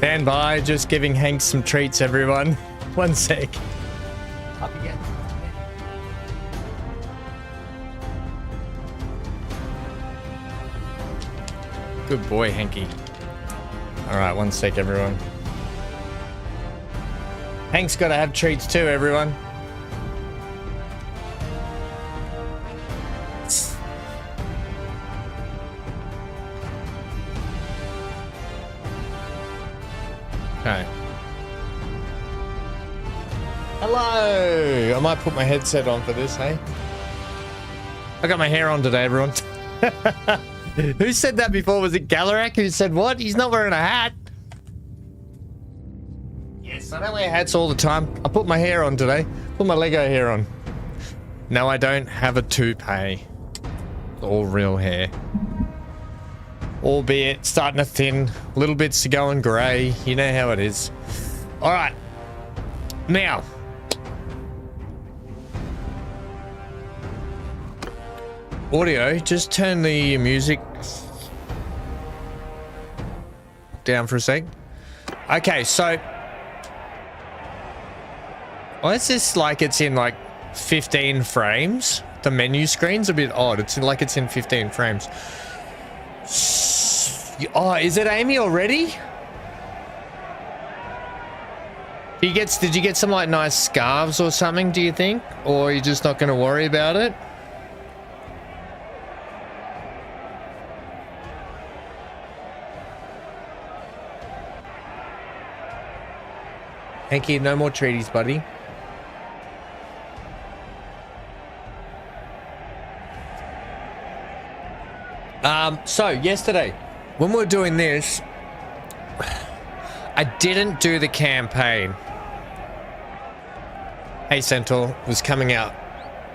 Stand by, just giving Hank some treats, everyone. One sec. Up again. Good boy, Hanky. All right, one sec, everyone. Hank's got to have treats too, everyone. Okay. Hello! I might put my headset on for this, hey? I got my hair on today, everyone. Who said that before? Was it Calradia who said what? He's not wearing a hat. Yes, I don't wear hats all the time. I put my hair on today. Put my Lego hair on. No, I don't have a toupee. It's all real hair. Albeit starting to thin, little bits to going grey. You know how it is. All right. Now. Audio, just turn the music down for a sec. Okay, so why is this like it's in like 15 frames? The menu screen's a bit odd. It's like it's in 15 frames. Oh, is it Amy already? Did you get some like nice scarves or something, do you think? Or are you just not going to worry about it? Hanky, no more treaties, buddy. So yesterday, when we were doing this, I didn't do the campaign. Hey, Centaur was coming out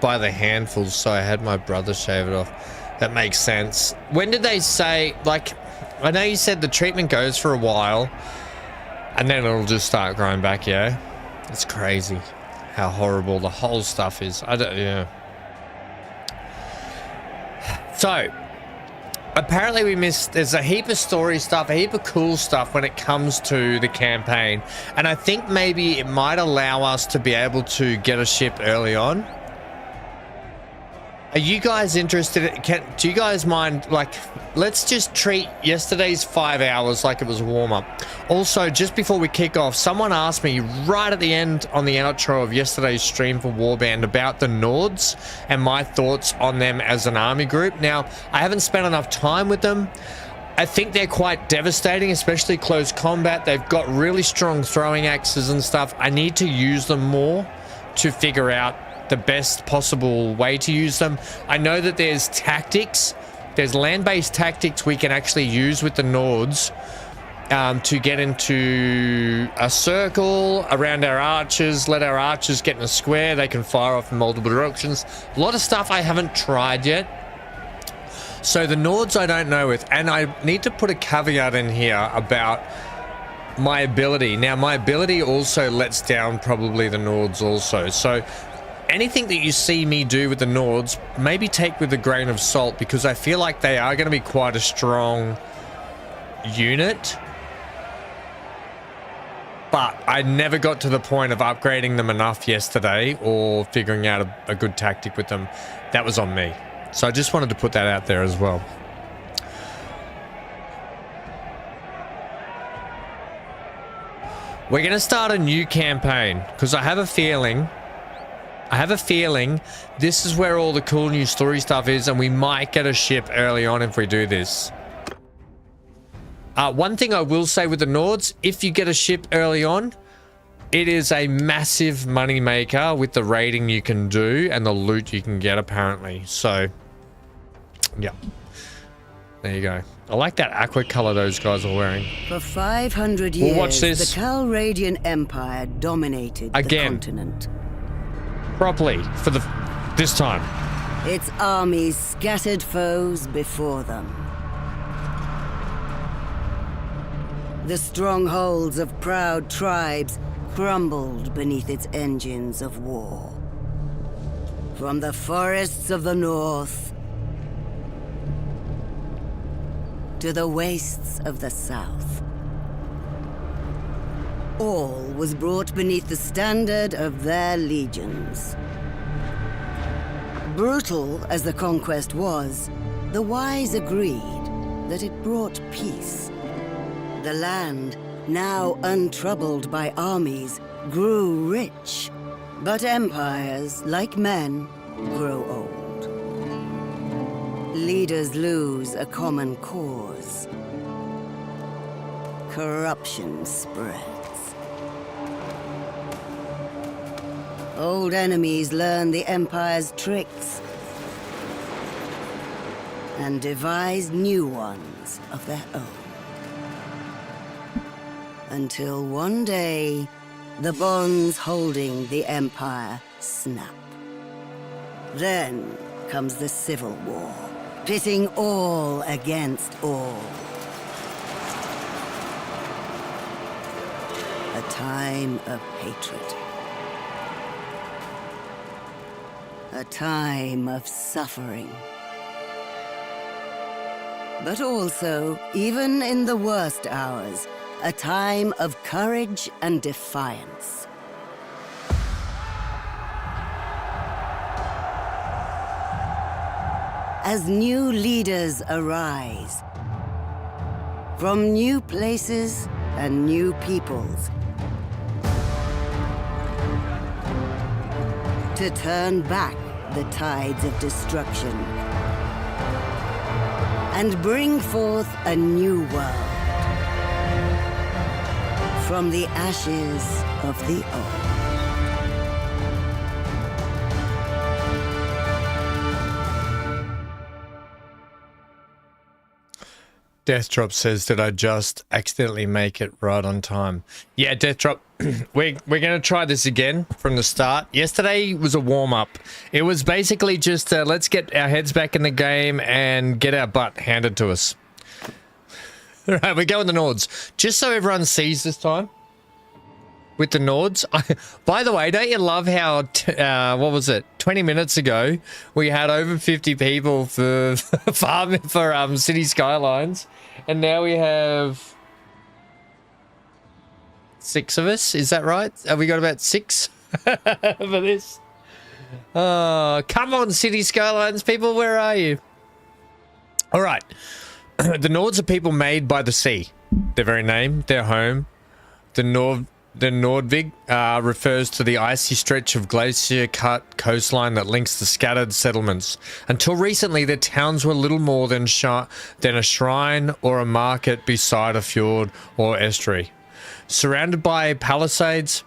by the handfuls, so I had my brother shave it off. That makes sense. When did they say, like, I know you said the treatment goes for a while, and then it'll just start growing back, yeah? It's crazy how horrible the whole stuff is. Yeah. So, apparently we missed, there's a heap of story stuff, a heap of cool stuff when it comes to the campaign. And I think maybe it might allow us to be able to get a ship early on. Are you guys interested? Do you guys mind, like, let's just treat yesterday's 5 hours like it was a warm-up. Also, just before we kick off, someone asked me right at the end on the outro of yesterday's stream for Warband about the Nords and my thoughts on them as an army group. Now, I haven't spent enough time with them. I think they're quite devastating, especially close combat. They've got really strong throwing axes and stuff. I need to use them more to figure out the best possible way to use them. I know that there's tactics, there's land-based tactics we can actually use with the Nords to get into a circle around our archers, let our archers get in a square, they can fire off in multiple directions. A lot of stuff I haven't tried yet. So the Nords I don't know with, and I need to put a caveat in here about my ability. Now my ability also lets down probably the Nords also. So anything that you see me do with the Nords, maybe take with a grain of salt, because I feel like they are going to be quite a strong unit. But I never got to the point of upgrading them enough yesterday or figuring out a good tactic with them. That was on me. So I just wanted to put that out there as well. We're going to start a new campaign because I have a feeling this is where all the cool new story stuff is, and we might get a ship early on if we do this. One thing I will say with the Nords, if you get a ship early on, it is a massive money maker with the raiding you can do and the loot you can get apparently. So, yeah. There you go. I like that aqua color those guys are wearing. For 500 years, watch this. The Calradian Empire dominated the continent. Properly for this time. Its armies scattered foes before them. The strongholds of proud tribes crumbled beneath its engines of war. From the forests of the north to the wastes of the south, all was brought beneath the standard of their legions. Brutal as the conquest was, the wise agreed that it brought peace. The land, now untroubled by armies, grew rich, but empires, like men, grow old. Leaders lose a common cause. Corruption spreads. Old enemies learn the Empire's tricks and devise new ones of their own. Until one day, the bonds holding the Empire snap. Then comes the Civil War, pitting all against all. A time of hatred. A time of suffering. But also, even in the worst hours, a time of courage and defiance. As new leaders arise, from new places and new peoples, to turn back the tides of destruction and bring forth a new world from the ashes of the old. Death Drop says, did I just accidentally make it right on time? Yeah, Death Drop, we're going to try this again from the start. Yesterday was a warm-up. It was basically just let's get our heads back in the game and get our butt handed to us. All right, we go in the Nords. Just so everyone sees this time, with the Nords. By the way, don't you love how, what was it, 20 minutes ago, we had over 50 people for farming for City Skylines, and now we have 6 of us, is that right? Have we got about 6 for this? Come on, City Skylines people, where are you? All right. The Nords are people made by the sea. Their very name, their home. The Nordvig refers to the icy stretch of glacier-cut coastline that links the scattered settlements. Until recently, their towns were little more than a shrine or a market beside a fjord or estuary. Surrounded by palisades,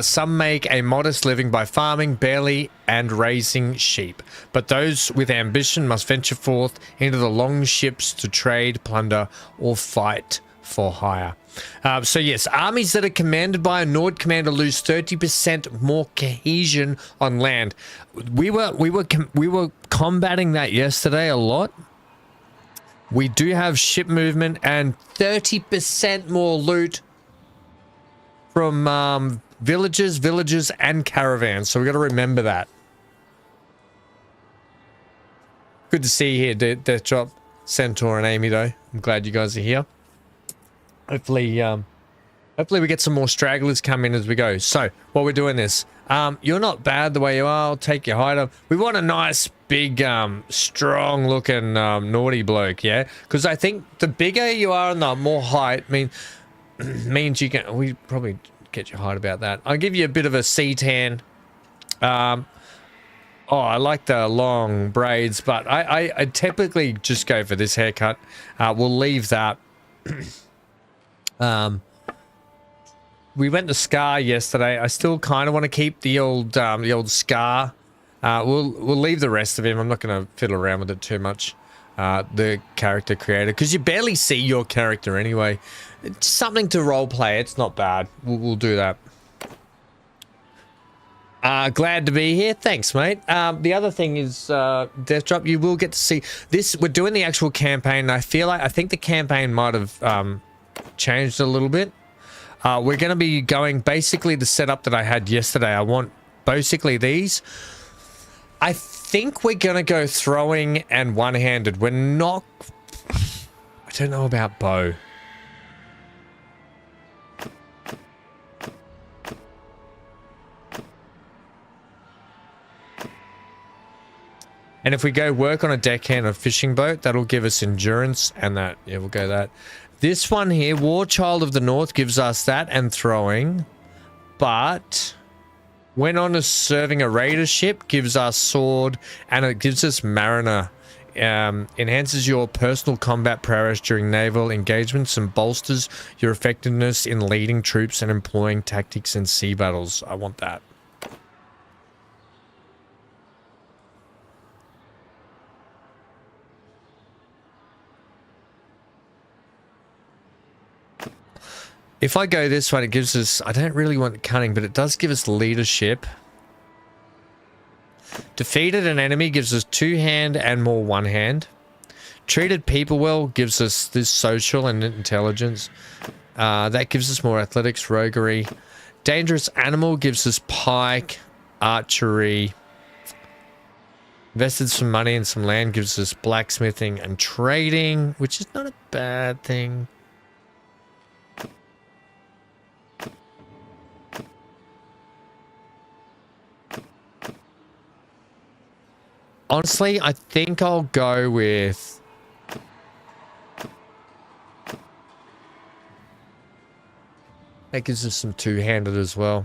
some make a modest living by farming, barley, and raising sheep. But those with ambition must venture forth into the long ships to trade, plunder, or fight for hire. So yes, armies that are commanded by a Nord commander lose 30% more cohesion on land. We were combating that yesterday a lot. We do have ship movement and 30% more loot from villages, and caravans. So we got to remember that. Good to see you here, Death Drop, Centaur, and Amy. Though I'm glad you guys are here. Hopefully we get some more stragglers come in as we go. So, while we're doing this, you're not bad the way you are. I'll take your height up. We want a nice, big, strong-looking naughty bloke, yeah? Because I think the bigger you are and the more height, means you can... We probably get your height about that. I'll give you a bit of a C-tan. Oh, I like the long braids, but I typically just go for this haircut. We'll leave that. We went to Scar yesterday. I still kind of want to keep the old Scar. We'll leave the rest of him. I'm not going to fiddle around with it too much. The character creator, because you barely see your character anyway. It's something to role play. It's not bad. We'll do that. Glad to be here. Thanks, mate. The other thing is, Death Drop, you will get to see this. We're doing the actual campaign. And I think the campaign might have changed a little bit. We're going to be going basically the setup that I had yesterday. I want basically these. I think we're going to go throwing and one-handed. We're not... I don't know about bow. And if we go work on a deckhand or fishing boat, that'll give us endurance and that. Yeah, we'll go that. This one here, War Child of the North, gives us that and throwing. But when on a serving a raider ship, gives us sword and it gives us mariner. Enhances your personal combat prowess during naval engagements and bolsters your effectiveness in leading troops and employing tactics in sea battles. I want that. If I go this one, it gives us... I don't really want cunning, but it does give us leadership. Defeated an enemy gives us 2-hand and more 1-hand. Treated people well gives us this social and intelligence. That gives us more athletics, roguery. Dangerous animal gives us pike, archery. Invested some money in some land gives us blacksmithing and trading, which is not a bad thing. Honestly, I think I'll go with... That gives us some 2-handed as well.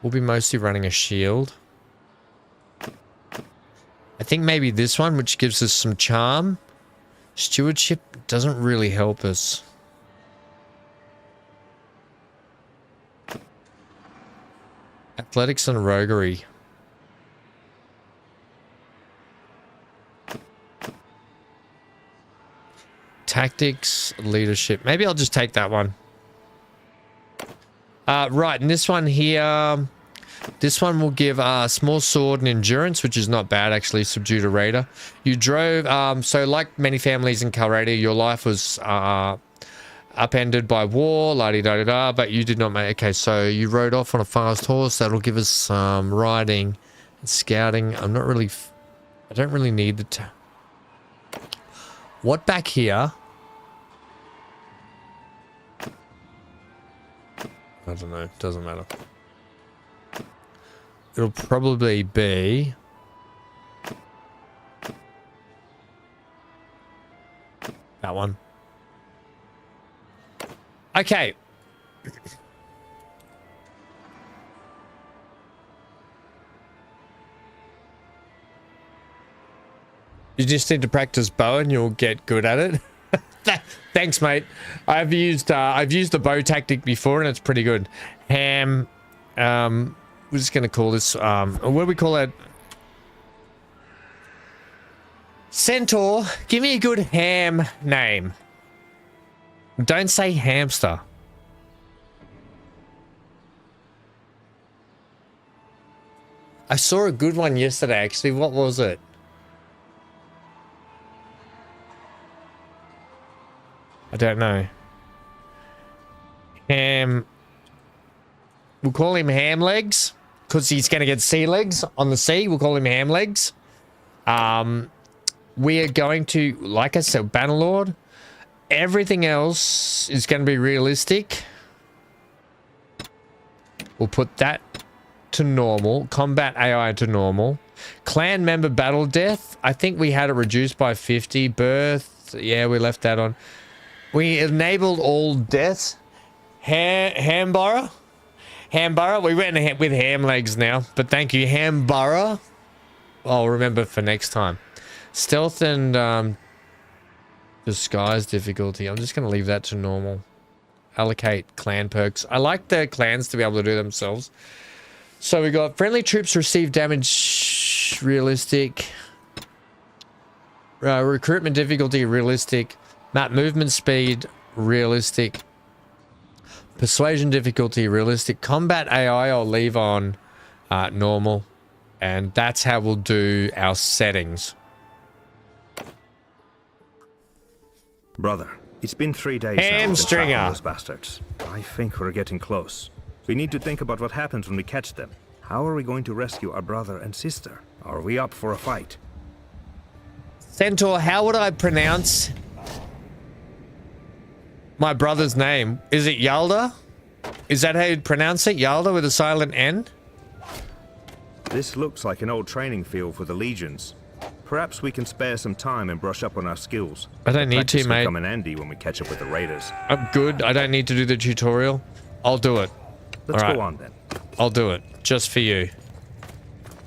We'll be mostly running a shield. I think maybe this one, which gives us some charm. Stewardship doesn't really help us. Athletics and roguery. Tactics, leadership. Maybe I'll just take that one. Right, and this one here, this one will give us more sword and endurance, which is not bad actually. Subdued a raider. You drove, so like many families in Calradia, your life was upended by war, la-di-da-da-da, but you did not make... Okay, so you rode off on a fast horse. That'll give us some riding and scouting. I'm not really... I don't really need the... What back here? I don't know. Doesn't matter. It'll probably be... that one. Okay. You just need to practice bow and you'll get good at it. Thanks, mate. I've used the bow tactic before and it's pretty good. Ham. We're just gonna call this what do we call it? Centaur. Give me a good ham name. Don't say hamster. I saw a good one yesterday actually. What was it? I don't know. Ham. We'll call him Ham Legs because he's going to get sea legs on the sea. We'll call him Ham Legs. We are going to, like I said, Bannerlord. Everything else is going to be realistic. We'll put that to normal. Combat AI to normal. Clan member battle death. I think we had it reduced by 50. Birth. Yeah, we left that on. We enabled all deaths. Hamborough. Hamborough. We went with ham legs now, but thank you, Hamborough. I'll remember for next time. Stealth and disguise difficulty. I'm just going to leave that to normal. Allocate clan perks. I like the clans to be able to do themselves. So we got friendly troops receive damage realistic. Recruitment difficulty realistic. Map movement speed, realistic. Persuasion difficulty, realistic. Combat AI, I'll leave on normal. And that's how we'll do our settings. Brother, it's been 3 days Hamstringer. now those bastards. I think we're getting close. We need to think about what happens when we catch them. How are we going to rescue our brother and sister? Are we up for a fight? Centaur, how would I pronounce my brother's name? Is it Yalda? Is that how you'd pronounce it? Yalda with a silent N? This looks like an old training field for the legions. Perhaps we can spare some time and brush up on our skills. I don't need to, Practice will mate. come in handy when we catch up with the raiders. I'm good. I don't need to do the tutorial. I'll do it. Let's All go right. on then. I'll do it. Just for you.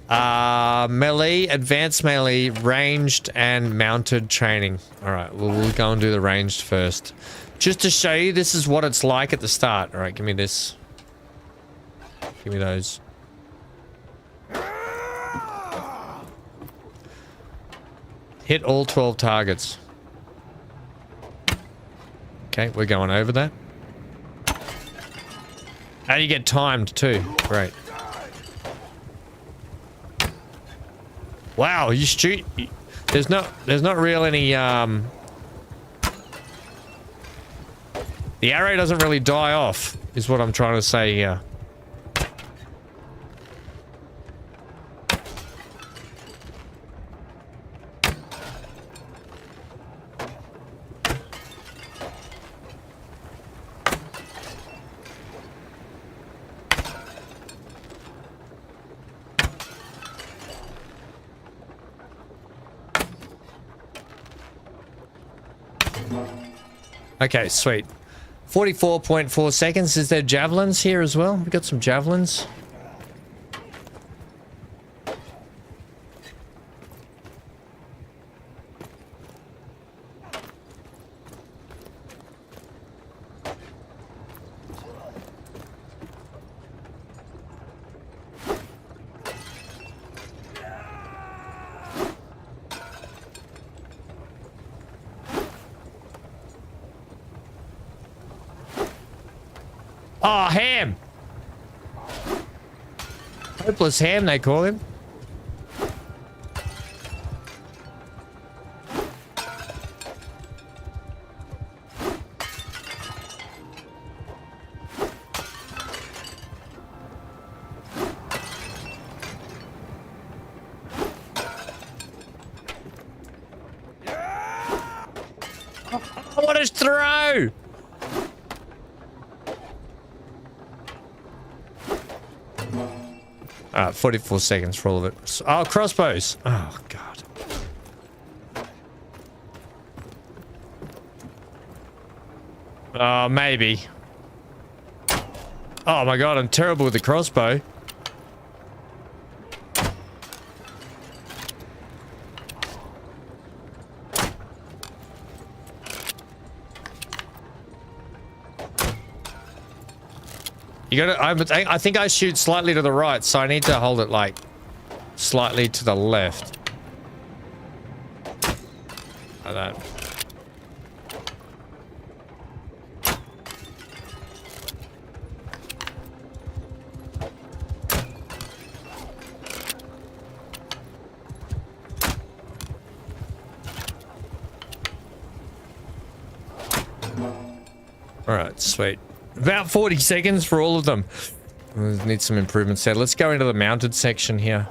Melee, advanced melee, ranged, and mounted training. Alright, we'll go and do the ranged first. Just to show you, this is what it's like at the start. Alright, give me this. Give me those. Hit all 12 targets. Okay, we're going over that. And you get timed too. Great. Wow, you shoot. There's not real any the arrow doesn't really die off, is what I'm trying to say here. Okay, sweet. 44.4 seconds. Is there javelins here as well? We got some javelins. Oh, Ham! Hopeless Ham, they call him. What a throw! 44 seconds for all of it. Oh, crossbows. Oh, God. Maybe. Oh, my God. I'm terrible with the crossbow. You gotta, I think I shoot slightly to the right, so I need to hold it like slightly to the left. Like that. Alright, sweet. About 40 seconds for all of them. We need some improvements there. Let's go into the mounted section here.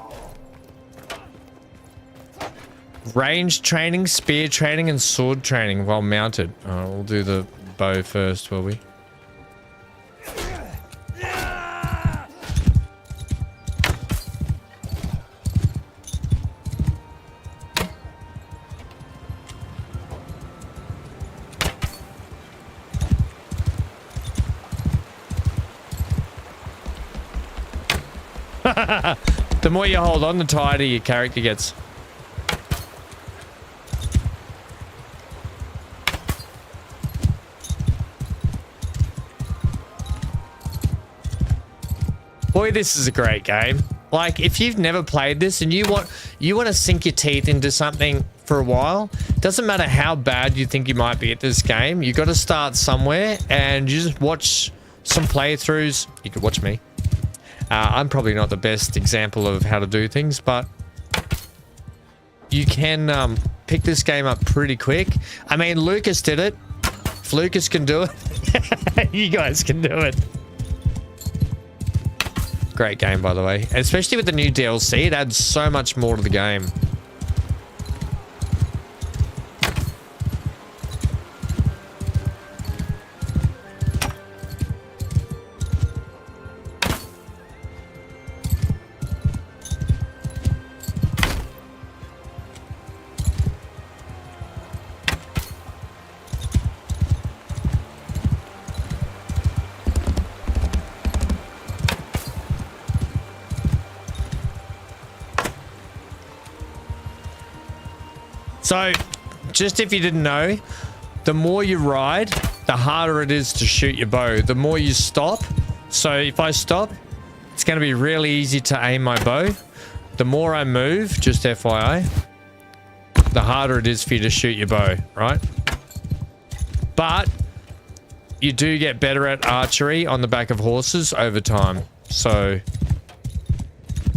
Range training, spear training, and sword training while mounted. We'll do the bow first, will we? The more you hold on, the tighter your character gets. Boy, this is a great game. Like, if you've never played this and you want to sink your teeth into something for a while, doesn't matter how bad you think you might be at this game, you got to start somewhere and you just watch some playthroughs. You could watch me. I'm probably not the best example of how to do things, but you can pick this game up pretty quick. I mean, Lucas did it. If Lucas can do it, you guys can do it. Great game, by the way. Especially with the new DLC, it adds so much more to the game. So, just if you didn't know, the more you ride, the harder it is to shoot your bow. The more you stop. So if I stop, it's going to be really easy to aim my bow. The more I move, just FYI, the harder it is for you to shoot your bow, right? But you do get better at archery on the back of horses over time. So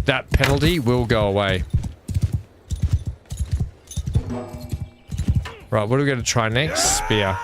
that penalty will go away. Right, what are we going to try next? Spear.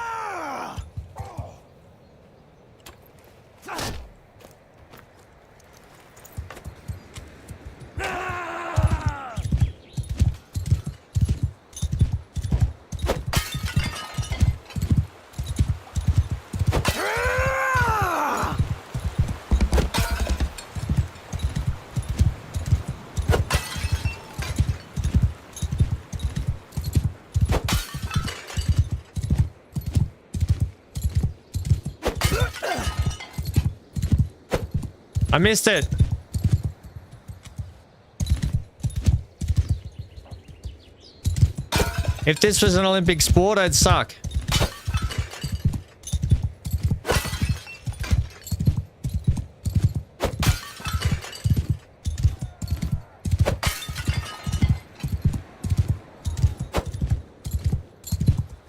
I missed it. If this was an Olympic sport, I'd suck.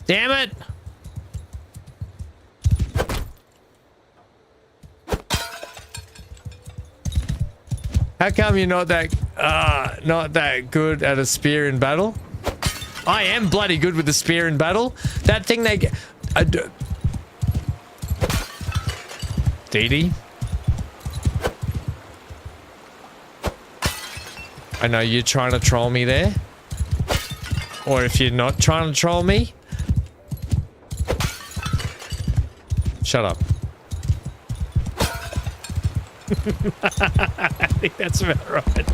Damn it. How come you're not that good at a spear in battle? I am bloody good with the spear in battle. That thing they get... Dee. I know you're trying to troll me there. Or if you're not trying to troll me... Shut up. I think that's about right.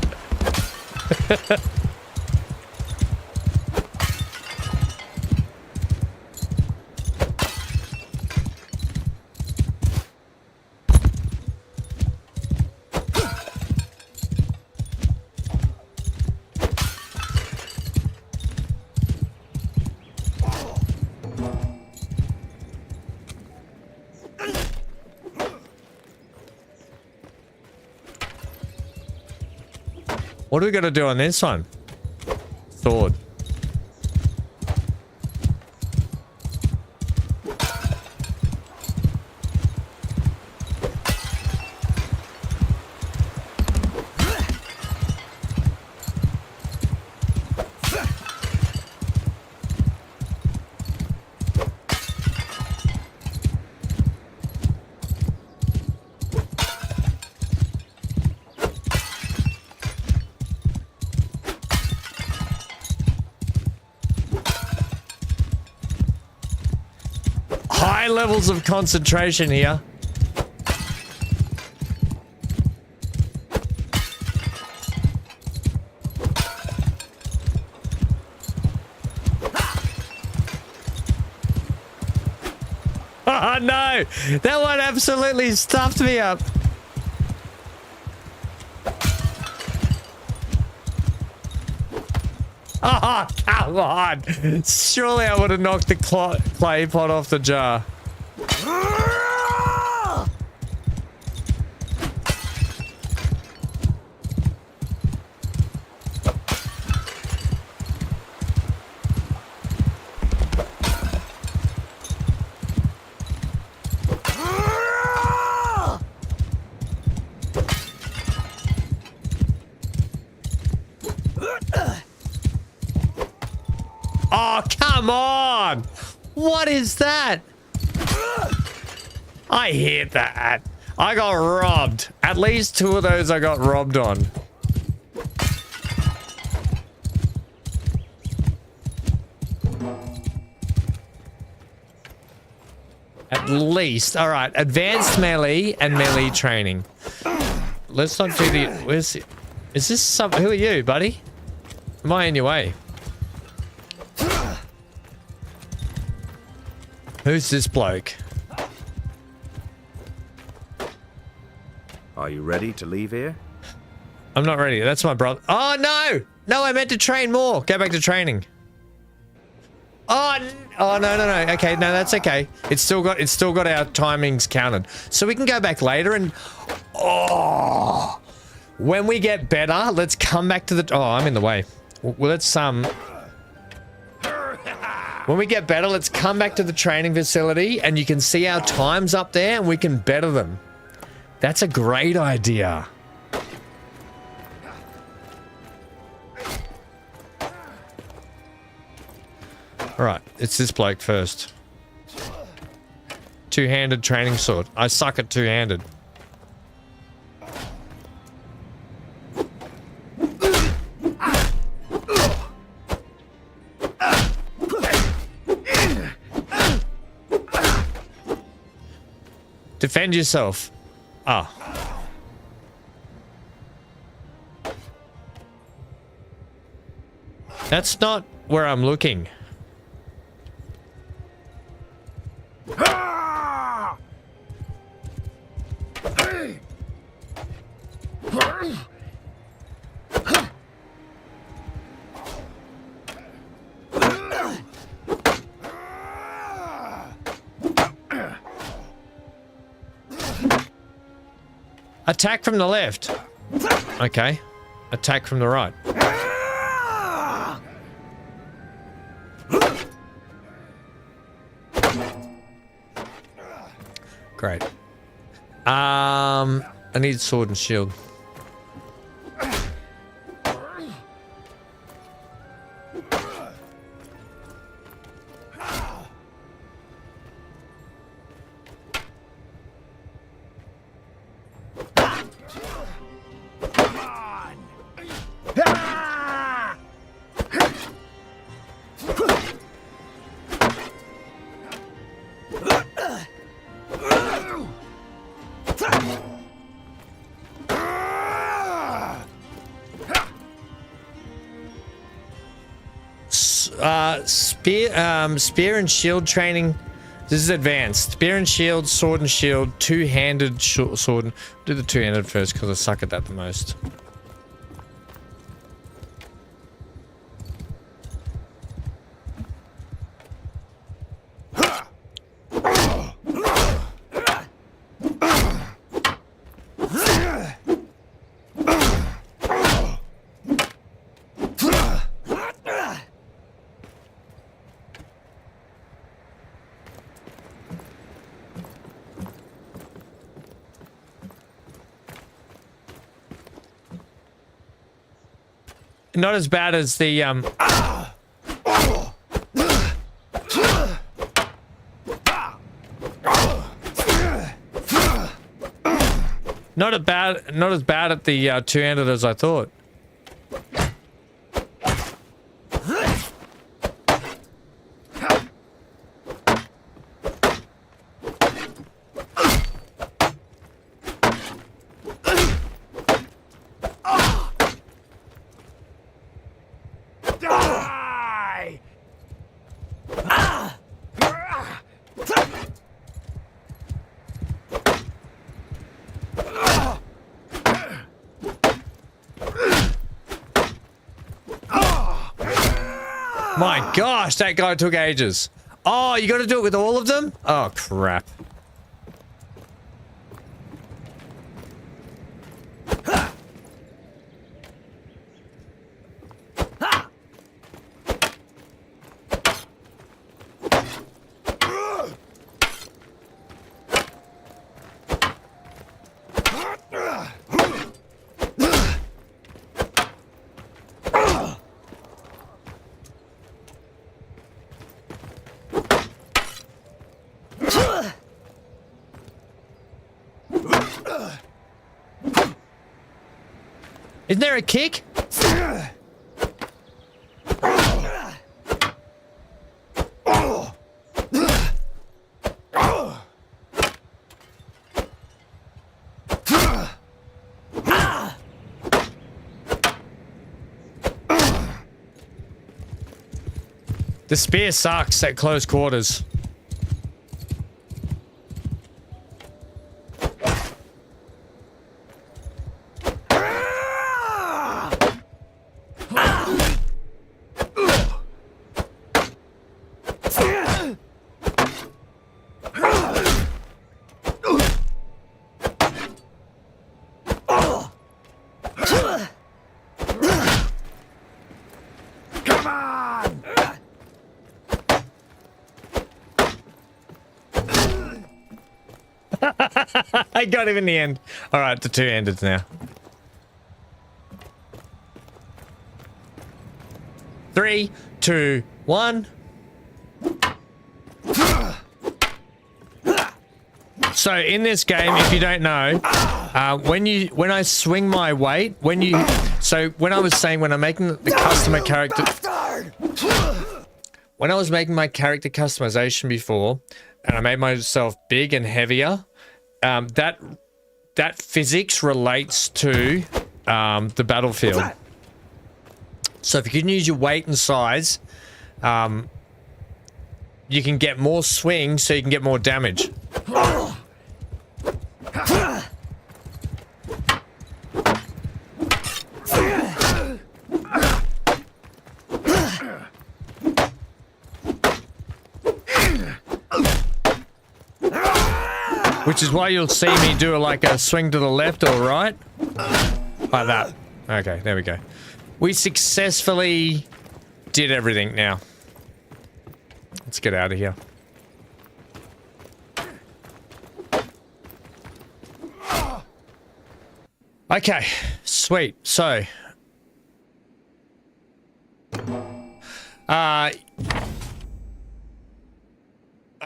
What are we going to do on this one? Sword. High levels of concentration here. Oh no! That one absolutely stuffed me up. Oh, come on. Surely I would have knocked the clay pot off the jar. Oh, come on! What is that? I hate that. I got robbed. At least two of those I got robbed on. At least. All right. Advanced melee and melee training. Let's not do the... Where's it? Is this some... Who are you, buddy? Am I in your way? Who's this bloke? Are you ready to leave here? I'm not ready. That's my brother. Oh, no! No, I meant to train more. Go back to training. Oh no. Okay, no, that's okay. It's still got our timings counted. So we can go back later and when we get better, let's come back to the I'm in the way. Well, let's when we get better, let's come back to the training facility and you can see our times up there and we can better them. That's a great idea. Alright, it's this bloke first. Two-handed training sword. I suck at two-handed. Defend yourself. Ah. That's not where I'm looking. Attack from the left. Okay. Attack from the right. Great. I need sword and shield. Spear and shield training. This is advanced. Spear and shield, sword and shield, two-handed sword. Do the two-handed first because I suck at that the most. Not as bad as the not as bad at the two-handed as I thought. My gosh, that guy took ages. Oh, you got to do it with all of them? Oh, crap. Isn't there a kick? The spear sucks at close quarters. I got him in the end. All right, the two-handeds now. 3, 2, 1. So in this game, if you don't know, when I swing my weight, when I was saying when I'm making the customer character, when I was making my character customization before, and I made myself big and heavier, that physics relates to the battlefield. So if you can use your weight and size, you can get more swing, so you can get more damage. Which is why you'll see me do like a swing to the left or right. Like that. Okay, there we go. We successfully did everything now. Let's get out of here. Okay, sweet. So, I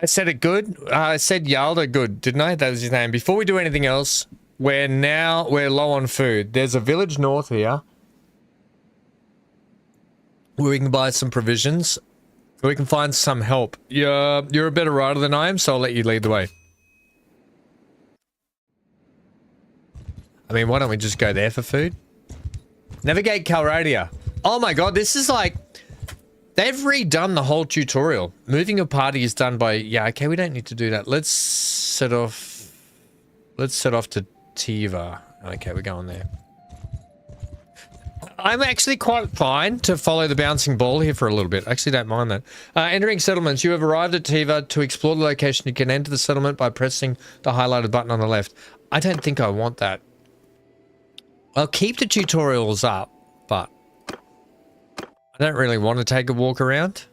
said it good. I said Yalda good, didn't I? That was his name. Before we do anything else, we're low on food. There's a village north here where we can buy some provisions. We can find some help. You're a better rider than I am, so I'll let you lead the way. I mean, why don't we just go there for food? Navigate Calradia. Oh my god, this is like... They've redone the whole tutorial. Moving your party is done by... Yeah, okay, we don't need to do that. Let's set off to Tiva. Okay, we're going there. I'm actually quite fine to follow the bouncing ball here for a little bit. I actually don't mind that. Entering settlements. You have arrived at Tiva. To explore the location, you can enter the settlement by pressing the highlighted button on the left. I don't think I want that. I'll keep the tutorials up, but I don't really want to take a walk around.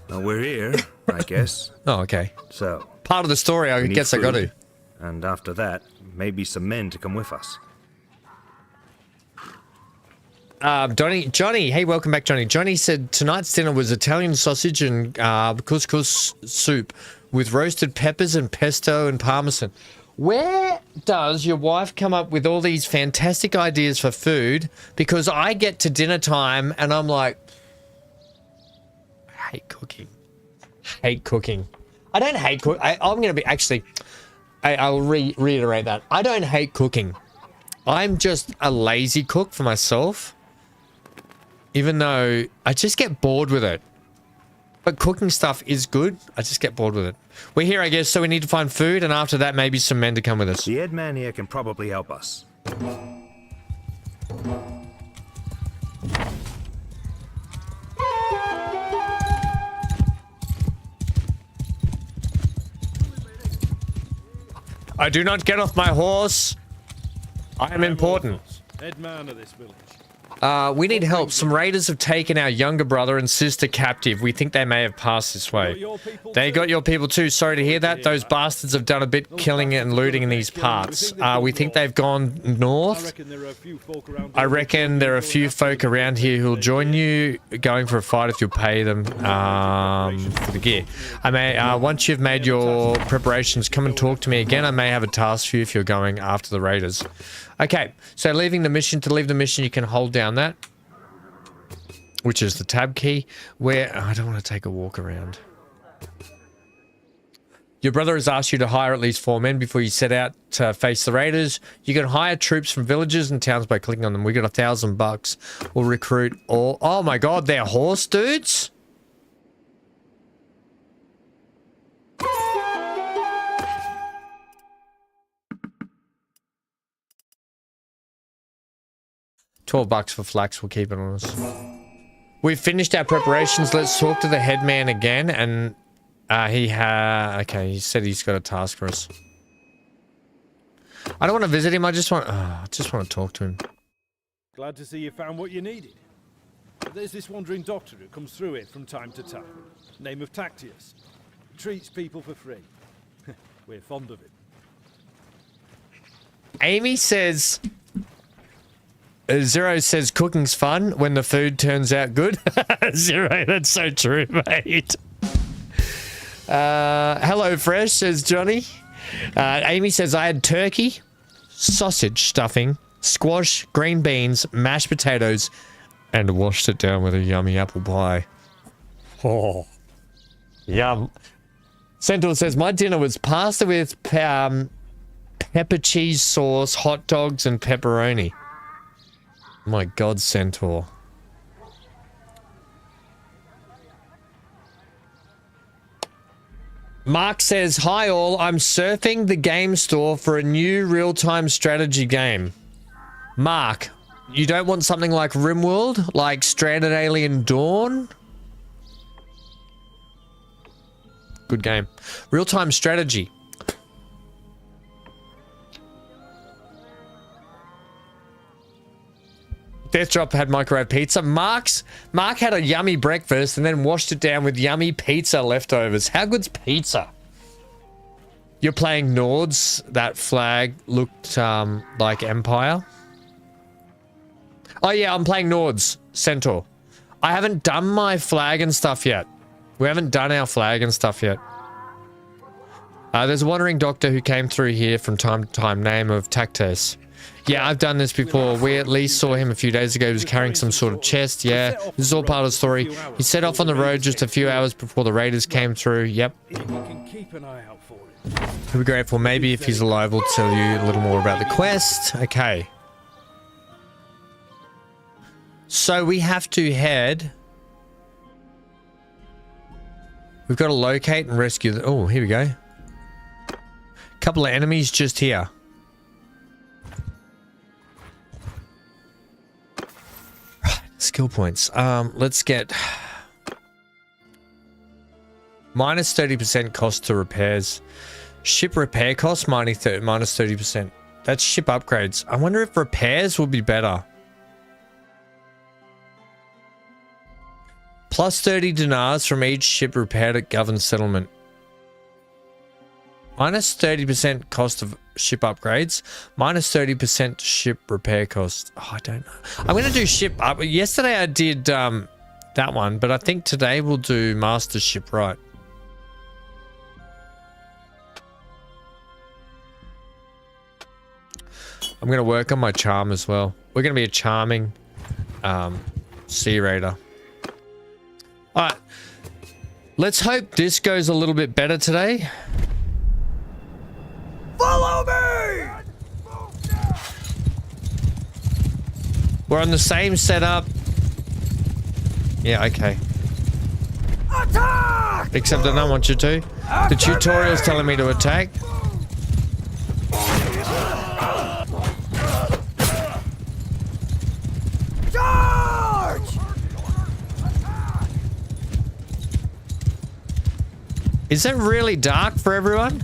Well, we're here, I guess. Oh, okay. So, part of the story, I guess I got to. And after that, maybe some men to come with us. Johnny, hey, welcome back, Johnny. Johnny said tonight's dinner was Italian sausage and couscous soup with roasted peppers and pesto and parmesan. Where does your wife come up with all these fantastic ideas for food? Because I get to dinner time and I'm like, I hate cooking. Hate cooking. I don't hate cook. I'm going to be actually. I'll reiterate that. I don't hate cooking. I'm just a lazy cook for myself. Even though I just get bored with it. But cooking stuff is good. I just get bored with it. We're here, I guess, so we need to find food, and after that, maybe some men to come with us. The head man here can probably help us. I do not get off my horse. I am important. Head man of this village. We need help. Some raiders have taken our younger brother and sister captive. We think they may have passed this way. They got your people too. Sorry to hear that. Those bastards have done a bit killing and looting in these parts. We think they've gone north. I reckon there are a few folk around here who'll join you going for a fight if you'll pay them for the gear. I may, once you've made your preparations, come and talk to me again. I may have a task for you if you're going after the raiders. Okay, so leaving the mission. To leave the mission, you can hold down that, which is the tab key. Where I don't want to take a walk around. Your brother has asked you to hire at least 4 men before you set out to face the raiders. You can hire troops from villages and towns by clicking on them. We got $1,000. We'll recruit all. Oh my god, they're horse dudes. $12 for flax. We'll keep it on us. We've finished our preparations. Let's talk to the headman again. And okay, he said he's got a task for us. I don't want to visit him. I just want to talk to him. Glad to see you found what you needed. There's this wandering doctor who comes through here from time to time. Name of Tactius. Treats people for free. We're fond of him. Amy says... Zero says cooking's fun when the food turns out good. Zero, that's so true, mate. Hello Fresh, says Johnny. Amy says I had turkey, sausage stuffing, squash, green beans, mashed potatoes, and washed it down with a yummy apple pie. Oh, yum. Centaur says my dinner was pasta with pepper cheese sauce, hot dogs, and pepperoni. My God, Centaur. Mark says, hi all, I'm surfing the game store for a new real-time strategy game. Mark, you don't want something like RimWorld? Like Stranded Alien Dawn? Good game. Real-time strategy. Death Drop had microwave pizza. Mark had a yummy breakfast and then washed it down with yummy pizza leftovers. How good's pizza? You're playing Nords. That flag looked like Empire. Oh yeah, I'm playing Nords. Centaur. I haven't done my flag and stuff yet. We haven't done our flag and stuff yet. There's a wandering doctor who came through here from time to time. Name of Tactus. Yeah, I've done this before. We at least saw him a few days ago. He was carrying some sort of chest. Yeah, this is all part of the story. He set off on the road just a few hours before the raiders came through. Yep. We'll be grateful. Maybe if he's alive, we'll tell you a little more about the quest. Okay. So we have to head... We've got to locate and rescue the... Oh, here we go. Couple of enemies just here. Skill points. Let's get minus 30% cost to repairs. Ship repair cost minus 30%. That's ship upgrades. I wonder if repairs will be better. Plus 30 dinars from each ship repaired at governed settlement. Minus 30% cost of ship upgrades. Minus 30% ship repair cost. Oh, I don't know. I'm going to do ship up. Yesterday I did that one, but I think today we'll do master shipwright. I'm going to work on my charm as well. We're going to be a charming sea raider. All right. Let's hope this goes a little bit better today. Follow me! We're on the same setup. Yeah, okay. Attack! Except I don't want you to. The tutorial's telling me to attack. Charge! Is it really dark for everyone?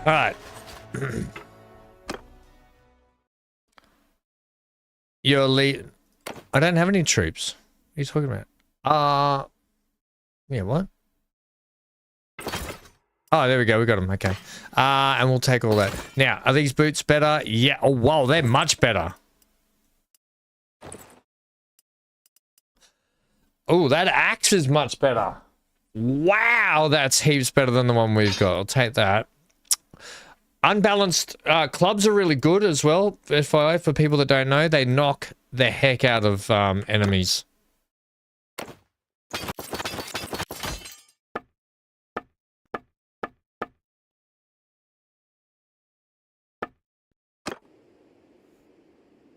All right. Your lead. I don't have any troops. What are you talking about? Yeah, what? Oh, there we go. We got them. Okay. And we'll take all that. Now, are these boots better? Yeah. Oh, wow. They're much better. Oh, that axe is much better. Wow. That's heaps better than the one we've got. I'll take that. Unbalanced clubs are really good as well. FYI, for people that don't know, they knock the heck out of enemies.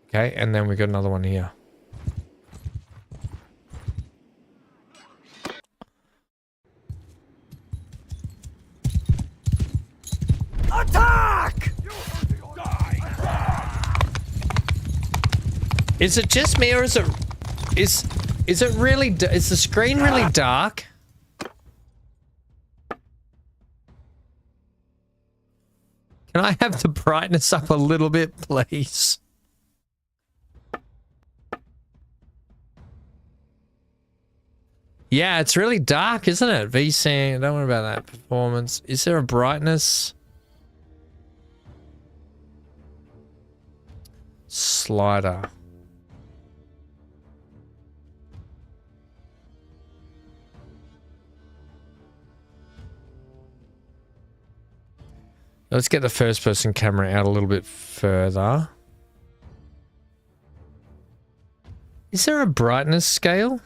Okay, and then we got another one here. Is it just me or is it really, is the screen really dark? Can I have the brightness up a little bit, please? Yeah, it's really dark, isn't it? VC, don't worry about that. Performance. Is there a brightness? Slider. Let's get the first person camera out a little bit further. Is there a brightness scale?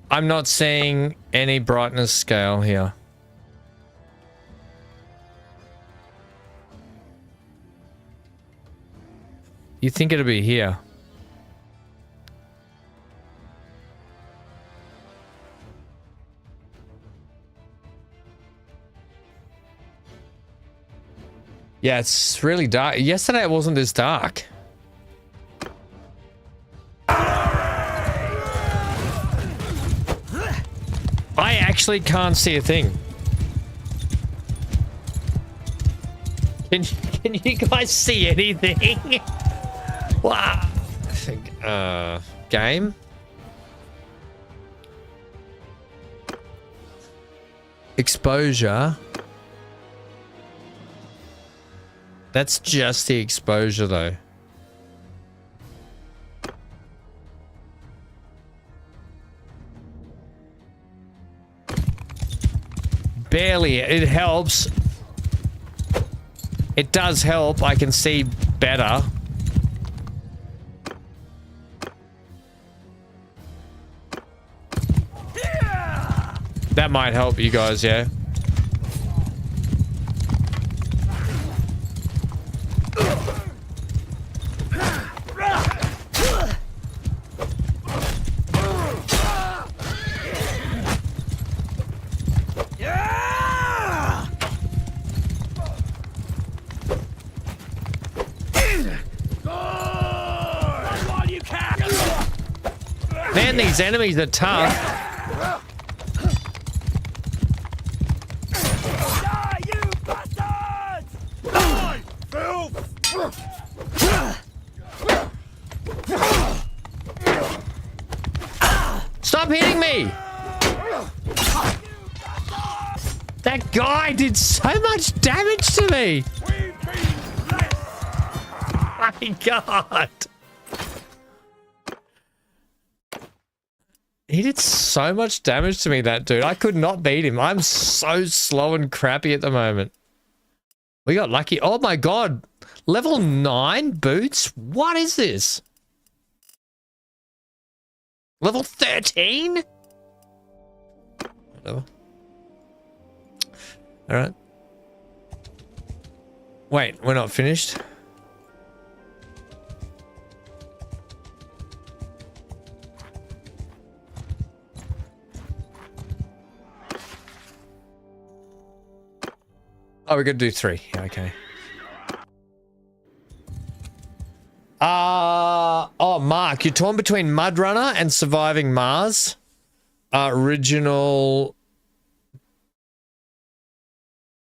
I'm not seeing any brightness scale here. You think it'll be here? Yeah, it's really dark. Yesterday it wasn't this dark. I actually can't see a thing. Can you guys see anything? Wow. I think game. Exposure. That's just the exposure though. Barely. It helps. It does help. I can see better. That might help you guys, yeah. Man, these enemies are tough. Die, you bastards! Die, filth! Stop hitting me! That guy did so much damage to me! My God! He did so much damage to me, that dude. I could not beat him. I'm so slow and crappy at the moment. We got lucky. Oh my God. Level 9 boots? What is this? Level 13? Whatever. Alright. Wait, we're not finished? Oh, we're gonna do 3. Yeah, okay. Oh, Mark, you're torn between Mud Runner and Surviving Mars.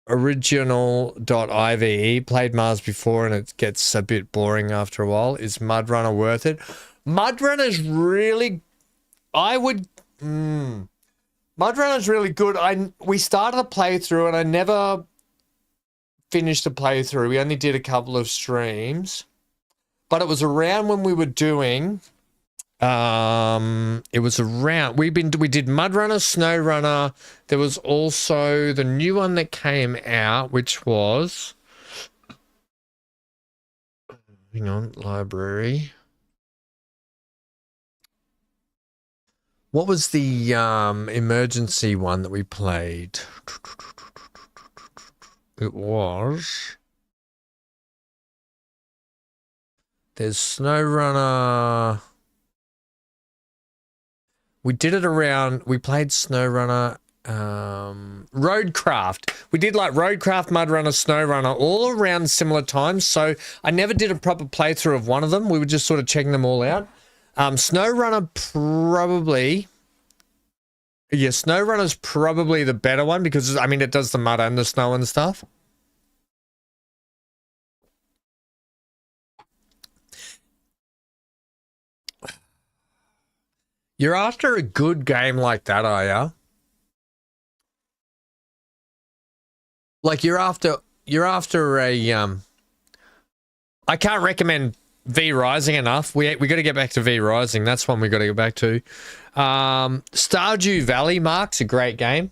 Original.ive played Mars before and it gets a bit boring after a while. Is Mud Runner worth it? Mud Runner's really... Mud Runner's really good. We started a playthrough and I never finished a playthrough. We only did a couple of streams. But it was around when we were doing... it was around... We did Mud Runner, Snow Runner. There was also the new one that came out, which was... Hang on, library. What was the emergency one that we played? It was... There's SnowRunner. We did it around... We played SnowRunner... Roadcraft. We did like Roadcraft, Mudrunner, SnowRunner all around similar times. So I never did a proper playthrough of one of them. We were just sort of checking them all out. SnowRunner probably... Yeah, SnowRunner's probably the better one because, I mean, it does the mud and the snow and stuff. You're after a good game like that, are ya? Like you're after a I can't recommend V Rising enough. We got to get back to V Rising. That's one we got to go back to. Stardew Valley, Mark's a great game.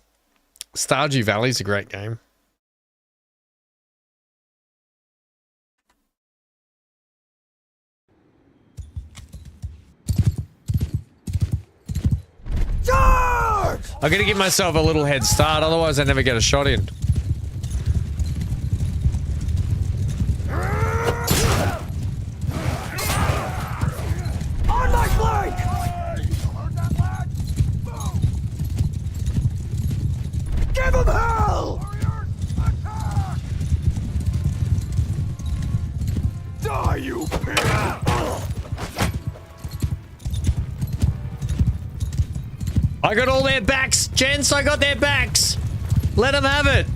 Stardew Valley's a great game. Charge! I got to give myself a little head start, otherwise I never get a shot in. On my flank! Give him hell! Die, you pig! I got all their backs, gents. I got their backs. Let them have it.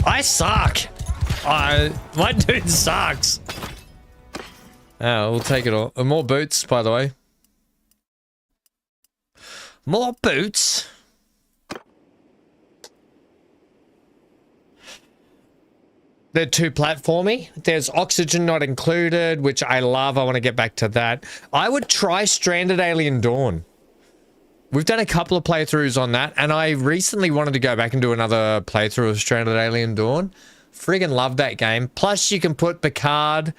I suck. My dude sucks. Oh, we'll take it all. More boots, by the way. More boots. They're too platformy. There's oxygen not included, which I love. I want to get back to that. I would try Stranded Alien Dawn. We've done a couple of playthroughs on that, and I recently wanted to go back and do another playthrough of Stranded Alien Dawn. Friggin' love that game. Plus, you can put Picard,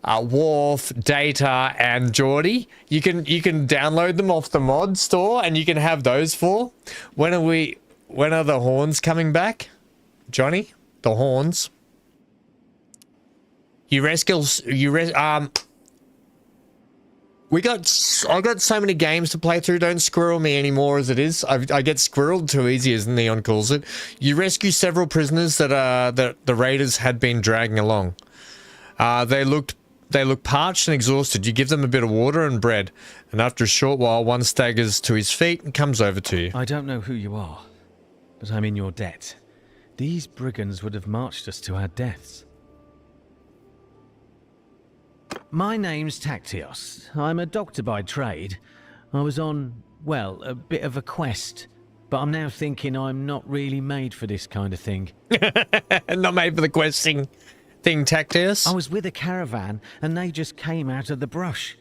Worf, Data, and Geordie. You can download them off the mod store, and you can have those for. When are the horns coming back, Johnny? The horns. I got so many games to play through. Don't squirrel me anymore as it is. I get squirreled too easy, as Neon calls it. You rescue several prisoners that the raiders had been dragging along. They look parched and exhausted. You give them a bit of water and bread, and after a short while, one staggers to his feet and comes over to you. I don't know who you are, but I'm in your debt. These brigands would have marched us to our deaths. My name's Tactios. I'm a doctor by trade. I was on, well, a bit of a quest, but I'm now thinking I'm not really made for this kind of thing. Not made for the questing thing, Tactius. I was with a caravan, and they just came out of the brush.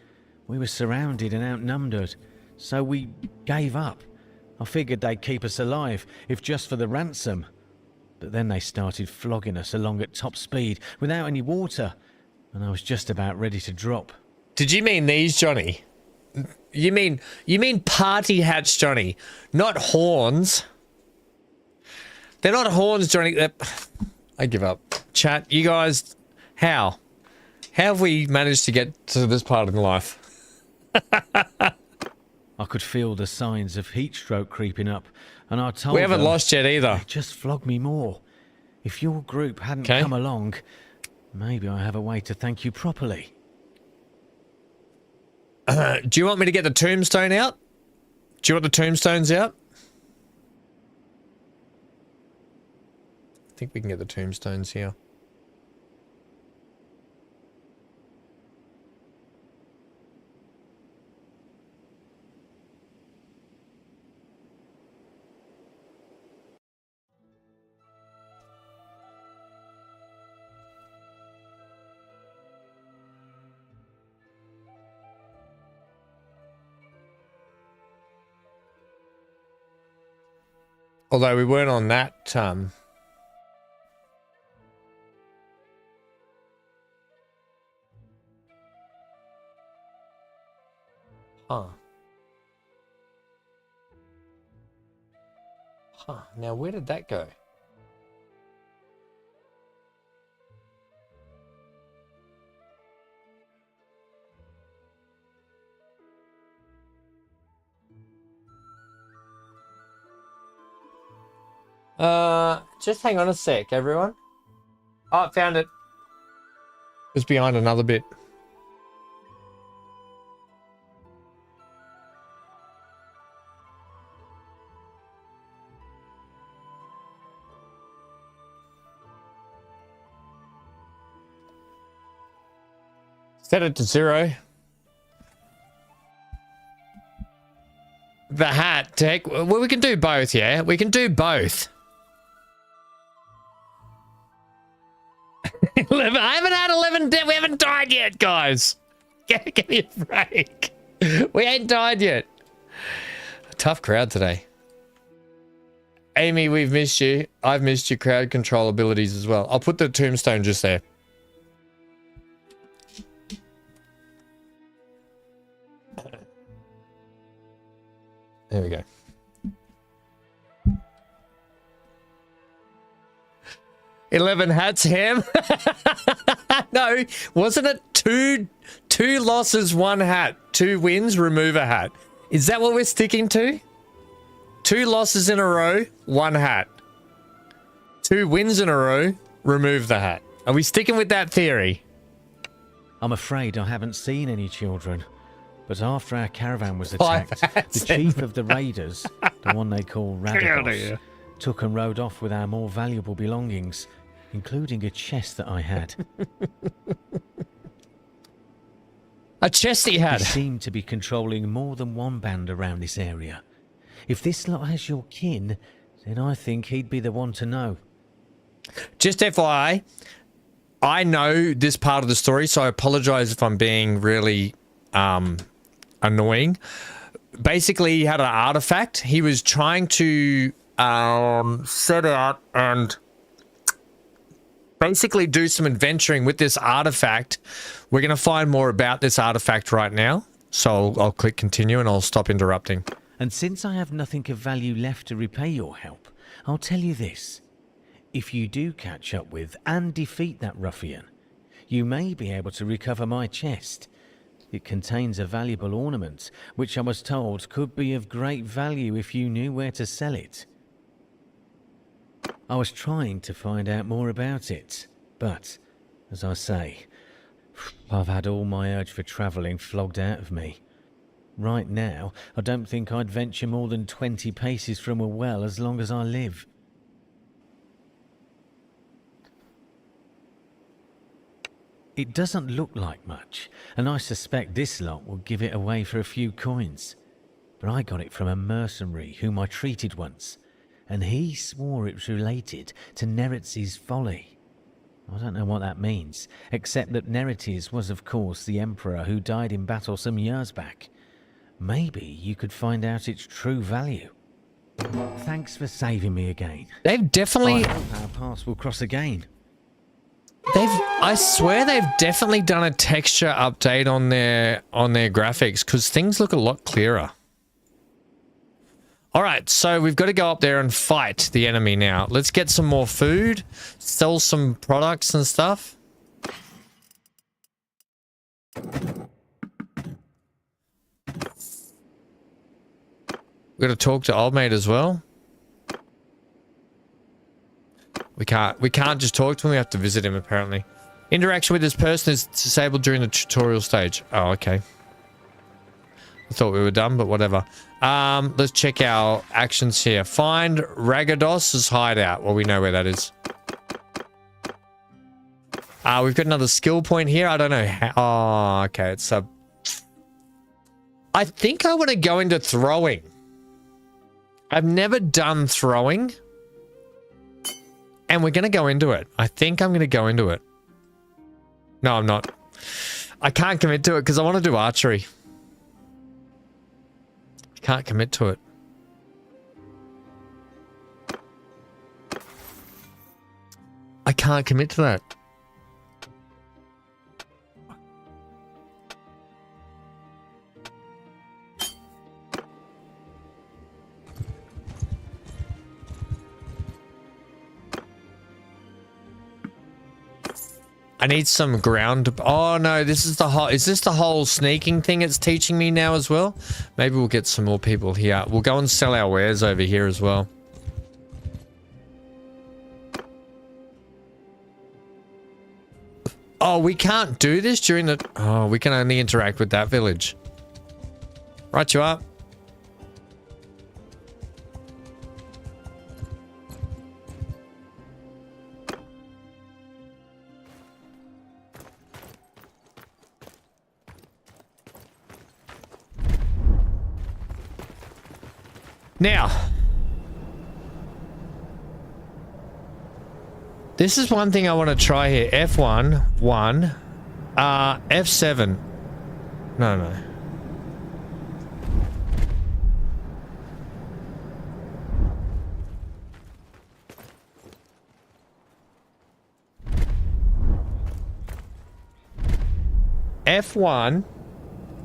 We were surrounded and outnumbered, so we gave up. I figured they'd keep us alive, if just for the ransom. But then they started flogging us along at top speed, without any water. And I was just about ready to drop. Did you mean these, Johnny? You mean party hats, Johnny, not horns. They're not horns, Johnny. I give up. Chat, you guys, how have we managed to get to this part in life? I could feel the signs of heat stroke creeping up, and I told we haven't them lost yet either. they'd just flog me more. If your group hadn't come along, maybe I have a way to thank you properly. Do you want me to get the tombstone out? Do you want the tombstones out? I think we can get the tombstones here. Although we weren't on that, Huh. Huh. Now, where did that go? Just hang on a sec, everyone. Oh, I found it. It was behind another bit. Set it to 0. The hat, Tech. Well, we can do both, yeah? We can do both. 11. I haven't had 11 dead. We haven't died yet, guys. Give me a break. We ain't died yet. A tough crowd today. Amy, we've missed you. I've missed your crowd control abilities as well. I'll put the tombstone just there. There we go. "11 hats, Ham." No, wasn't it two losses, 1 hat, 2 wins, remove a hat? Is that what we're sticking to? 2 losses in a row, 1 hat. 2 wins in a row, remove the hat. Are we sticking with that theory? I'm afraid I haven't seen any children. But after our caravan was attacked, the chief of the raiders, the one they call Radagos, took and rode off with our more valuable belongings, including a chest that I had. A chest he had? He seemed to be controlling more than one band around this area. If this lot has your kin, then I think he'd be the one to know. Just FYI, I know this part of the story, so I apologize if I'm being really annoying. Basically, he had an artifact. He was trying to set out and basically do some adventuring with this artifact. We're going to find more about this artifact right now. So I'll click continue and I'll stop interrupting. And since I have nothing of value left to repay your help, I'll tell you this. If you do catch up with and defeat that ruffian, you may be able to recover my chest. It contains a valuable ornament, which I was told could be of great value if you knew where to sell it. I was trying to find out more about it, but, as I say, I've had all my urge for travelling flogged out of me. Right now, I don't think I'd venture more than 20 paces from a well as long as I live. It doesn't look like much, and I suspect this lot will give it away for a few coins. But I got it from a mercenary whom I treated once, and he swore it was related to Neretz's folly. I don't know what that means, except that Neretes was of course the emperor who died in battle some years back. Maybe you could find out its true value. Thanks for saving me again. They've definitely... I hope our paths will cross again. I swear they've definitely done a texture update on their graphics because things look a lot clearer. All right, so we've got to go up there and fight the enemy now. Let's get some more food, sell some products and stuff. We've got to talk to old mate as well. We can't just talk to him, we have to visit him apparently. Interaction with this person is disabled during the tutorial stage. Oh, okay. I thought we were done, but whatever. Let's check our actions here. Find Ragados's hideout. Well, we know where that is. We've got another skill point here. I don't know how. Oh, okay. It's a... I think I want to go into throwing. I've never done throwing. And we're going to go into it. I think I'm going to go into it. No, I'm not. I can't commit to it because I want to do archery. Can't commit to it. I can't commit to that. I need some ground. Oh no, this is the whole. Is this the whole sneaking thing it's teaching me now as well? Maybe we'll get some more people here. We'll go and sell our wares over here as well. Oh, we can't do this during the... Oh, we can only interact with that village. Right you up. Now, this is one thing I want to try here. F1, 1, F7. No. F1,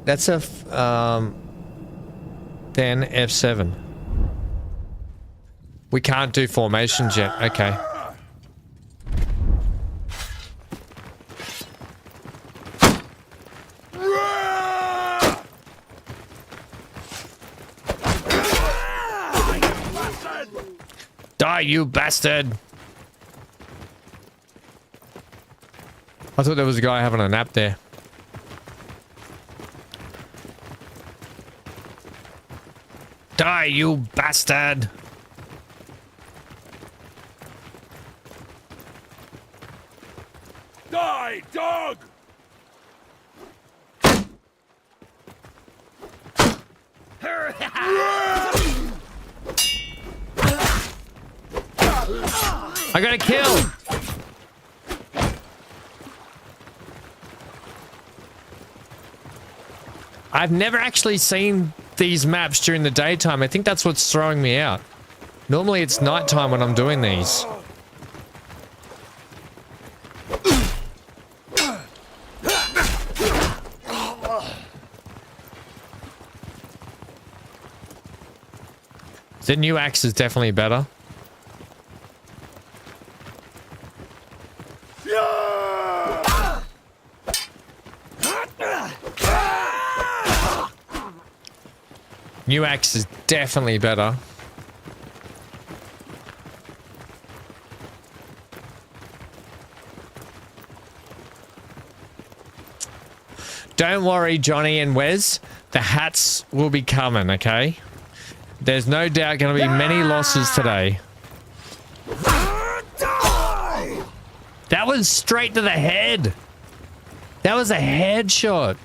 that's a, then F7. We can't do formations yet. Okay. Die, you bastard! I thought there was a guy having a nap there. Die, you bastard! Die, dog! I got a kill! I've never actually seen these maps during the daytime. I think that's what's throwing me out. Normally it's nighttime when I'm doing these. The new axe is definitely better. New axe is definitely better. Don't worry, Johnny and Wes. The hats will be coming, okay? There's no doubt going to be many losses today. That was straight to the head. That was a headshot.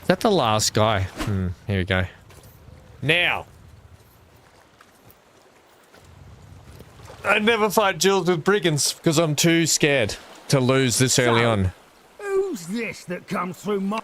Is that the last guy? Here we go. Now. I never fight duels with brigands because I'm too scared to lose this early on. Who's this that comes through my...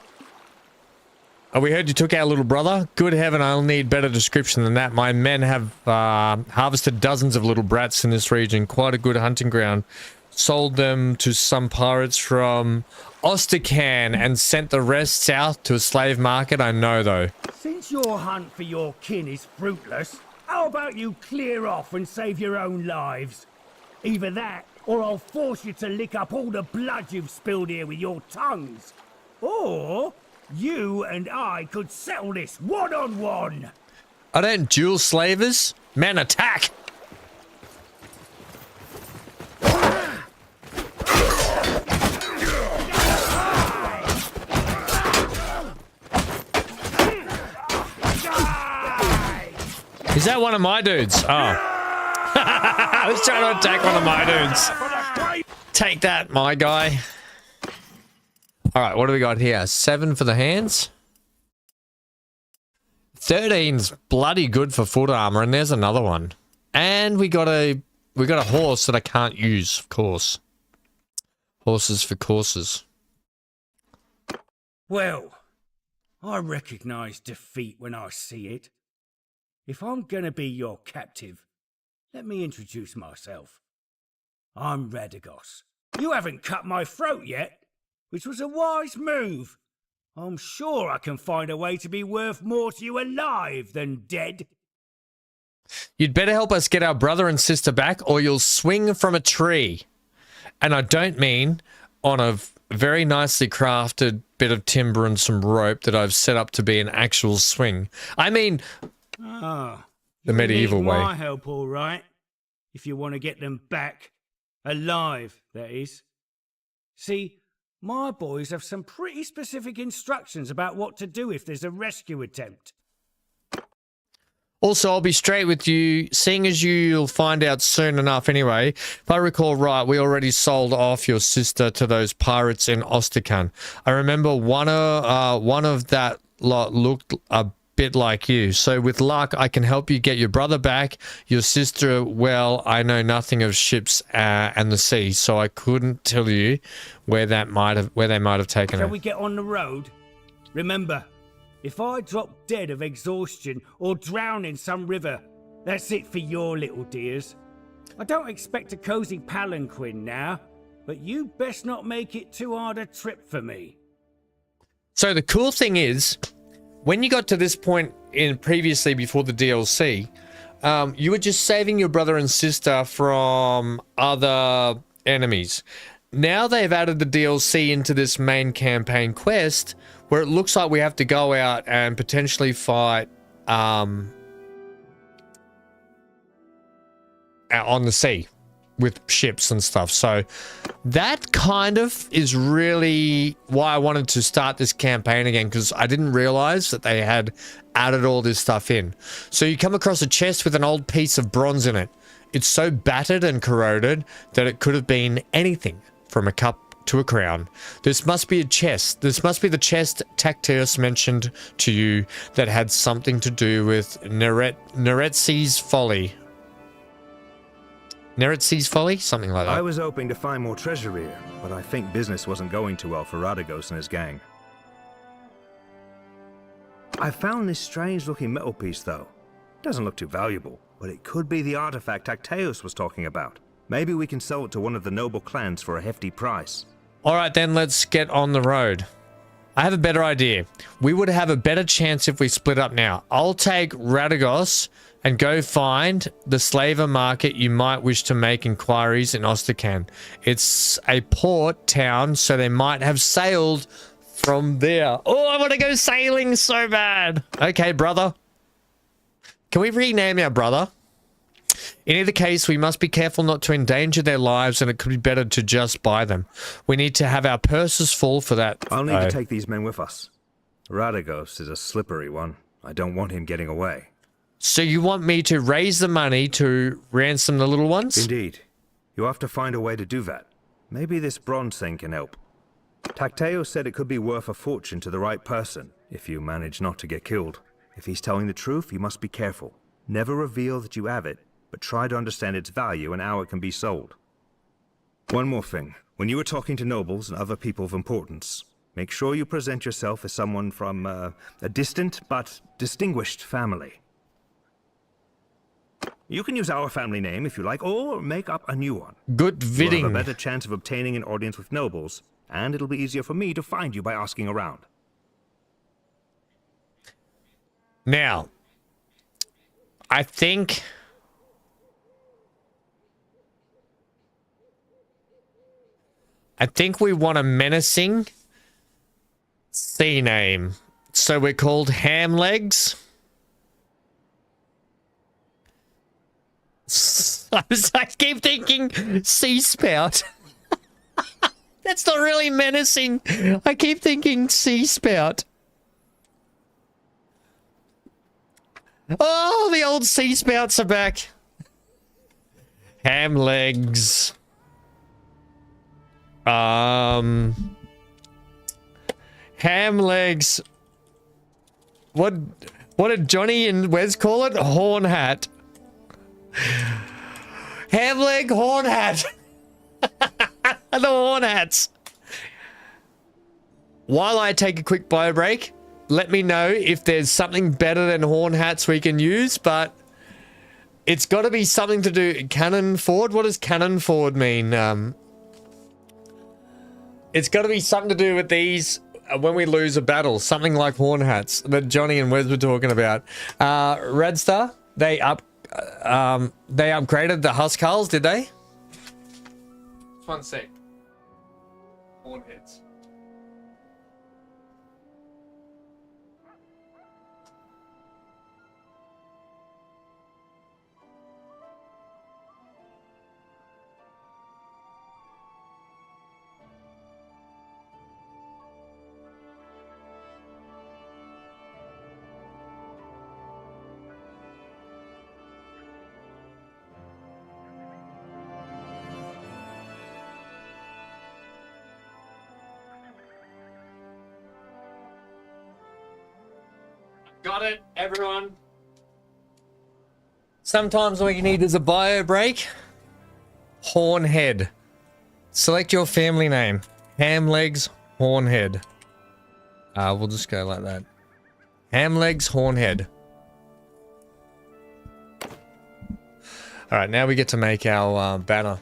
Oh, we heard you took our little brother? Good heaven, I'll need better description than that. My men have harvested dozens of little brats in this region. Quite a good hunting ground. Sold them to some pirates from Ostrakan and sent the rest south to a slave market. I know, though. Since your hunt for your kin is fruitless, how about you clear off and save your own lives? Either that, or I'll force you to lick up all the blood you've spilled here with your tongues. Or you and I could settle this one-on-one. I don't duel slavers. Men attack! Is that one of my dudes? Oh. I was trying to attack one of my dudes. Take that, my guy. Alright, what do we got here? 7 for the hands. 13's bloody good for foot armor, and there's another one. And we got a horse that I can't use, of course. Horses for courses. Well, I recognize defeat when I see it. If I'm gonna be your captive, let me introduce myself. I'm Radagos. You haven't cut my throat yet, which was a wise move. I'm sure I can find a way to be worth more to you alive than dead. You'd better help us get our brother and sister back, or you'll swing from a tree. And I don't mean on a very nicely crafted bit of timber and some rope that I've set up to be an actual swing. I mean, the medieval way. My help, all right. If you want to get them back, alive, that is. See, my boys have some pretty specific instructions about what to do if there's a rescue attempt. Also, I'll be straight with you, seeing as you'll find out soon enough anyway. If I recall right, we already sold off your sister to those pirates in Ostracan. I remember one of that lot looked a bit like you. So with luck, I can help you get your brother back. Your sister, well, I know nothing of ships and the sea, so I couldn't tell you where they might have taken her. Shall we get on the road? Remember, if I drop dead of exhaustion or drown in some river, that's it for your little dears. I don't expect a cozy palanquin now, but you best not make it too hard a trip for me. So the cool thing is, when you got to this point in previously before the DLC, you were just saving your brother and sister from other enemies. Now they've added the DLC into this main campaign quest, where it looks like we have to go out and potentially fight on the sea with ships and stuff. So that kind of is really why I wanted to start this campaign again, because I didn't realize that they had added all this stuff in. So you come across a chest with an old piece of bronze in it. It's so battered and corroded that it could have been anything from a cup to a crown. This must be a chest. This must be the chest Tacteus mentioned to you that had something to do with Neretzi's folly. Neretzi's folly? Something like that. I was hoping to find more treasure here, but I think business wasn't going too well for Radagos and his gang. I found this strange-looking metal piece, though. Doesn't look too valuable, but it could be the artifact Tacteus was talking about. Maybe we can sell it to one of the noble clans for a hefty price. All right, then let's get on the road. I have a better idea. We would have a better chance if we split up now. I'll take Radagos and go find the slaver market you might wish to make inquiries in Ostracan. It's a port town, so they might have sailed from there. Oh, I want to go sailing so bad. Okay, brother. Can we rename our brother? In either case, we must be careful not to endanger their lives, and it could be better to just buy them. We need to have our purses full for that. I'll need to take these men with us. Radagos is a slippery one. I don't want him getting away. So you want me to raise the money to ransom the little ones? Indeed. You'll have to find a way to do that. Maybe this bronze thing can help. Tacteus said it could be worth a fortune to the right person, if you manage not to get killed. If he's telling the truth, you must be careful. Never reveal that you have it, but try to understand its value and how it can be sold. One more thing. When you are talking to nobles and other people of importance, make sure you present yourself as someone from a distant but distinguished family. You can use our family name if you like, or make up a new one. Good You'll vidding. have a better chance of obtaining an audience with nobles, and it'll be easier for me to find you by asking around. Now, I think we want a menacing sea name. So we're called Ham Legs. I keep thinking Sea Spout. That's not really menacing. I keep thinking Sea Spout. Oh, the old Sea Spouts are back. Ham Legs. Ham Legs. What What did Johnny and Wes call it? Horn hat. Ham leg horn hat. The horn hats. While I take a quick bio break, let me know if there's something better than horn hats we can use, but it's got to be something to do. Cannon Ford? What does Cannon Ford mean? It's got to be something to do with these when we lose a battle. Something like horn hats that Johnny and Wes were talking about. Redstar, they upgraded the Huskarls, did they? Just one sec. Horn heads. Got it, everyone. Sometimes all you need is a bio break. Hornhead. Select your family name. Ham legs, Hornhead. We'll just go like that. Ham legs, Hornhead. All right, now we get to make our banner.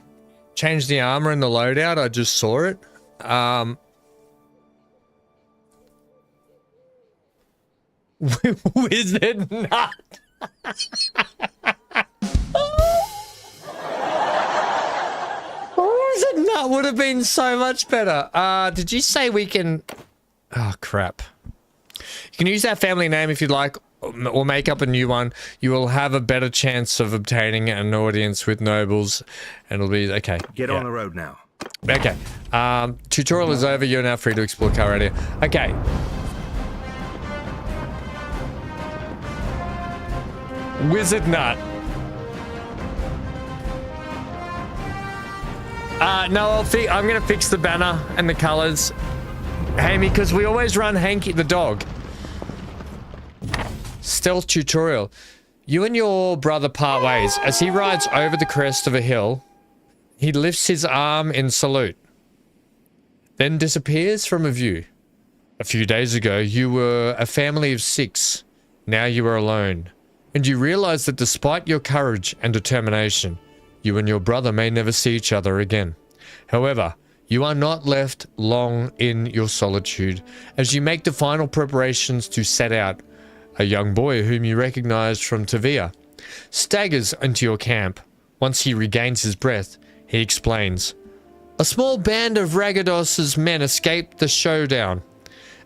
Change the armor and the loadout. I just saw it. Wizard nut. Wizard nut would have been so much better. Did you say we can? Oh crap! You can use that family name if you'd like, or make up a new one. You will have a better chance of obtaining an audience with nobles, and it'll be okay. Get on the road now. Okay. Tutorial is over. You're now free to explore Calradia. Okay. Wizard nut. No, I'm gonna fix the banner and the colors, Hammy, because we always run Hanky the dog. Stealth tutorial. You and your brother part ways. As he rides over the crest of a hill, he lifts his arm in salute, then disappears from a view. A few days ago, you were a family of 6. Now you are alone. And you realize that despite your courage and determination, you and your brother may never see each other again. However, you are not left long in your solitude as you make the final preparations to set out. A young boy whom you recognize from Tavia staggers into your camp. Once he regains his breath, he explains. A small band of Ragados's men escaped the showdown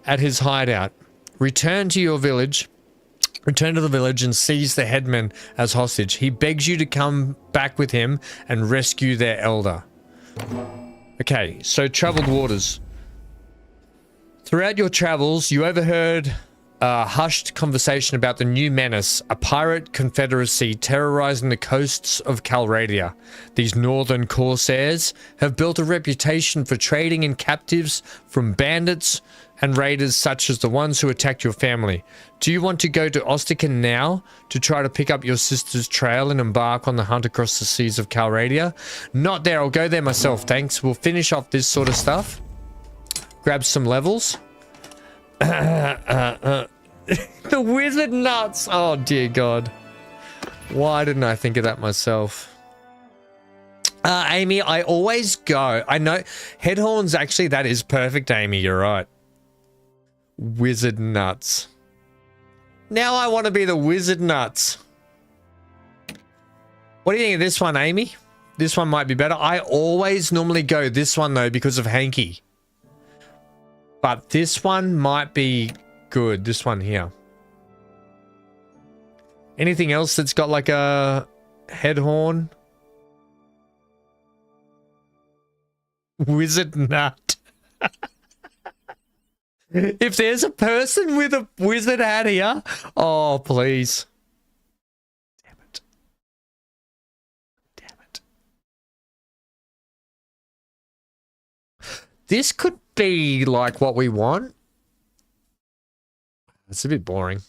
at his hideout. Return to the village and seize the headman as hostage. He begs you to come back with him and rescue their elder. Okay, so troubled waters. Throughout your travels, you overheard a hushed conversation about the new menace, a pirate confederacy terrorizing the coasts of Calradia. These northern corsairs have built a reputation for trading in captives from bandits and raiders such as the ones who attacked your family. Do you want to go to Ostican now to try to pick up your sister's trail and embark on the hunt across the seas of Calradia? Not there, I'll go there myself, thanks. We'll finish off this sort of stuff. Grab some levels. The wizard nuts! Oh dear God. Why didn't I think of that myself? Amy, I always go. I know head horns, actually, that is perfect, Amy, you're right. Wizard nuts. Now I want to be the wizard nuts. What do you think of this one, Amy? This one might be better. I always normally go this one though because of Hanky. But this one might be good. This one here. Anything else that's got like a head horn? Wizard nut. If there's a person with a wizard hat here, oh please. Damn it. Damn it. This could be like what we want. It's a bit boring.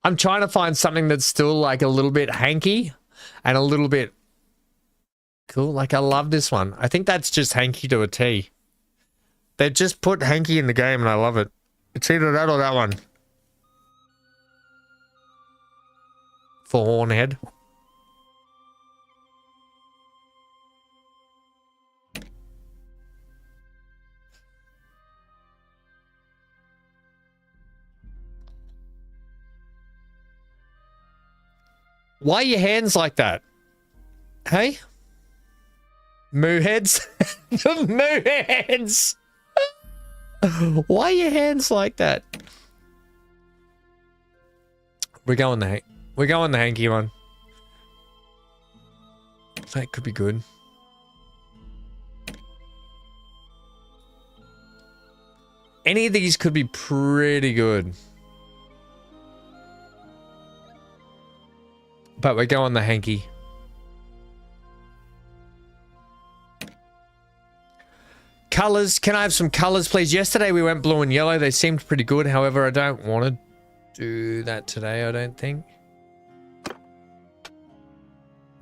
I'm trying to find something that's still like a little bit hanky and a little bit cool. Like I love this one. I think that's just hanky to a T. They just put hanky in the game and I love it. It's either that or that one. For Hornhead. Why are your hands like that? Hey? Moo heads? Moo heads! Why are your hands like that? We're going the hanky one. That could be good. Any of these could be pretty good. But we're going the hanky. Colors. Can I have some colors, please? Yesterday we went blue and yellow. They seemed pretty good. However, I don't want to do that today, I don't think.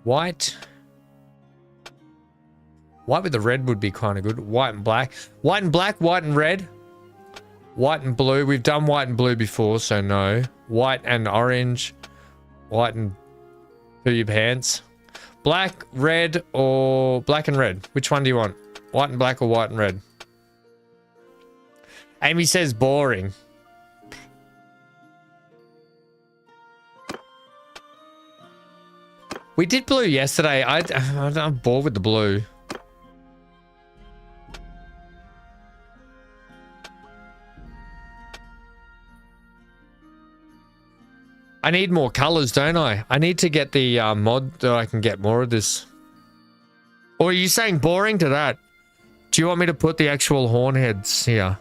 White. White with the red would be kind of good. White and black. White and black, white and red. White and blue. We've done white and blue before, so no. White and orange. White and blue pants. Black, red, or black and red. Which one do you want? White and black or white and red? Amy says boring. We did blue yesterday. I'm bored with the blue. I need more colors, don't I? I need to get the mod that I can get more of this. Or are you saying boring to that? Do you want me to put the actual horn heads here?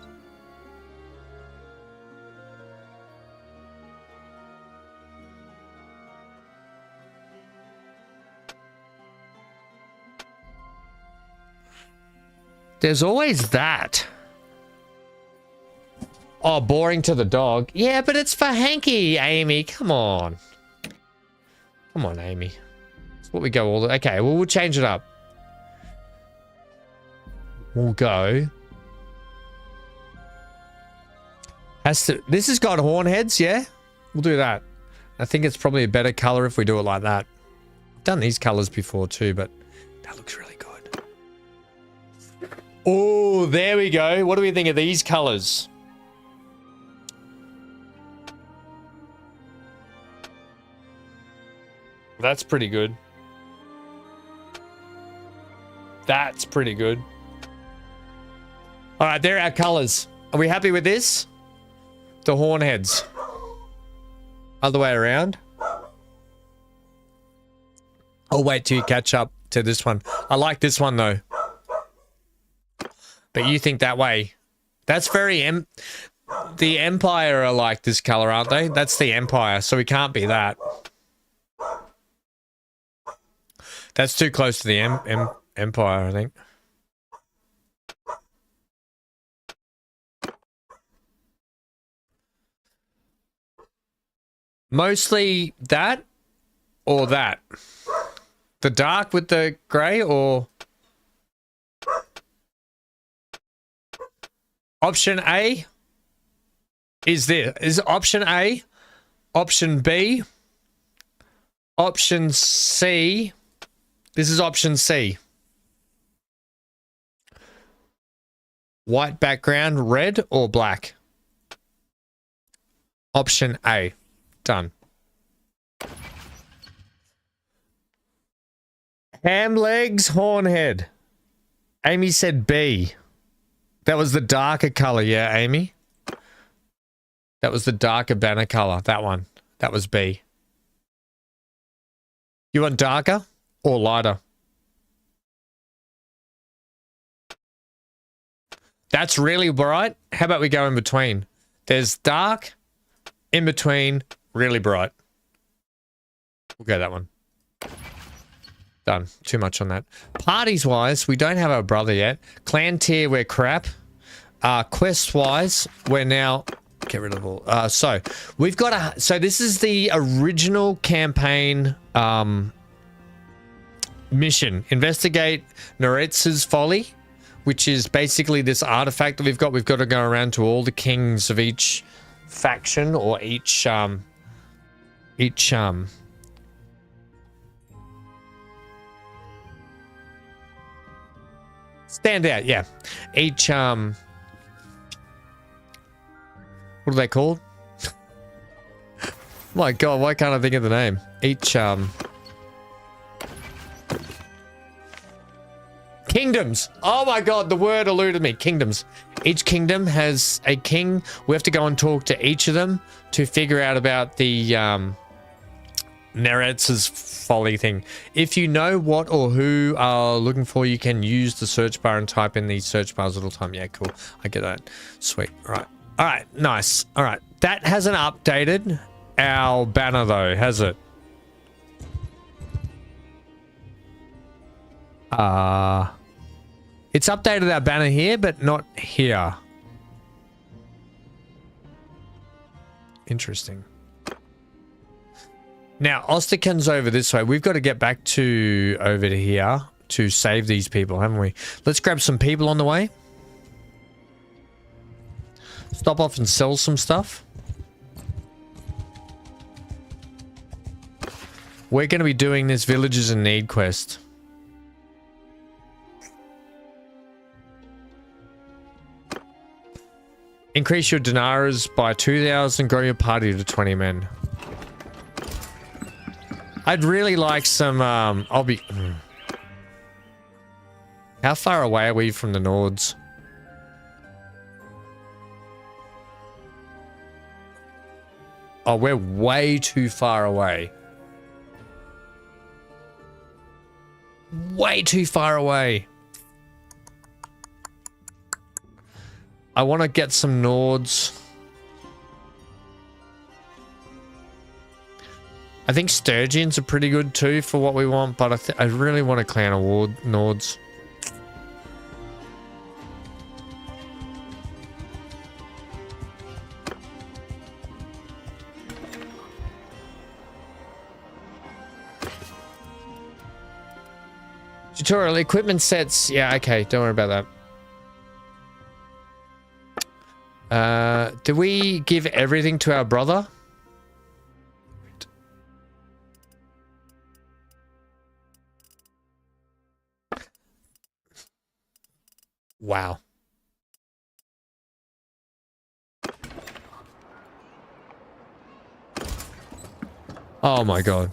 There's always that. Oh, boring to the dog. Yeah, but it's for Hanky, Amy. Come on. Come on, Amy. That's what we go all the... Okay, well, we'll change it up. We'll go. This has got horn heads, yeah? We'll do that. I think it's probably a better color if we do it like that. I've done these colors before too, but that looks really good. Oh, there we go. What do we think of these colors? That's pretty good. That's pretty good. All right, there are our colors. Are we happy with this? The horn heads. Other way around. I'll wait till you catch up to this one. I like this one though. But you think that way. That's very... The Empire are like this color, aren't they? That's the Empire, so we can't be that. That's too close to the Empire, I think. Mostly that or that? The dark with the grey or... Option A is option A, option B, option C. This is option C. White background, red or black? Option A. Done. Ham legs, horn head. Amy said B. That was the darker color, yeah, Amy? That was the darker banner color, that one. That was B. You want darker or lighter? That's really bright. How about we go in between? There's dark, in between, really bright. We'll go that one. Done. Too much on that. Parties wise, we don't have our brother yet. Clan tier, we're crap. Quest wise, we're now Get rid of all. So we've got a. So this is the original campaign mission. Investigate Noretz's folly, which is basically this artifact that we've got. We've got to go around to all the kings of each faction or each stand out, yeah. Each what are they called? My God, why can't I think of the name? Each kingdoms. Oh my God, the word eluded me. Kingdoms. Each kingdom has a king. We have to go and talk to each of them to figure out about the Neretz's folly thing. If you know what or who are looking for, you can use the search bar and type in the search bars all the time. Yeah, cool. I get that. Sweet. All right. All right. Nice. All right. That hasn't updated our banner though, has it? It's updated our banner here, but not here. Interesting. Now, Osterkin's over this way. We've got to get back to over to here to save these people, haven't we? Let's grab some people on the way. Stop off and sell some stuff. We're going to be doing this Villagers in Need quest. Increase your dinars by 2,000. Grow your party to 20 men. I'd really like some, I'll be... How far away are we from the Nords? Oh, we're way too far away. Way too far away. I want to get some Nords. I think Sturgeons are pretty good too for what we want, but I really want a clan award Nords. Tutorial equipment sets. Yeah, okay, don't worry about that. Do we give everything to our brother? Wow. Oh my God.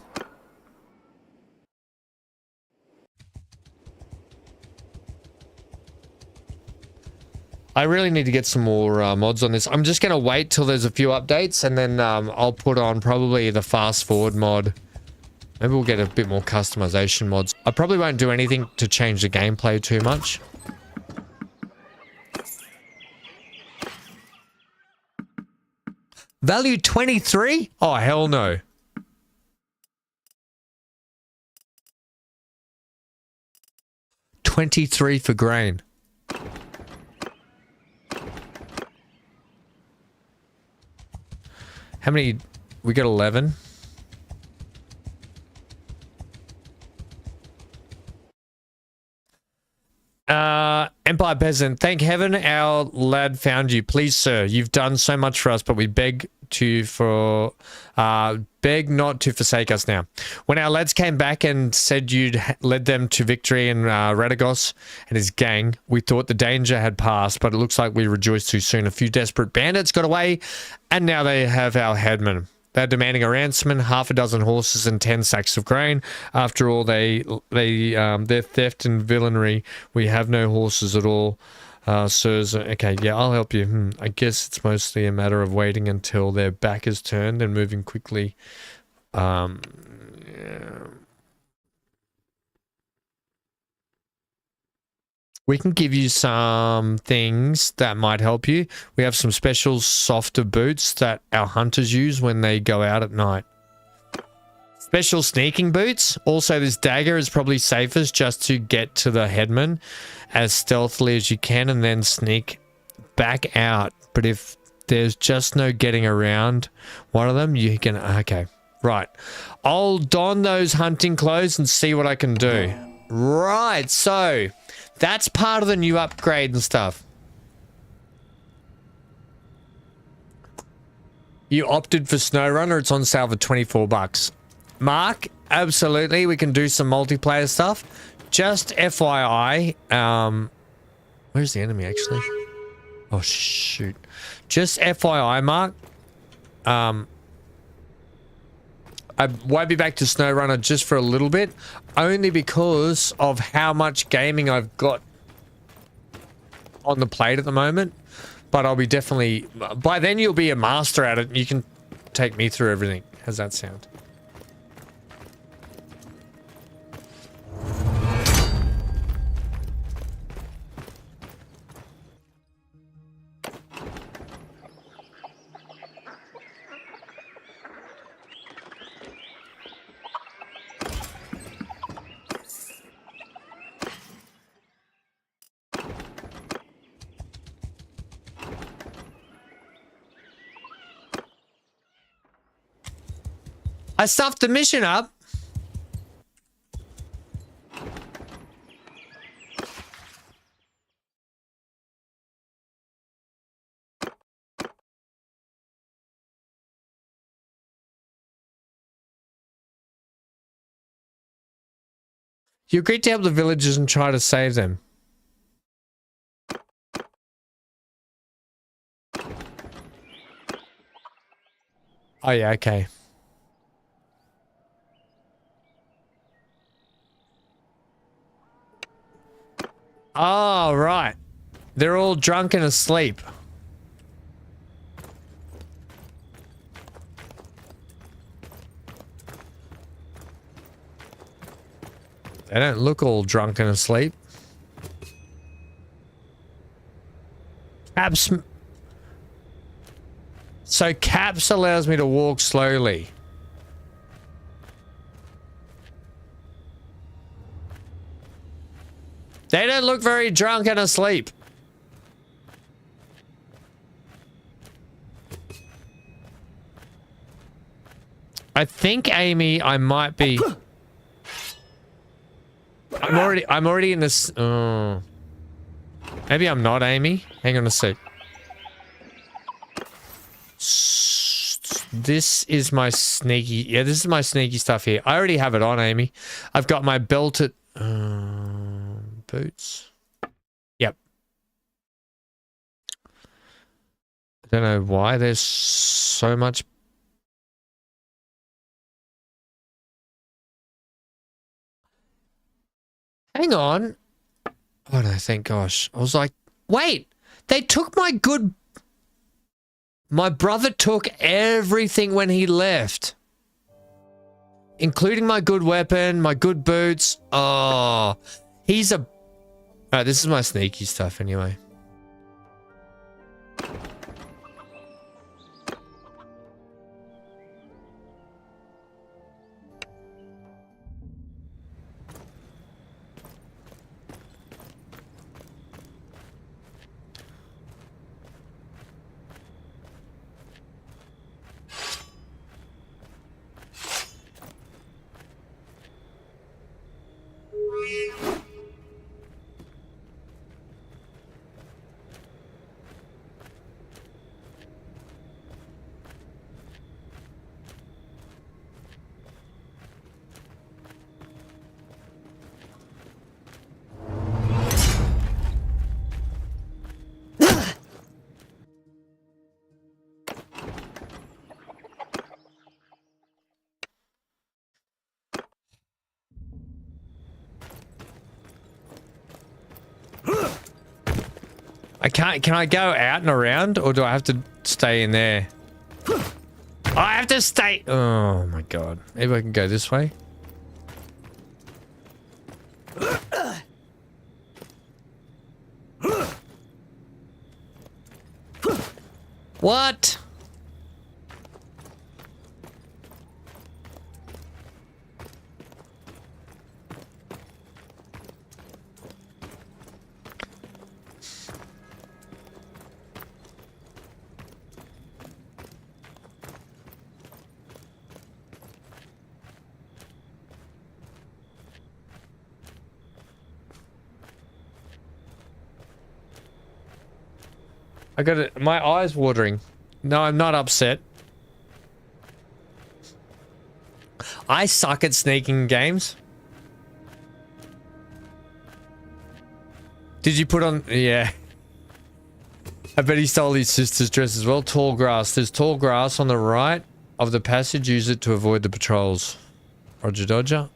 I really need to get some more mods on this. I'm just going to wait till there's a few updates and then I'll put on probably the fast forward mod. Maybe we'll get a bit more customization mods. I probably won't do anything to change the gameplay too much. Value 23? Oh, hell no. $23 for grain. How many? We got 11. Empire Peasant, thank heaven our lad found you. Please, sir, you've done so much for us, but we beg not to forsake us now. When our lads came back and said you'd led them to victory in Radagos and his gang, we thought the danger had passed, but it looks like we rejoiced too soon. A few desperate bandits got away, and now they have our headman. They're demanding a ransom, half a dozen horses and 10 sacks of grain. After all, their theft and villainy, we have no horses at all. Sirs, okay, yeah, I'll help you. I guess it's mostly a matter of waiting until their back is turned and moving quickly. Yeah. We can give you some things that might help you. We have some special softer boots that our hunters use when they go out at night. Special sneaking boots. Also, this dagger is probably safest just to get to the headman as stealthily as you can and then sneak back out. But if There's just no getting around one of them. You can... Okay. Right. I'll don those hunting clothes and see what I can do. Right. So, that's part of the new upgrade and stuff. You opted for SnowRunner. It's on sale for 24 bucks. Mark, absolutely. We can do some multiplayer stuff. Just FYI. Where's the enemy, actually? Oh, shoot. Just FYI, Mark. I won't be back to SnowRunner just for a little bit. Only because of how much gaming I've got on the plate at the moment. But I'll be definitely... By then you'll be a master at it and you can take me through everything. How's that sound? I stuffed the mission up. You agreed to help the villagers and try to save them. Oh yeah, okay. Oh, right. They're all drunk and asleep. They don't look all drunk and asleep. Caps. So caps allows me to walk slowly. They don't look very drunk and asleep. I think, Amy, I might be... I'm already in this... Maybe I'm not, Amy. Hang on a sec. This is my sneaky... Yeah, this is my sneaky stuff here. I already have it on, Amy. I've got my belted... boots. Yep. I don't know why there's so much... Hang on. Oh no, thank gosh. I was like, wait, they took my good... My brother took everything when he left. Including my good weapon, my good boots. Oh, he's a... Alright, this is my sneaky stuff anyway. Can I go out and around, or do I have to stay in there? I have to stay. Oh my god. Maybe I can go this way. What? I got it. My eyes watering. No, I'm not upset. I suck at sneaking games. Did you put on... Yeah. I bet he stole his sister's dress as well. Tall grass. There's tall grass on the right of the passage. Use it to avoid the patrols. Roger Dodger.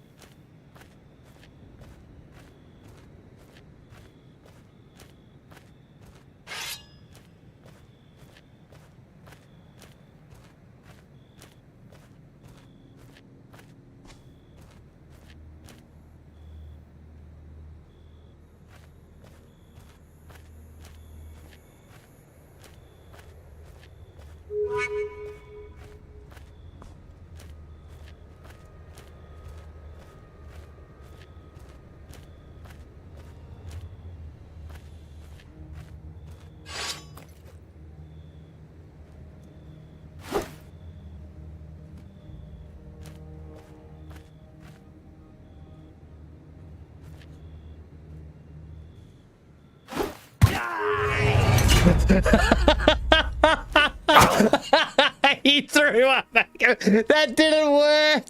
He threw up back. That didn't work.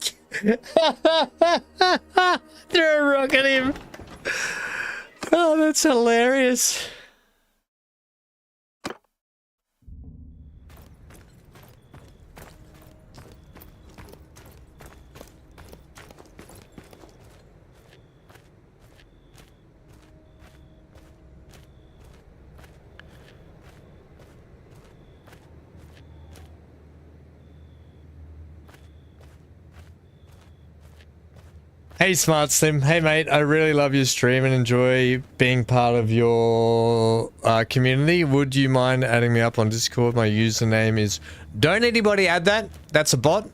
Threw a rock at him. Oh, that's hilarious. Hey Smart Slim, hey mate, I really love your stream and enjoy being part of your community. Would you mind adding me up on Discord? My username is... Don't anybody add that, that's a bot.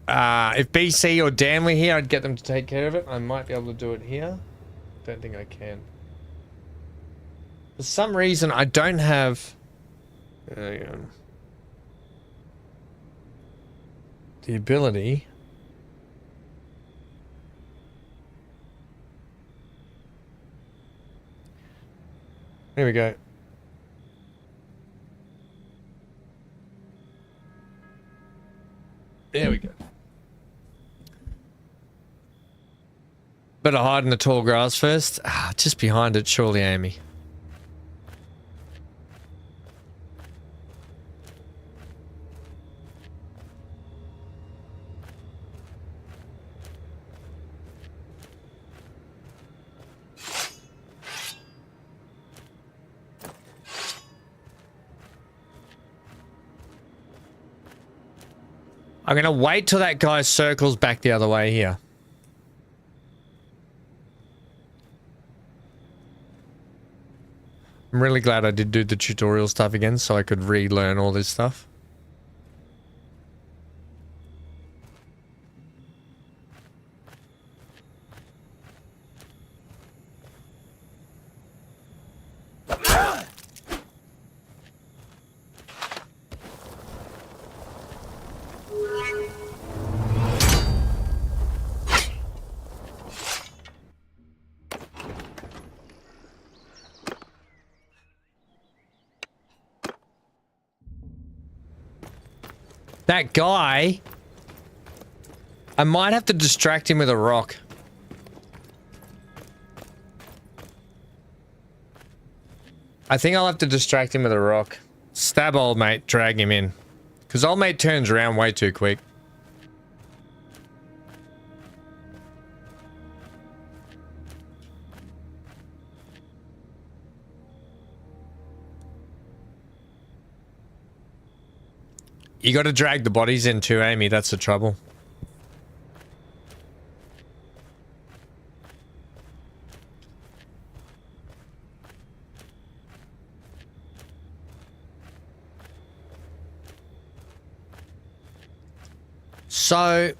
If BC or Dan were here, I'd get them to take care of it. I might be able to do it here. Don't think I can. For some reason, I don't have... the ability... Here we go. There we go. Better hide in the tall grass first. Ah, just behind it, surely, Amy. I'm gonna wait till that guy circles back the other way here. I'm really glad I did do the tutorial stuff again so I could relearn all this stuff. That guy, I might have to distract him with a rock. I think I'll have to distract him with a rock. Stab old mate, drag him in. Because old mate turns around way too quick. You gotta drag the bodies in too, Amy, that's the trouble. So...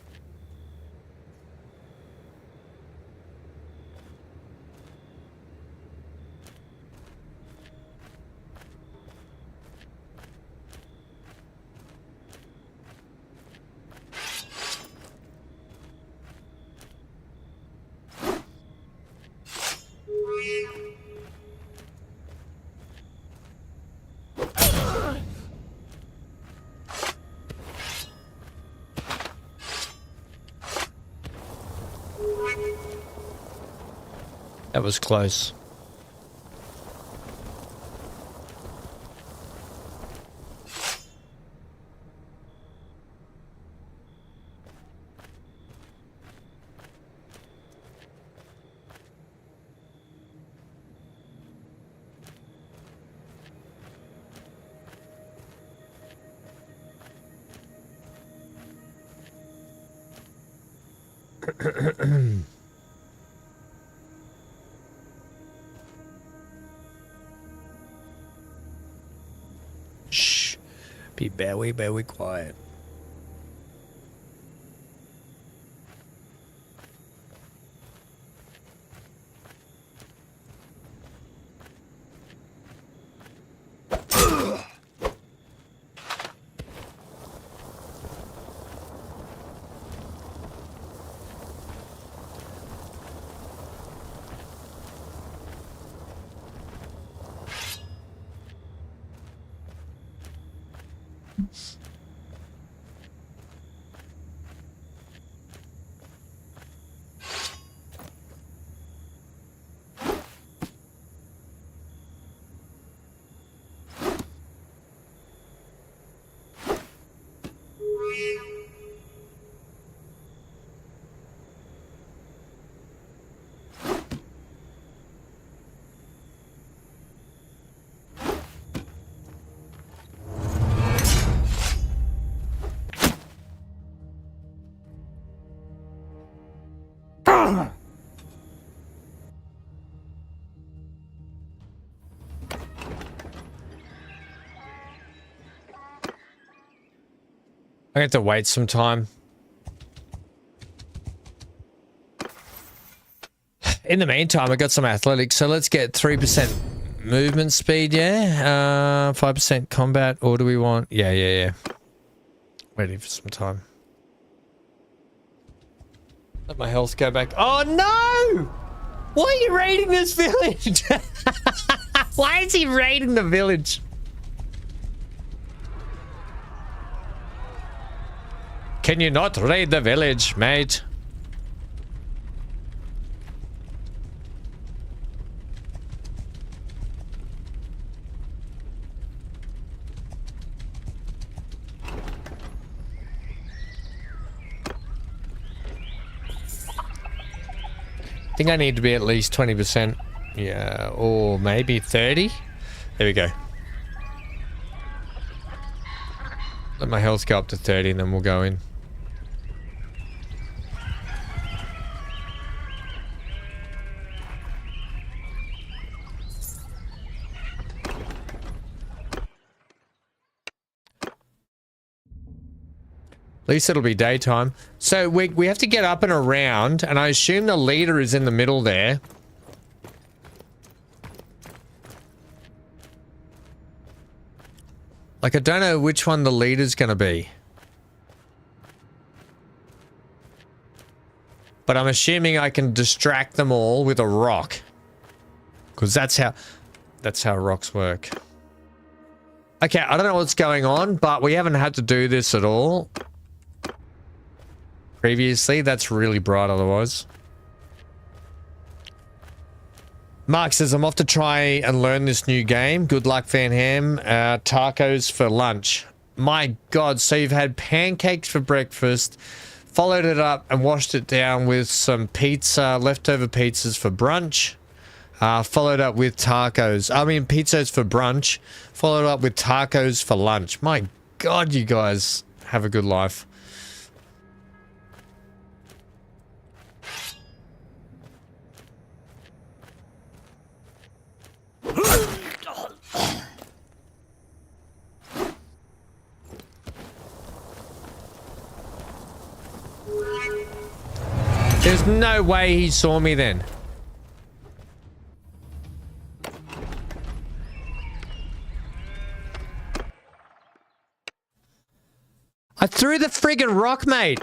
That was close. Shh. Be very quiet. I have to wait some time. In the meantime, I got some athletics, so let's get 3% movement speed, yeah? 5% combat, or do we want... Yeah. Waiting for some time. Let my health go back. Oh, no! Why are you raiding this village? Why is he raiding the village? Can you not raid the village, mate? I think I need to be at least 20%. Yeah, or maybe 30. There we go. Let my health go up to 30 and then we'll go in. At least it'll be daytime. So we have to get up and around, and I assume the leader is in the middle there. Like, I don't know which one the leader's gonna be. But I'm assuming I can distract them all with a rock. Because that's how rocks work. Okay, I don't know what's going on, but we haven't had to do this at all previously. That's really bright otherwise. Mark says, I'm off to try and learn this new game. Good luck, VanHam. Tacos for lunch. My God, so you've had pancakes for breakfast, followed it up and washed it down with some pizza, leftover pizzas for brunch, followed up with tacos. I mean, pizzas for brunch, followed up with tacos for lunch. My God, you guys have a good life. There's no way he saw me then. I threw the friggin' rock, mate.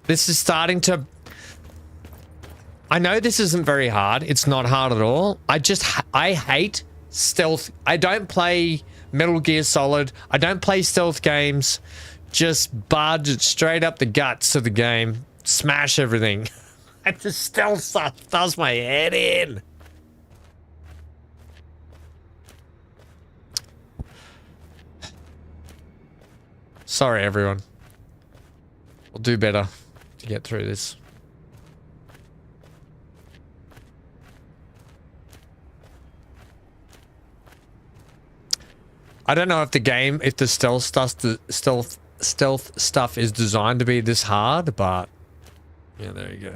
This is starting to... I know this isn't very hard. It's not hard at all. I hate stealth. I don't play Metal Gear Solid. I don't play stealth games. Just barge it straight up the guts of the game. Smash everything. And the stealth stuff does my head in. Sorry, everyone. We'll do better to get through this. I don't know if the game, if the stealth stuff is designed to be this hard, but yeah, there you go.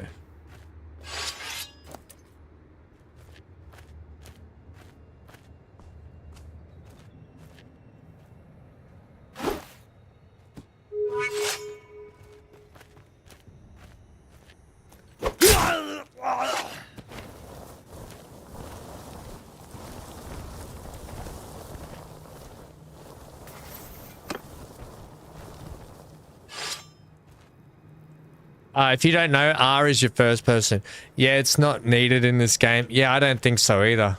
If you don't know, R is your first person. Yeah, it's not needed in this game. Yeah, I don't think so either.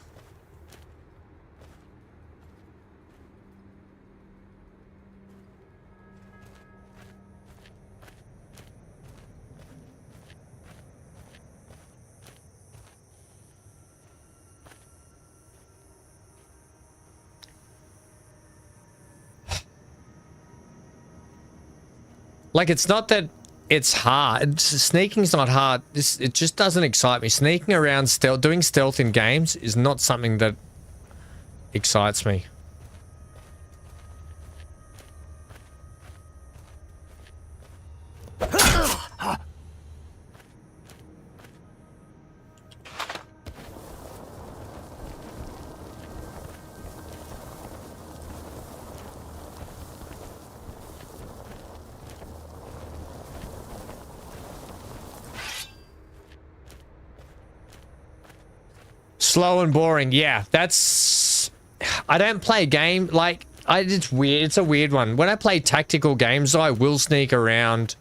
Like, it's not that it's hard. Sneaking's not hard. It just doesn't excite me. Sneaking around, doing stealth in games is not something that excites me. Slow and boring. Yeah, that's... I don't play a game like... it's weird. It's a weird one. When I play tactical games, I will sneak around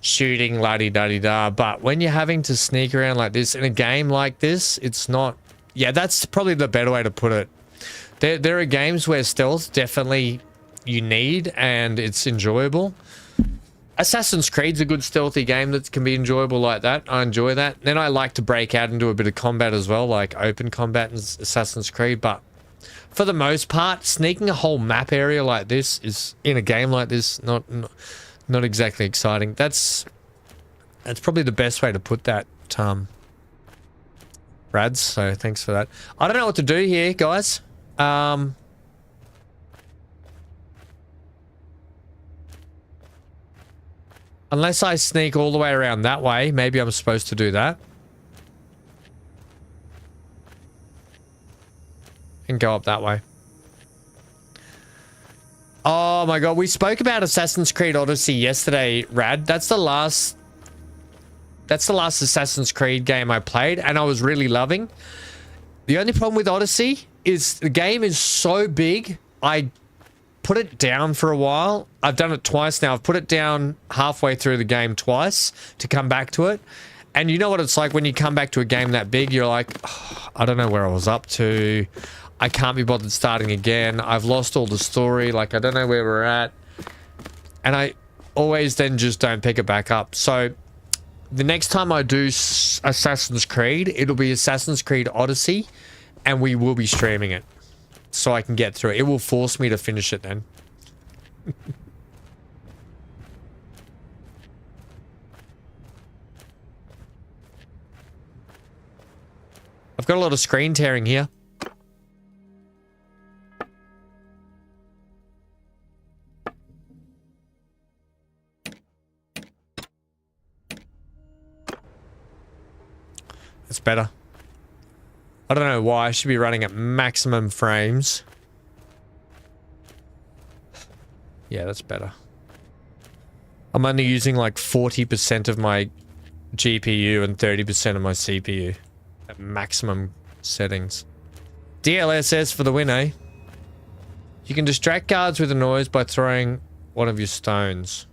shooting la-di-da-di-da. But when you're having to sneak around like this in a game like this, it's not... Yeah, that's probably the better way to put it. There are games where stealth definitely you need and it's enjoyable. Assassin's Creed's a good stealthy game that can be enjoyable like that. I enjoy that. Then I like to break out and do a bit of combat as well, like open combat in Assassin's Creed. But for the most part, sneaking a whole map area like this is, in a game like this, not exactly exciting. That's probably the best way to put that, Rads. So thanks for that. I don't know what to do here, guys. Unless I sneak all the way around that way, maybe I'm supposed to do that. And go up that way. Oh my god, we spoke about Assassin's Creed Odyssey yesterday, Rad. That's the last Assassin's Creed game I played, and I was really loving. The only problem with Odyssey is the game is so big, I put it down for a while. I've done it twice now. I've put it down halfway through the game twice to come back to it. And you know what it's like when you come back to a game that big, you're like, oh, I don't know where I was up to. I can't be bothered starting again. I've lost all the story. Like, I don't know where we're at. And I always then just don't pick it back up. So the next time I do Assassin's Creed, it'll be Assassin's Creed Odyssey, and we will be streaming it. So I can get through it. It will force me to finish it then. I've got a lot of screen tearing here. That's better. I don't know why. I should be running at maximum frames. Yeah, that's better. I'm only using like 40% of my GPU and 30% of my CPU at maximum settings. DLSS for the win, eh? You can distract guards with a noise by throwing one of your stones.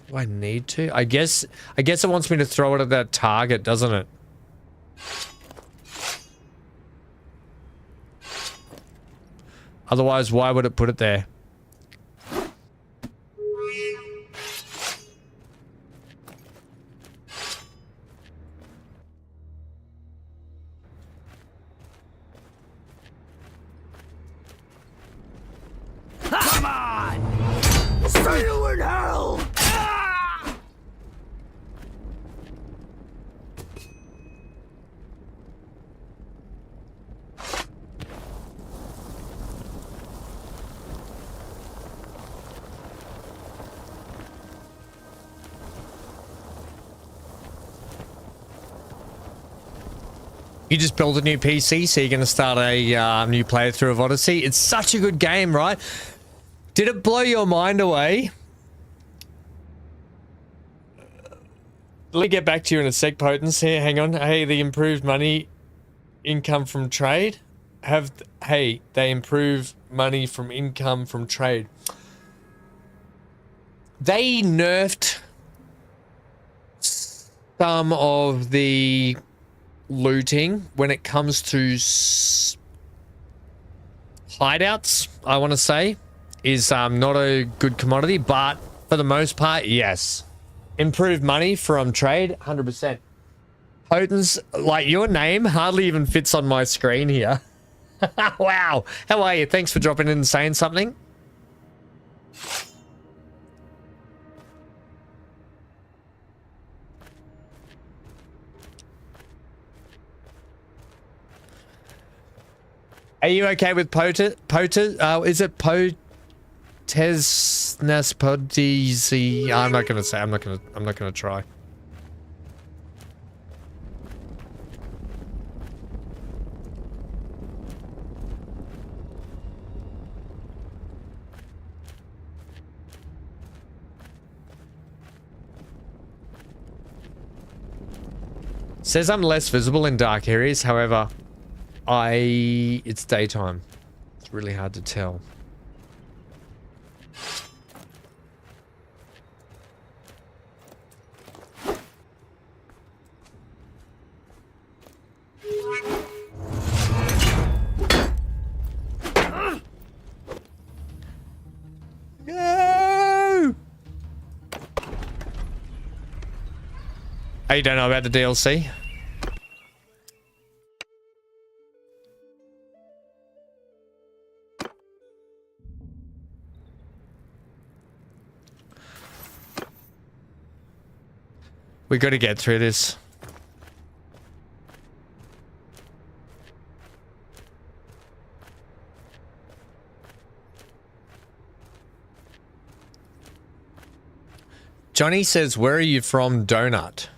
Do I need to? I guess it wants me to throw it at that target, doesn't it? Otherwise, why would it put it there? Come on! See you in hell! You just build a new PC, so you're going to start a new playthrough of Odyssey. It's such a good game, right? Did it blow your mind away? Let me get back to you in a sec, Potence. Here, hang on. Hey, the improved money income from trade. Hey, they improve money from income from trade. They nerfed some of the looting when it comes to hideouts, I want to say, is not a good commodity, but for the most part, yes. Improved money from trade, 100%. Potence, like, your name hardly even fits on my screen here. Wow. How are you? Thanks for dropping in and saying something. Are you okay with is it Potesnaspodisi? I'm not gonna say. I'm not gonna try. Says I'm less visible in dark areas, however, it's daytime. It's really hard to tell. No! Oh, you don't know about the DLC? We got to get through this. Johnny says, where are you from, Donut?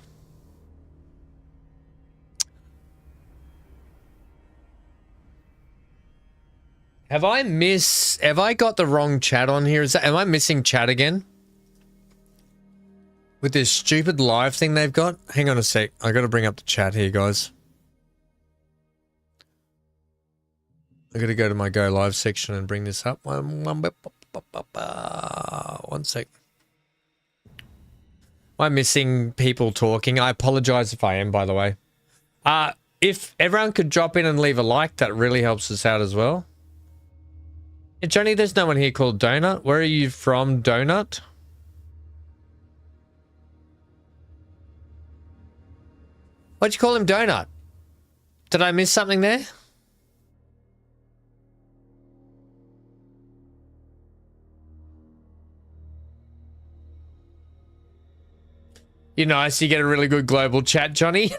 Have I got the wrong chat on here? Am I missing chat again? With this stupid live thing they've got? Hang on a sec. I got to bring up the chat here, guys. I got to go to my Go Live section and bring this up. One sec. Am I missing people talking? I apologize if I am, by the way. If everyone could drop in and leave a like, that really helps us out as well. Yeah, Johnny, there's no one here called Donut. Where are you from, Donut? Why'd you call him Donut? Did I miss something there? You're nice. You get a really good global chat, Johnny.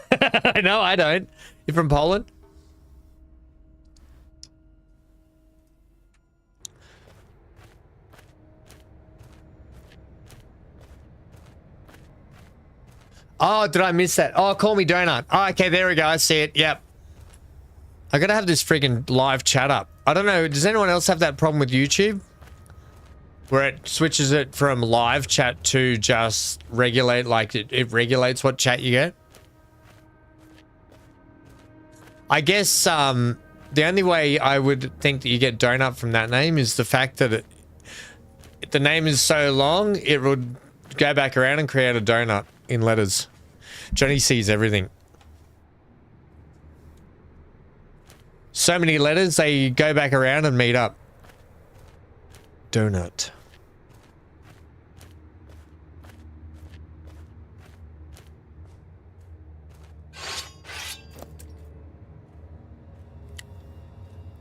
No, I don't. You're from Poland? Oh, did I miss that? Oh, call me Donut. Oh, okay, there we go. I see it. Yep. I gotta have this friggin' live chat up. I don't know. Does anyone else have that problem with YouTube? Where it switches it from live chat to just regulate, like it regulates what chat you get? I guess the only way I would think that you get Donut from that name is the fact that the name is so long, it would go back around and create a donut in letters. Johnny sees everything. So many letters, they go back around and meet up. donut.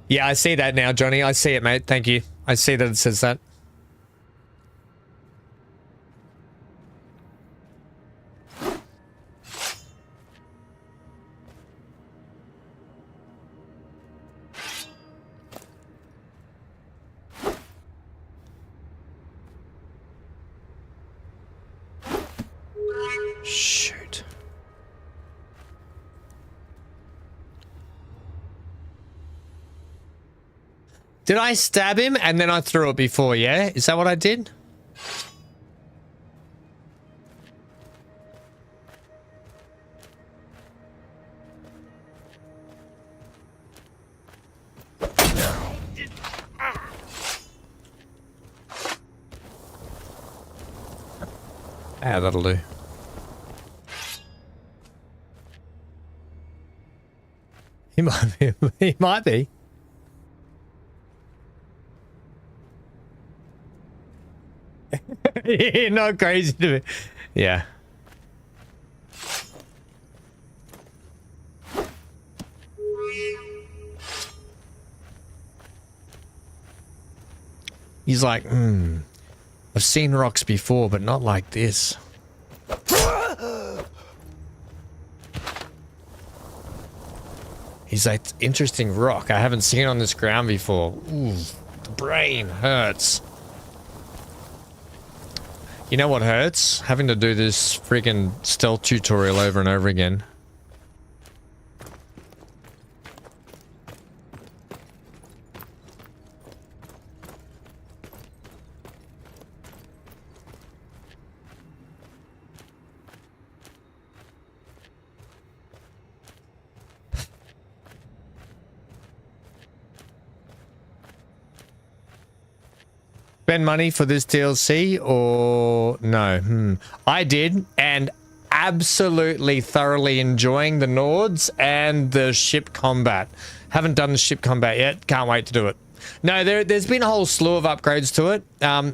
Yeah, I see that now, Johnny. I see it, mate. Thank you. I see that it says that. Shoot. Did I stab him and then I threw it before, yeah? Is that what I did? Ah, that'll do. He might be. He might be. You're not crazy to me. Yeah. He's like, I've seen rocks before, but not like this. He's like, interesting rock. I haven't seen on this ground before. Ooh, the brain hurts. You know what hurts? Having to do this friggin' stealth tutorial over and over again. Spend money for this DLC or no? I did, and absolutely thoroughly enjoying the Nords and the ship combat. Haven't done the ship combat yet. Can't wait to do it. No, there's been a whole slew of upgrades to it.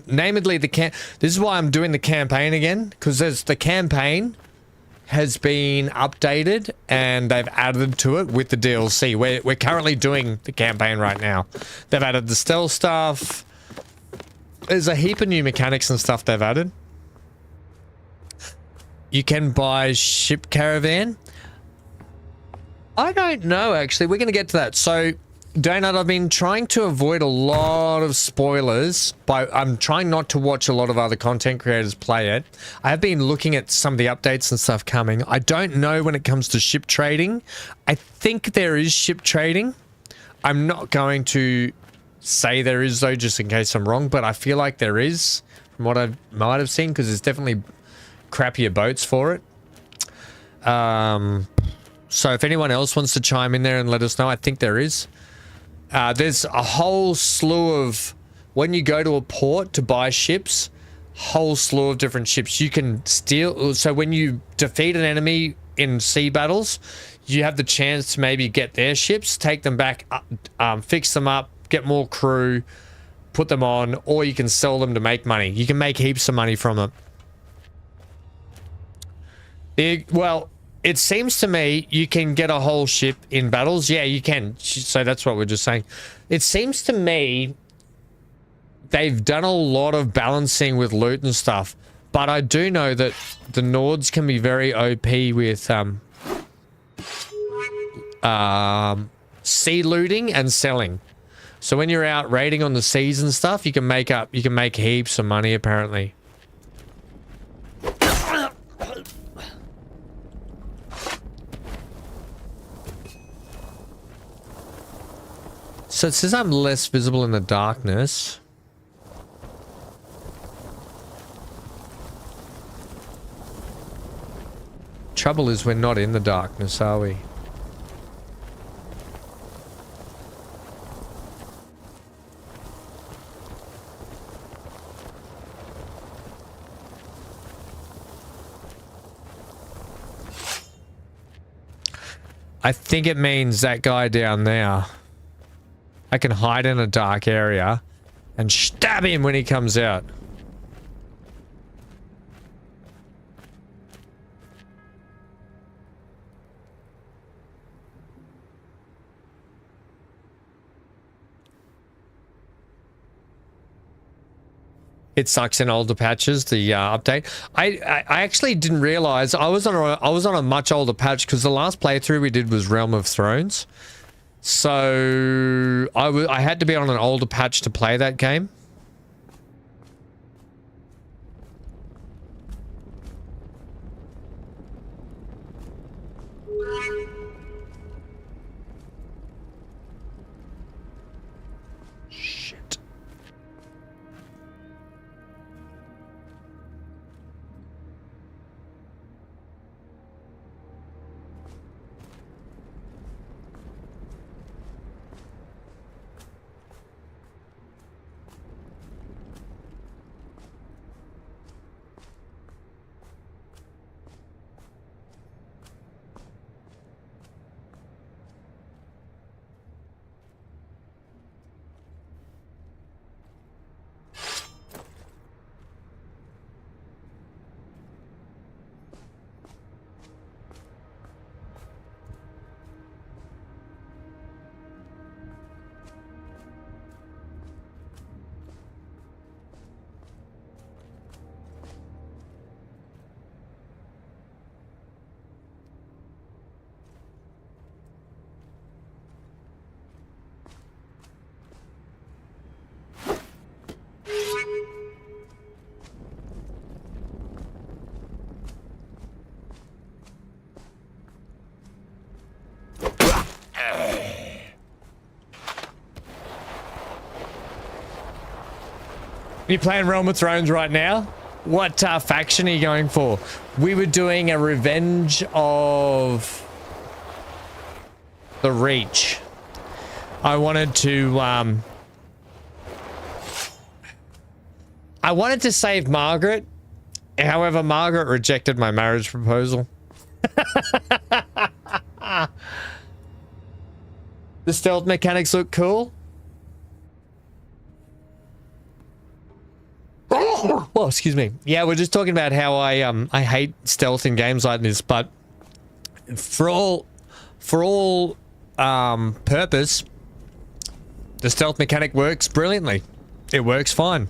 Namely, this is why I'm doing the campaign again, because the campaign has been updated and they've added to it with the DLC. We're currently doing the campaign right now. They've added the stealth stuff. There's a heap of new mechanics and stuff they've added. You can buy ship caravan. I don't know, actually. We're going to get to that. So, Donut, I've been trying to avoid a lot of spoilers. I'm trying not to watch a lot of other content creators play it. I have been looking at some of the updates and stuff coming. I don't know when it comes to ship trading. I think there is ship trading. I'm not going to say there is, though, just in case I'm wrong, but I feel like there is from what I might have seen, because there's definitely crappier boats for it. So if anyone else wants to chime in there and let us know, I think there is. There's a whole slew of, when you go to a port to buy ships, whole slew of different ships you can steal. So when you defeat an enemy in sea battles, you have the chance to maybe get their ships, take them back, fix them up, get more crew, put them on, or you can sell them to make money. You can make heaps of money from them. Well, it seems to me you can get a whole ship in battles. Yeah, you can. So that's what we're just saying. It seems to me they've done a lot of balancing with loot and stuff, but I do know that the Nords can be very OP with sea looting and selling. So when you're out raiding on the seas and stuff, you can make heaps of money, apparently. So it says I'm less visible in the darkness. Trouble is we're not in the darkness, are we? I think it means that guy down there. I can hide in a dark area and stab him when he comes out. It sucks in older patches, the update. I actually didn't realize I was on a much older patch because the last playthrough we did was Realm of Thrones. So I had to be on an older patch to play that game. Shit. You playing Realm of Thrones right now? What faction are you going for? We were doing a Revenge of the Reach. I wanted to save Margaret. However, Margaret rejected my marriage proposal. The stealth mechanics look cool. Well, excuse me. Yeah, we're just talking about how I hate stealth in games like this, but for all purpose, the stealth mechanic works brilliantly. It works fine.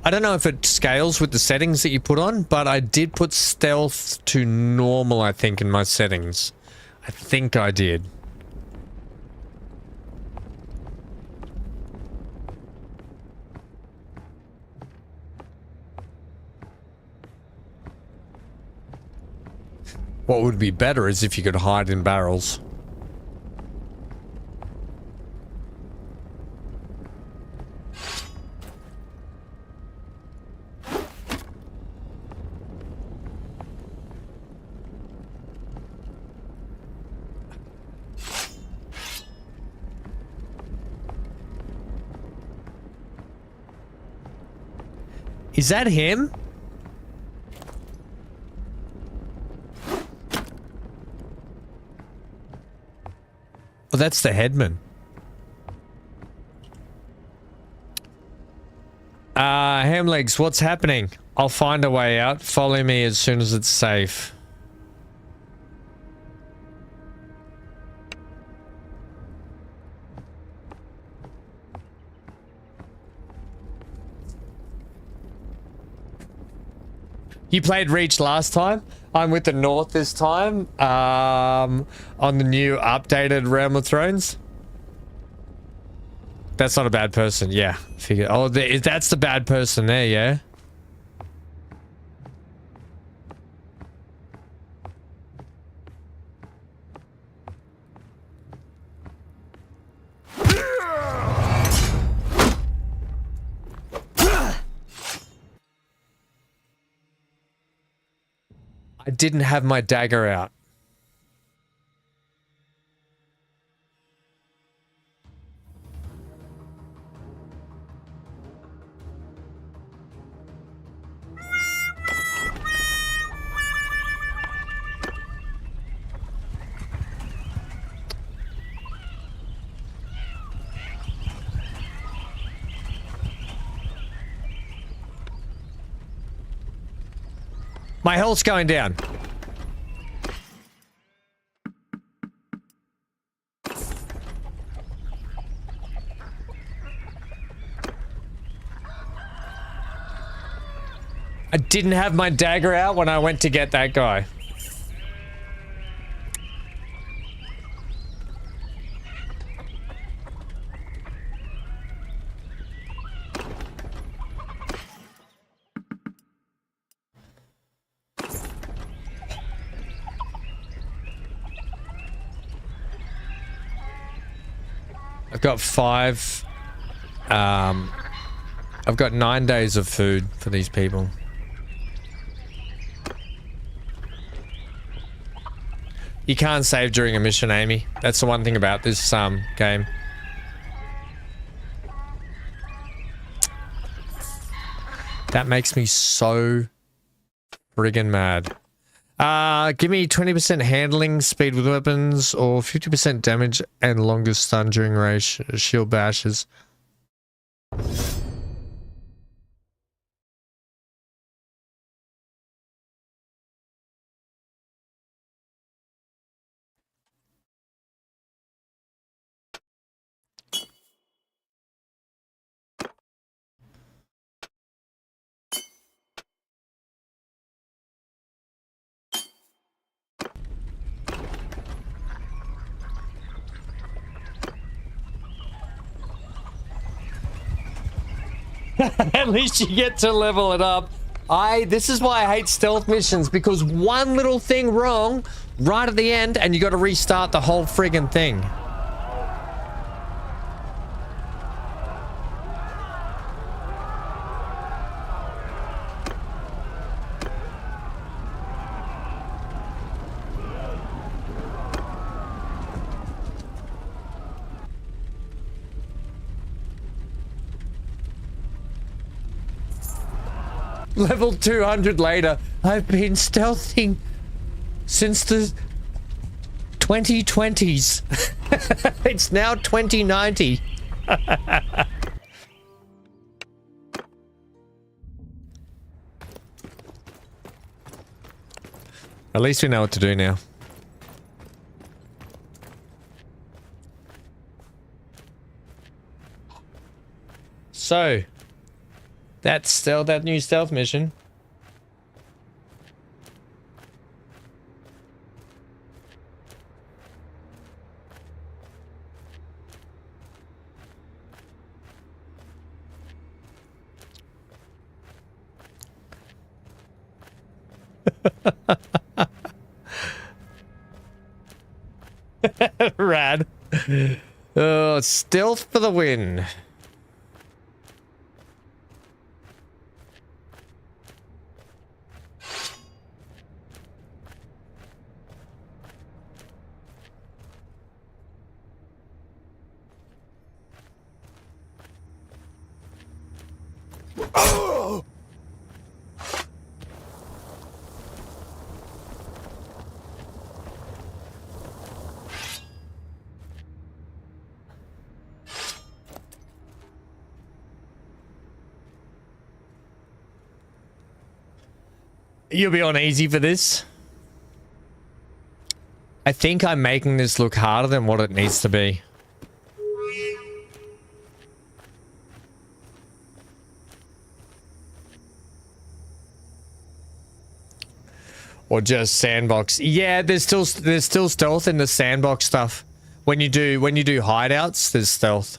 I don't know if it scales with the settings that you put on, but I did put stealth to normal, I think, in my settings. I think I did. What would be better is if you could hide in barrels. Is that him? Well, that's the headman. Hamlegs, what's happening? I'll find a way out. Follow me as soon as it's safe. You played Reach last time. I'm with the North this time. On the new updated Realm of Thrones. That's not a bad person. Yeah. Figure. Oh, that's the bad person there. Yeah. I didn't have my dagger out. My health's going down. I didn't have my dagger out when I went to get that guy. I've got 5. I've got 9 days of food for these people. You can't save during a mission, Amy. That's the one thing about this game. That makes me so friggin' mad. Give me 20% handling speed with weapons or 50% damage and longer stun during race shield bashes. At least you get to level it up. This is why I hate stealth missions, because one little thing wrong right at the end and you got to restart the whole friggin' thing. Level 200 later, I've been stealthing since the 2020s. It's now 2090. At least we know what to do now. So, that's still that new stealth mission. Rad. Oh, stealth for the win. You'll be on easy for this. I think I'm making this look harder than what it needs to be. Or just sandbox. Yeah, there's still stealth in the sandbox stuff. When you do hideouts, there's stealth.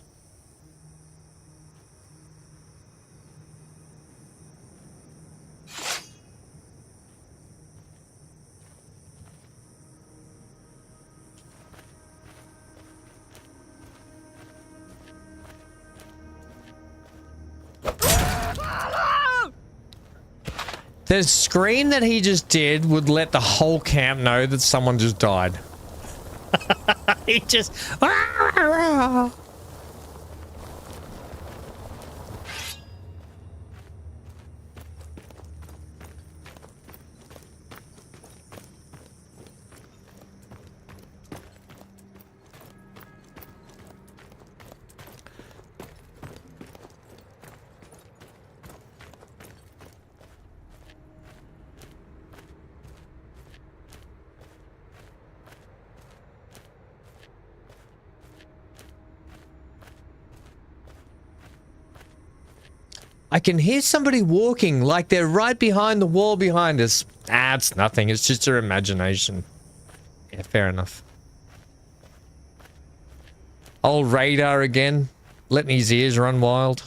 The scream that he just did would let the whole camp know that someone just died. He just... I can hear somebody walking like they're right behind the wall behind us. Ah, it's nothing. It's just your imagination. Yeah, fair enough. Old radar again, letting his ears run wild.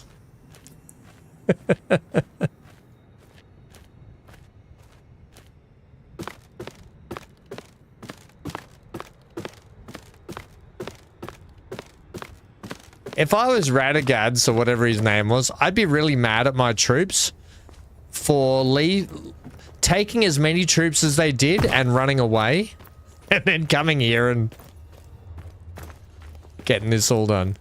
If I was Radagads or whatever his name was, I'd be really mad at my troops for taking as many troops as they did and running away, and then coming here and getting this all done.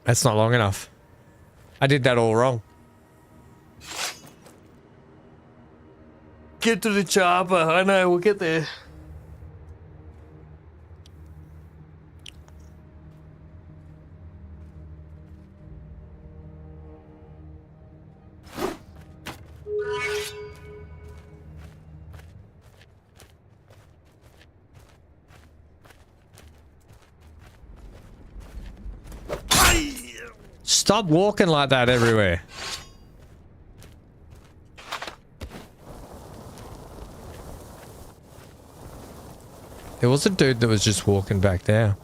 That's not long enough. I did that all wrong. Get to the chopper. I know, we'll get there. Stop walking like that everywhere. There was a dude that was just walking back there.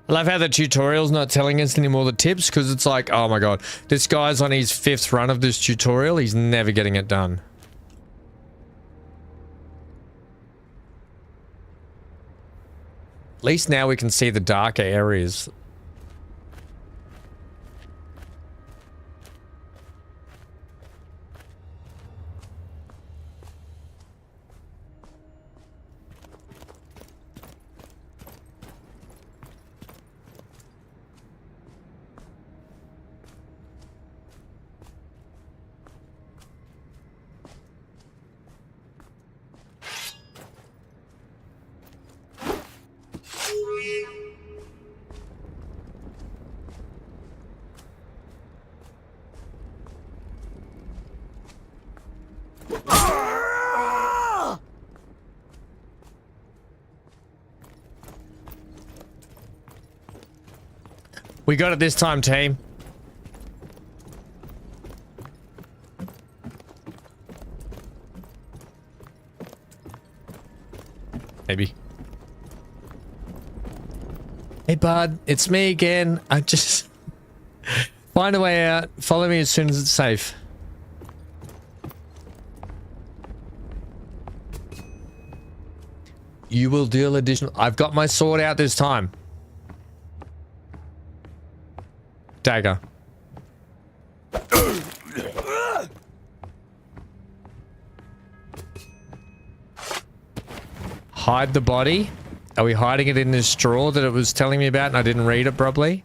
I love how the tutorial's not telling us any more the tips, because it's like, oh my god, this guy's on his 5th run of this tutorial, he's never getting it done. At least now we can see the darker areas. We got it this time, team. Maybe. Hey, bud, it's me again. I just... Find a way out. Follow me as soon as it's safe. You will deal additional... I've got my sword out this time. Dagger. Hide the body. Are we hiding it in this straw that it was telling me about and I didn't read it properly?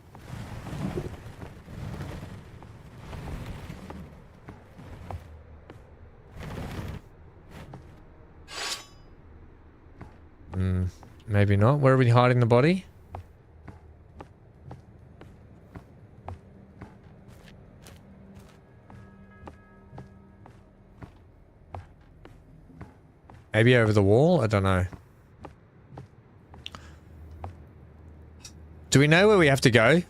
Maybe not. Where are we hiding the body? Maybe over the wall? I don't know. Do we know where we have to go?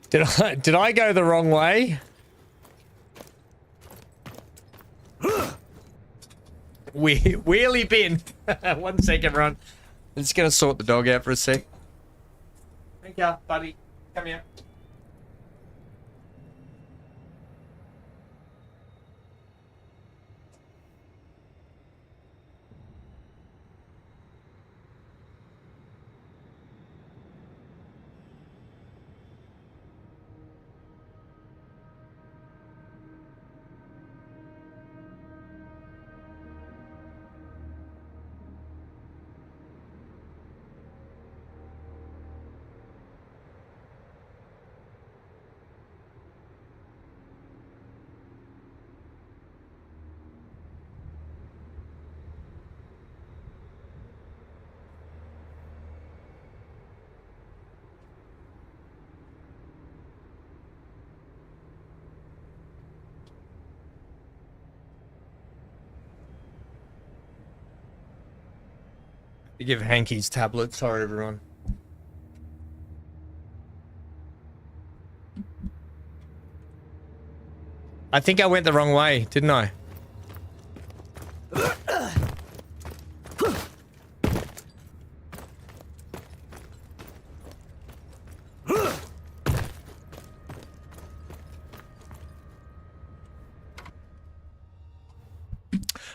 Did I go the wrong way? Wheelie bin. 1 second, Ron. I'm just gonna sort the dog out for a sec. Thank you, buddy. Come here. You give Hanky's tablet. Sorry, everyone. I think I went the wrong way, didn't I?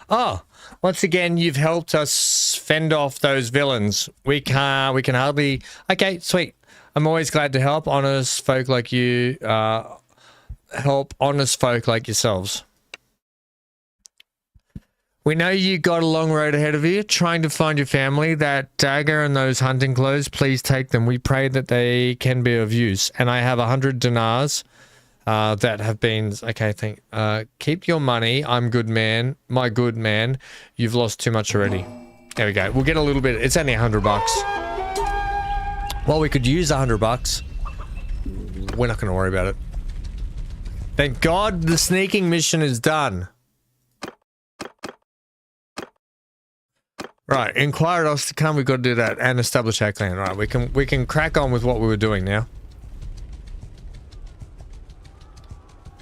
Oh, once again, you've helped us fend off those villains. We can hardly... Okay, sweet. I'm always glad to help honest folk like you, help honest folk like yourselves. We know you got a long road ahead of you, trying to find your family. That dagger and those hunting clothes, please take them. We pray that they can be of use. And I have 100 dinars. That have been okay. Keep your money. I'm good man. My good man. You've lost too much already. There we go. We'll get a little bit. It's only $100. Well, we could use $100. We're not going to worry about it. Thank God the sneaking mission is done. Right. Inquire at us to come. We've got to do that and establish our clan. Right. We can crack on with what we were doing now.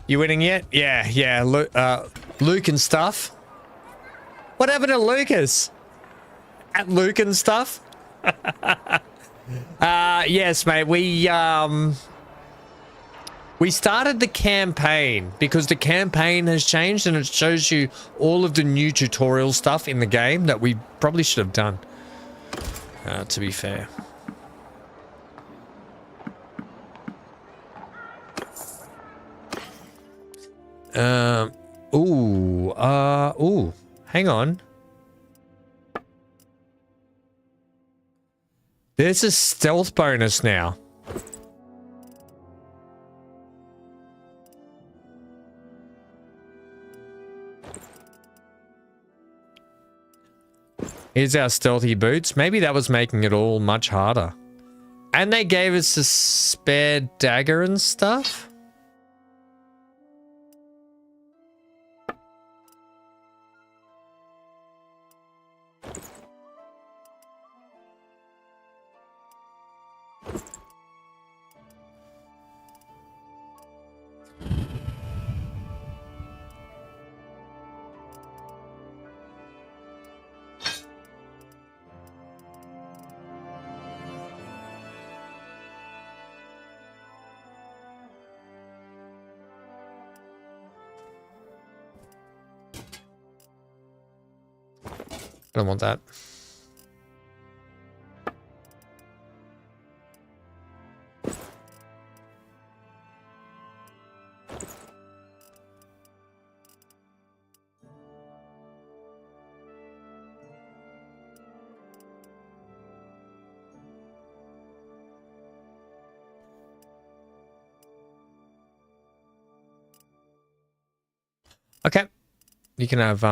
You winning yet? Yeah. Luke and stuff. What happened to Lucas? At Luke and stuff? Yes, mate. We started the campaign because the campaign has changed and it shows you all of the new tutorial stuff in the game that we probably should have done. To be fair. Hang on. There's a stealth bonus now. Here's our stealthy boots. Maybe that was making it all much harder. And they gave us a spare dagger and stuff. I don't want that. Okay. You can have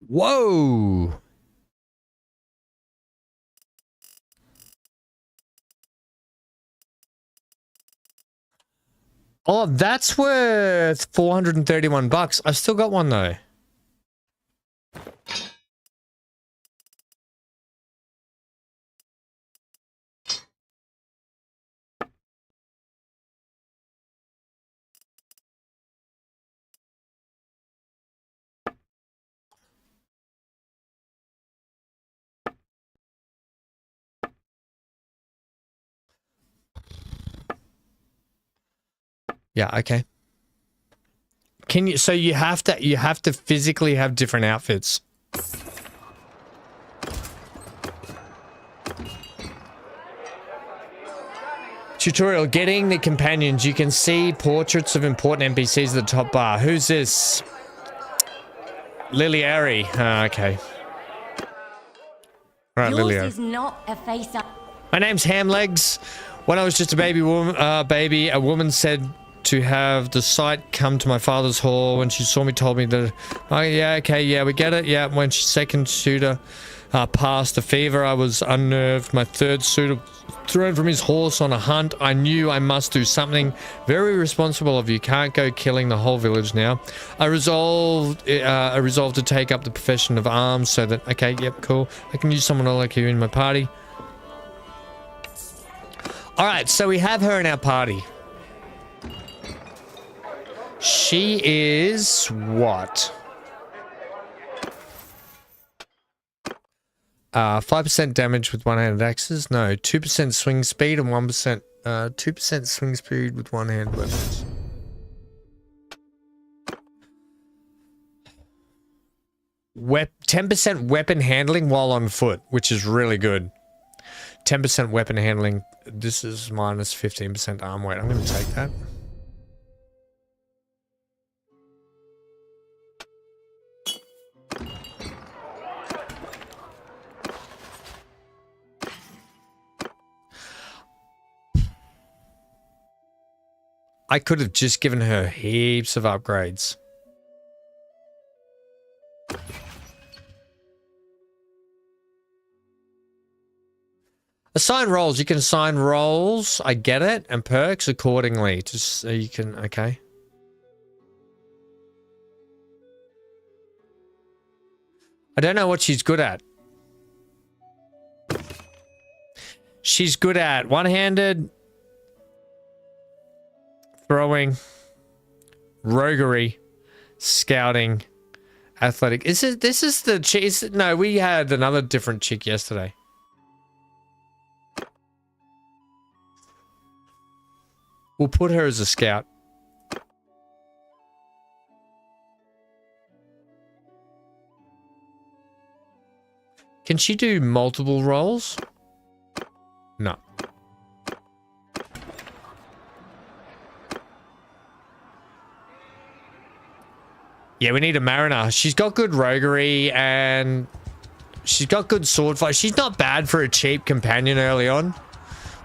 Whoa! Oh, that's worth 431 bucks. I've still got one though. Yeah, okay. Can you, so you have to physically have different outfits. Tutorial, getting the companions. You can see portraits of important NPCs at the top bar. Who's this? Liliari. Okay. All right, Liliari. Yours is not a face up. My name's Hamlegs. When I was just a baby, a woman said to have the sight come to my father's hall. When she saw me, told me that, oh yeah, okay, yeah, we get it, yeah. When she's second tutor, Past the fever, I was unnerved. My third suitor thrown from his horse on a hunt. I knew I must do something. Very responsible of you. Can't go killing the whole village now. I resolved to take up the profession of arms so that... Okay, yep, cool. I can use someone like you in my party. Alright, so we have her in our party. She is... what? 5% damage with one-handed axes. No, 2% swing speed and 2% swing speed with one-handed weapons. Wep 10% weapon handling while on foot, which is really good. 10% weapon handling. This is minus 15% arm weight. I'm going to take that. I could have just given her heaps of upgrades. Assign roles. You can assign roles. I get it. And perks accordingly. Just so you can... Okay. I don't know what she's good at. She's good at one-handed... throwing, roguery, scouting, athletic. This is the chick? No, we had another different chick yesterday. We'll put her as a scout. Can she do multiple roles? No. Yeah, we need a mariner. She's got good roguery and she's got good sword fight. She's not bad for a cheap companion early on.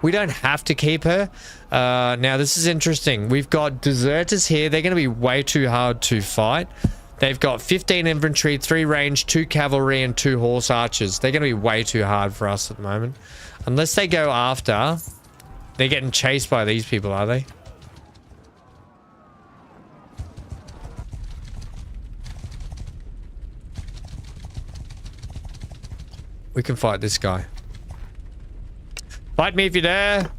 We don't have to keep her. Now, this is interesting. We've got deserters here. They're going to be way too hard to fight. They've got 15 infantry, 3 range, 2 cavalry, and 2 horse archers. They're going to be way too hard for us at the moment. Unless they go after... They're getting chased by these people, are they? We can fight this guy. Fight me if you dare.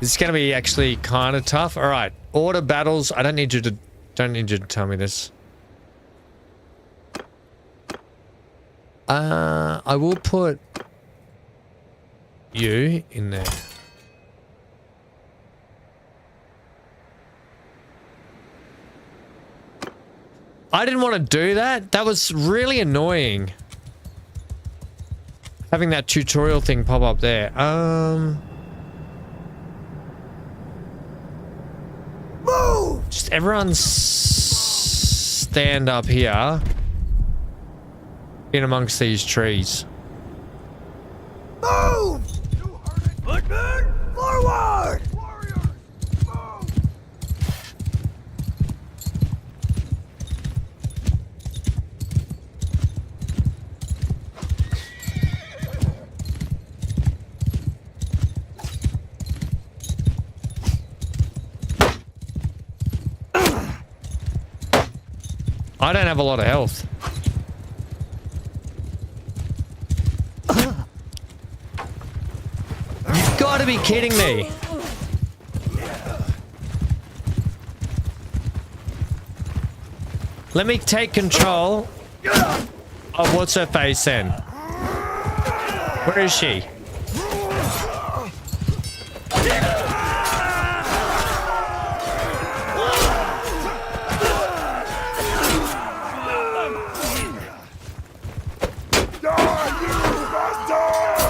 This is going to be actually kind of tough. All right, order battles. I don't need you to tell me this. I will put you in there. I didn't want to do that. That was really annoying. Having that tutorial thing pop up there. Move! Just everyone stand up here. In amongst these trees. Move! Footman, forward! Warriors, move! I don't have a lot of health. You've got to be kidding me. Let me take control of what's her face then. Where is she?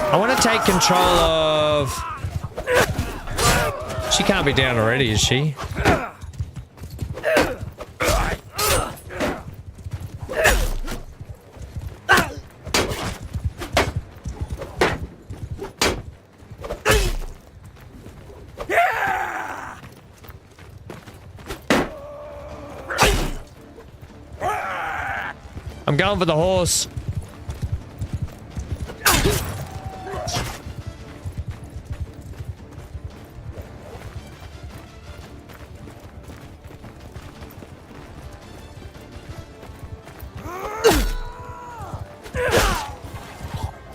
I want to take control of... She can't be down already, is she? I'm going for the horse.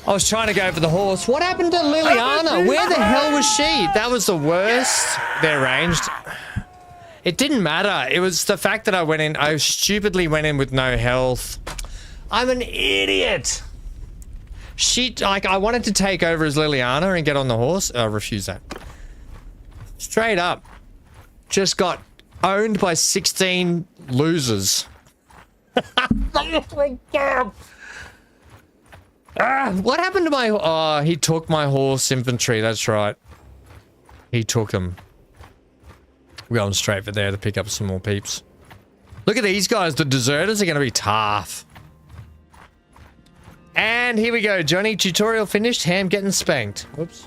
I was trying to go for the horse. What happened to Liliana? Where the hell was she? That was the worst. They're ranged. It didn't matter. It was the fact that I stupidly went in with no health. I'm an idiot. I wanted to take over as Liliana and get on the horse. I refuse that. Straight up. Just got owned by 16 losers. Oh my God. What happened to my... Oh, he took my horse infantry. That's right. He took them. We're going straight for there to pick up some more peeps. Look at these guys. The deserters are going to be tough. And here we go. Johnny, tutorial finished. Ham getting spanked. Whoops.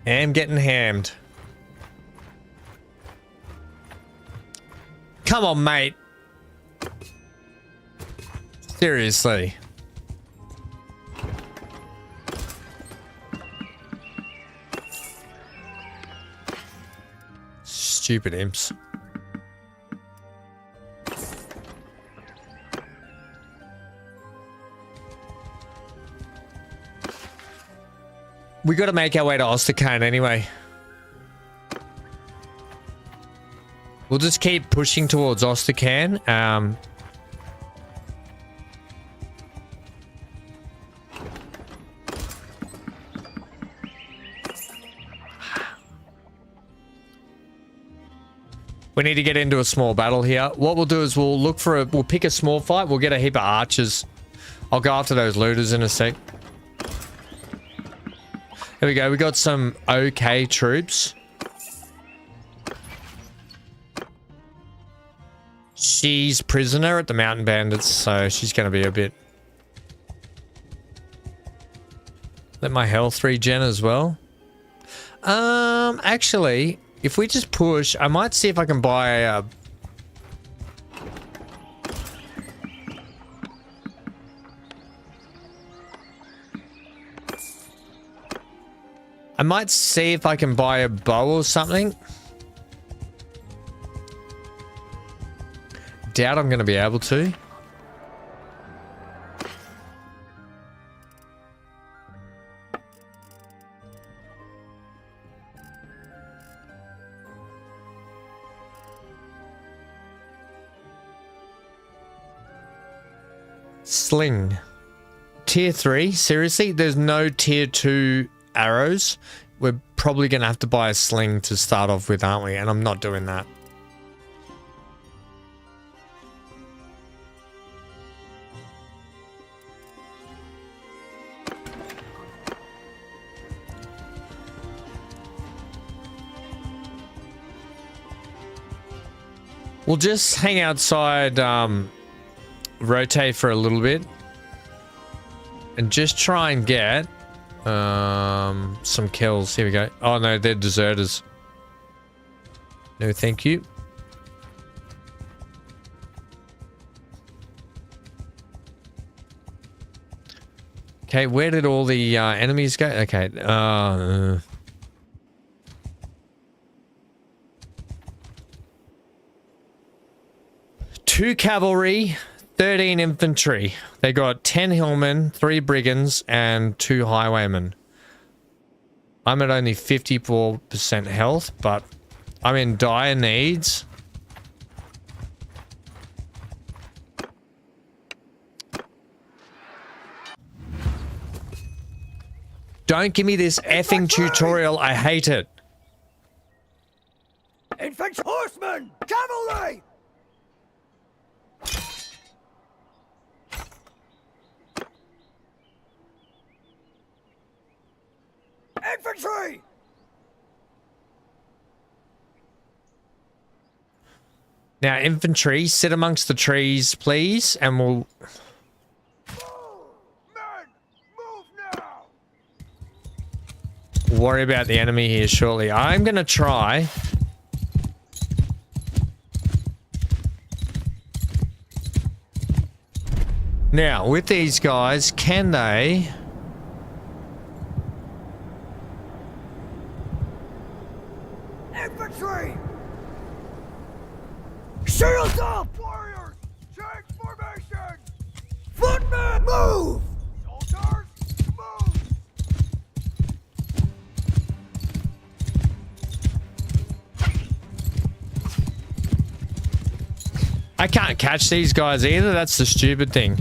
Ham getting hammed. Come on, mate. Seriously. Stupid imps. We got to make our way to Ostracan anyway. We'll just keep pushing towards Ostracan. We need to get into a small battle here. What we'll do is we'll pick a small fight. We'll get a heap of archers. I'll go after those looters in a sec. Here we go. We got some okay troops. She's prisoner at the mountain bandits, so she's going to be a bit... Let my health regen as well. Actually, if we just push, I might see if I can buy a... I might see if I can buy a bow or something. Doubt I'm going to be able to. Sling. Tier 3? Seriously? There's no tier 2 arrows? We're probably going to have to buy a sling to start off with, aren't we? And I'm not doing that. We'll just hang outside, rotate for a little bit, and just try and get some kills. Here we go. Oh no, they're deserters. No, thank you. Okay, where did all the enemies go? Okay. 2 cavalry, 13 infantry. They got 10 hillmen, 3 brigands, and 2 highwaymen. I'm at only 54% health, but I'm in dire needs. Don't give me this effing tutorial. I hate it. Infantry, horsemen, cavalry! Infantry! Now, infantry, sit amongst the trees, please, and we'll... Men, move now! worry about the enemy here shortly. I'm going to try... Now, with these guys, can they... Infantry! Shields up! Warriors! Change formation! Footmen! I can't catch these guys either. That's the stupid thing.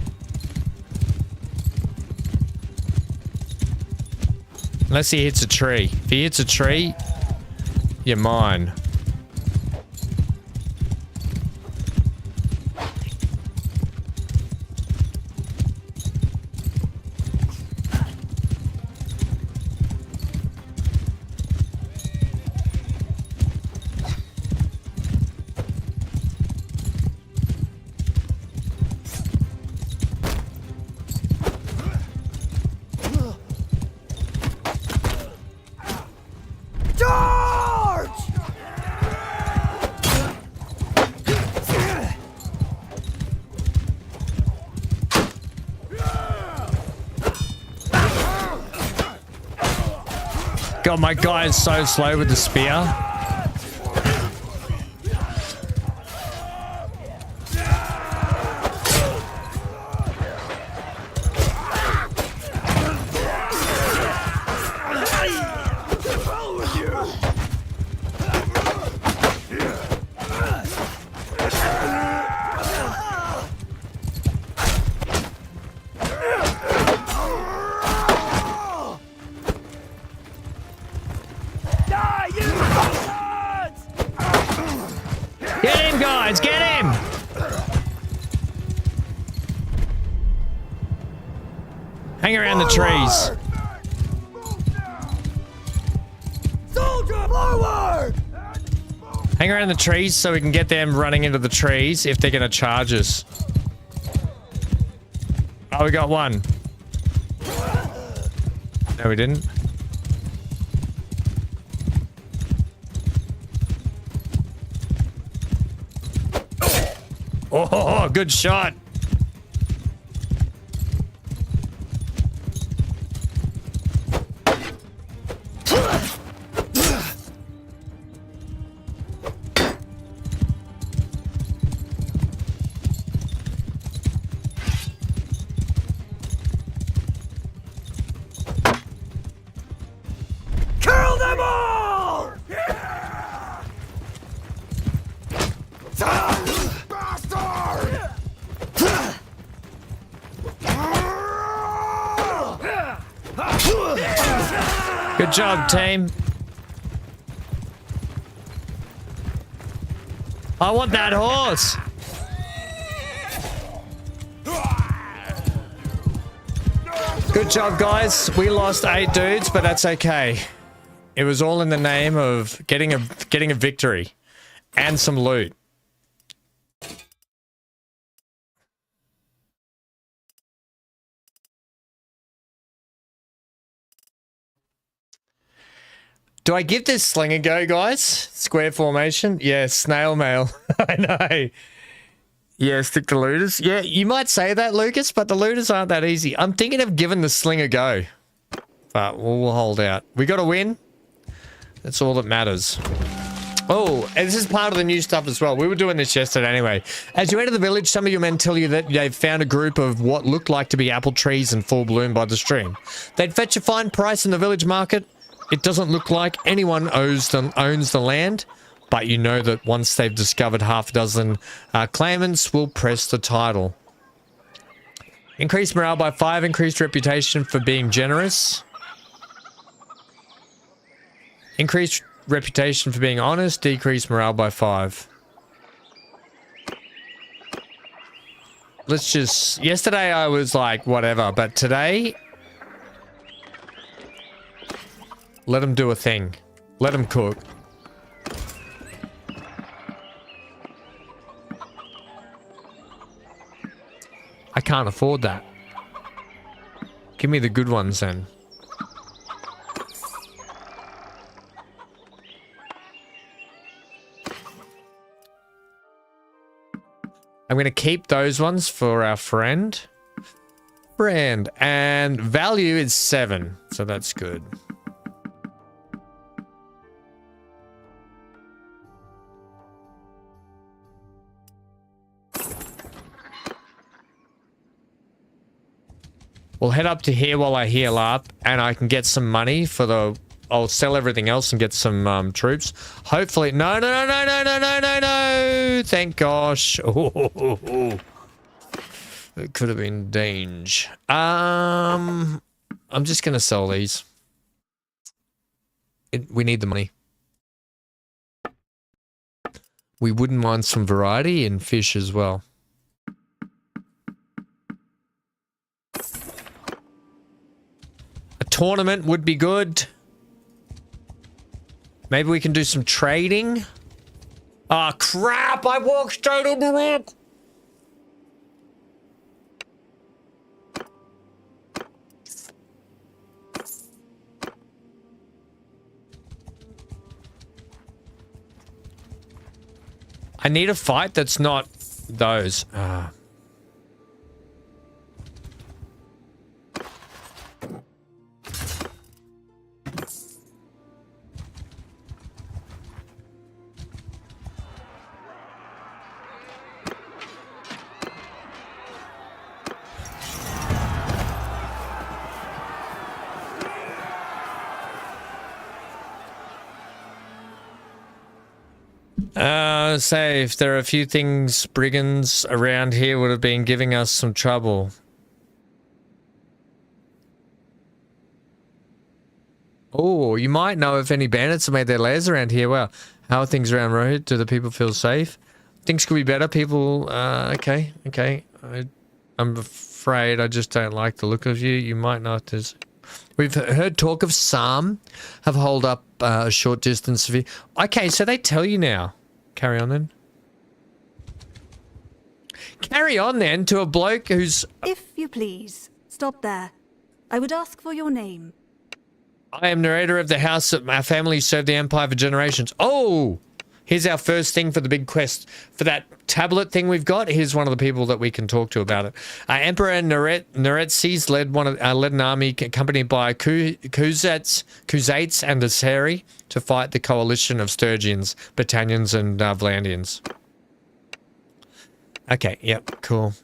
Unless he hits a tree. If he hits a tree, you're mine. God, my guy is so slow with the spear. Hang around the trees. Soldier, forward! Hang around the trees so we can get them running into the trees if they're going to charge us. Oh, we got one. No, we didn't. Oh, good shot. Good job, team. I want that horse. Good job, guys. We lost 8 dudes, but that's okay. It was all in the name of getting a victory and some loot. Do I give this sling a go, guys? Square formation? Yeah, snail mail. I know. Yeah, stick to looters. Yeah, you might say that, Lucas, but the looters aren't that easy. I'm thinking of giving the sling a go. But we'll hold out. We got to win. That's all that matters. Oh, and this is part of the new stuff as well. We were doing this yesterday anyway. As you enter the village, some of your men tell you that they've found a group of what looked like to be apple trees in full bloom by the stream. They'd fetch a fine price in the village market. It doesn't look like anyone owns the land, but you know that once they've discovered half a dozen claimants will press the title. Increased morale by 5, increased reputation for being generous. Increased reputation for being honest, decreased morale by 5. Let's just... Yesterday I was like, whatever, but today... Let them do a thing. Let them cook. I can't afford that. Give me the good ones then. I'm going to keep those ones for our friend. And value is 7, so that's good. We'll head up to here while I heal up, and I can get some money for the I'll sell everything else and get some troops. Hopefully, no. Thank gosh. Oh. It could have been dange. I'm just gonna sell these. We need the money. We wouldn't mind some variety in fish as well. A tournament would be good. Maybe we can do some trading. Ah, crap! I walked straight into it! I need a fight that's not those. Say if there are a few things brigands around here would have been giving us some trouble. Oh, you might know if any bandits have made their lairs around here. Wow. How are things around road? Do the people feel safe? Things could be better. People, okay. I'm afraid I just don't like the look of you. You might not. We've heard talk of Sam have holed up a short distance of you. Okay, so they tell you now. Carry on then. Carry on then to a bloke who's... If you please, stop there. I would ask for your name. I am narrator of the house that my family served the Empire for generations. Oh! Here's our first thing for the big quest. For that tablet thing we've got, here's one of the people that we can talk to about it. Emperor Neretzes led an army accompanied by Khuzaits and Aseri to fight the coalition of Sturgians, Battanians, and Vlandians. Okay, yep, cool.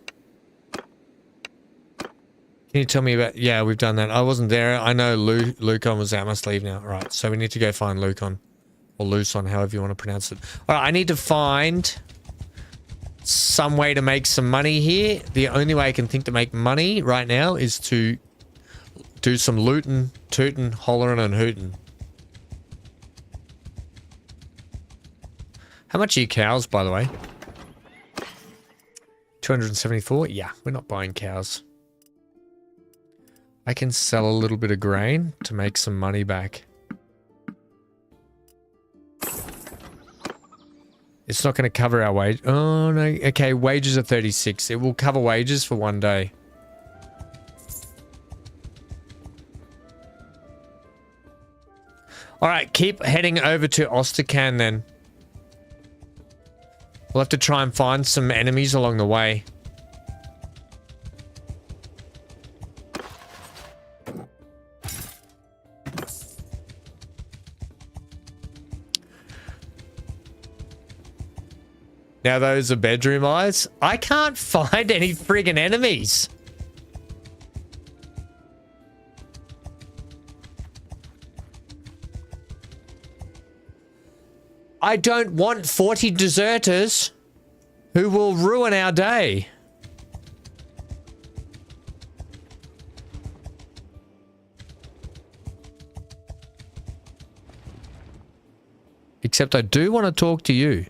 Can you tell me about... Yeah, we've done that. I wasn't there. I know Lucon was out. I must leave now. All right, so we need to go find Lucon. Or Lucon, however you want to pronounce it. All right, I need to find some way to make some money here. The only way I can think to make money right now is to do some lootin', tootin', hollerin', and hootin'. How much are your cows, by the way? 274? Yeah, we're not buying cows. I can sell a little bit of grain to make some money back. It's not going to cover our wage. Oh, no. Okay, wages are 36. It will cover wages for one day. All right, keep heading over to Ostrakan then. We'll have to try and find some enemies along the way. Now those are bedroom eyes. I can't find any friggin' enemies. I don't want 40 deserters who will ruin our day. Except I do want to talk to you.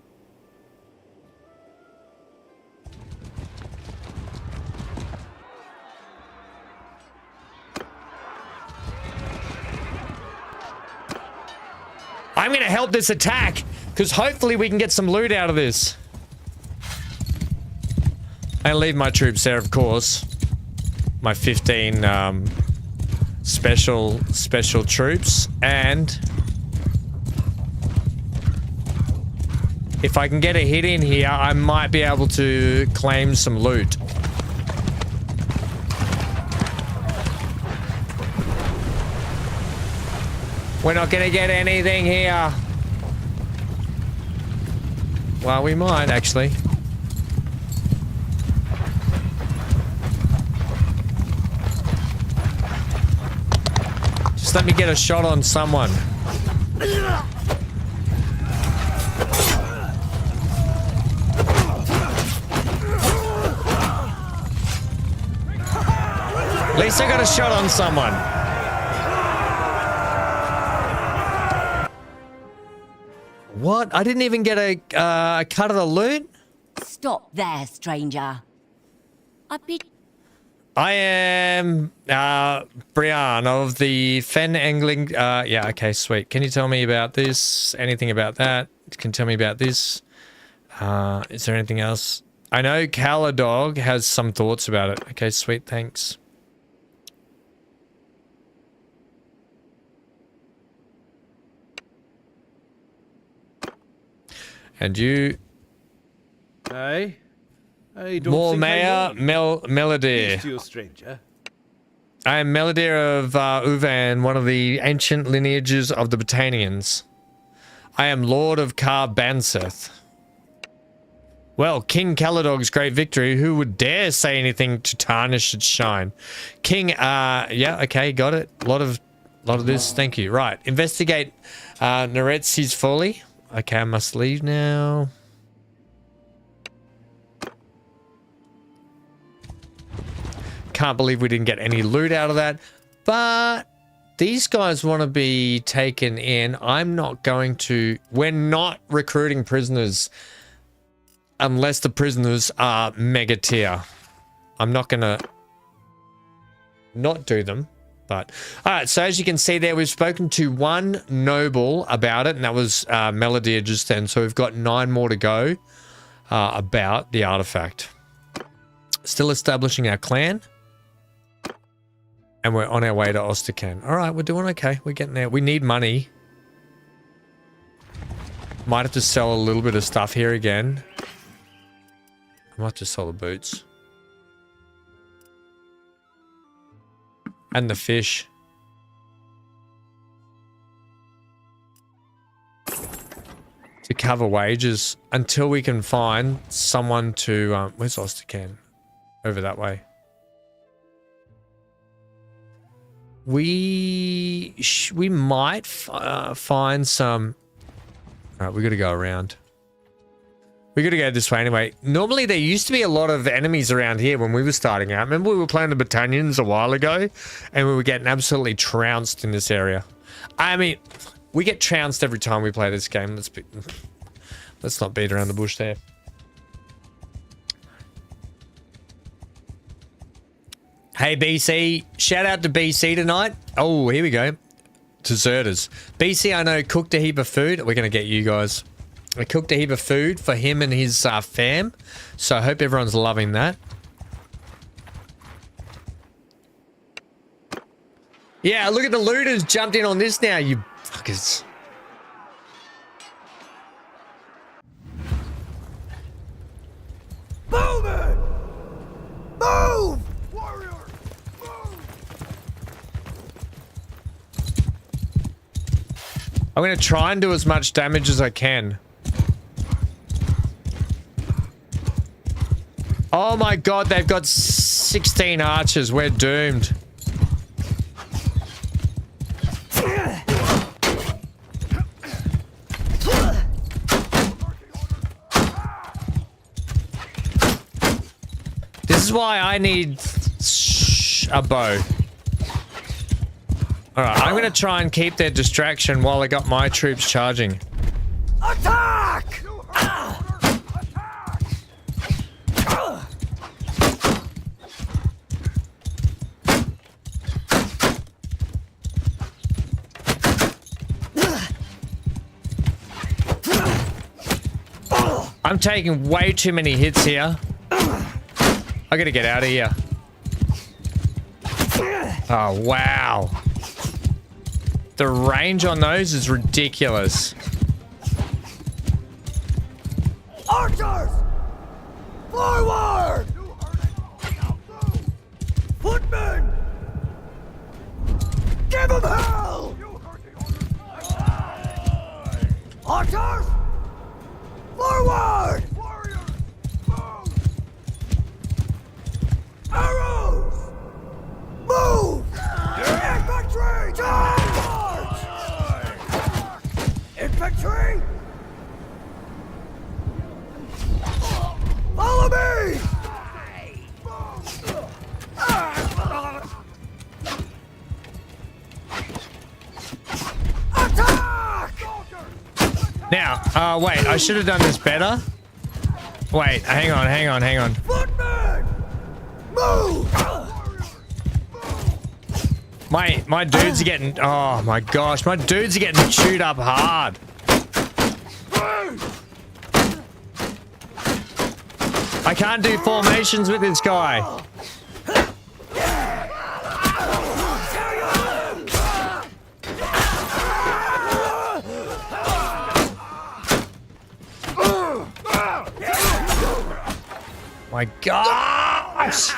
I'm going to help this attack, because hopefully we can get some loot out of this. I leave my troops there, of course. My 15 special troops. And if I can get a hit in here, I might be able to claim some loot. We're not gonna get anything here. Well, we might, actually. Just Just let me get a shot on someone. At least I got a shot on someone. What? I didn't even get a cut of the loot? Stop there, stranger. I'd be... I am Brian of the Fen Angling. Yeah, okay, sweet. Can you tell me about this? Anything about that? Can you tell me about this? Is there anything else? I know Calradia has some thoughts about it. Okay, sweet, thanks. And you... Hey? Hey, don't More think Mayor Melody. Peace to you, stranger. I am Melody of Uvan, one of the ancient lineages of the Britannians. I am Lord of Carbanseth. Well, King Caladog's great victory, who would dare say anything to tarnish its shine? King, yeah, okay, got it. A lot of this, thank you. Right, investigate Naretsi's folly. Okay, I must leave now. Can't believe we didn't get any loot out of that. But these guys want to be taken in. I'm not going to... We're not recruiting prisoners unless the prisoners are mega tier. I'm not going to not do them. But all right, so as you can see there, we've spoken to one noble about it, and that was Melody just then. So we've got 9 more to go about the artifact. Still establishing our clan. And we're on our way to Ostrakan. All right, we're doing okay. We're getting there. We need money. Might have to sell a little bit of stuff here again. I might just sell the boots. And the fish. To cover wages until we can find someone to... where's Ostrakan? Over that way. We might find some... Alright, we gotta go around. We gotta go this way anyway. Normally there used to be a lot of enemies around here when we were starting out. Remember we were playing the Battalions a while ago? And we were getting absolutely trounced in this area. I mean, we get trounced every time we play this game. Let's not beat around the bush there. Hey BC, shout out to BC tonight. Oh, here we go. Deserters. BC, I know, cooked a heap of food. We're going to get you guys. I cooked a heap of food for him and his fam. So I hope everyone's loving that. Yeah, look at the looters jumped in on this now, you fuckers. Move it! Move! Warrior! Move! I'm going to try and do as much damage as I can. Oh my god, they've got 16 archers. We're doomed. This is why I need a bow. Alright, I'm going to try and keep their distraction while I got my troops charging. Attack! I'm taking way too many hits here. I gotta get out of here. Oh, wow. The range on those is ridiculous. Archers! Forward! Footmen! Give them hell! Archers! Forward! Arrows! Move! Infantry! Charge! Now, wait, I should have done this better. Wait, hang on. Footman! Move! My dudes are getting, oh my gosh, my dudes are getting chewed up hard. I can't do formations with this guy. My gosh!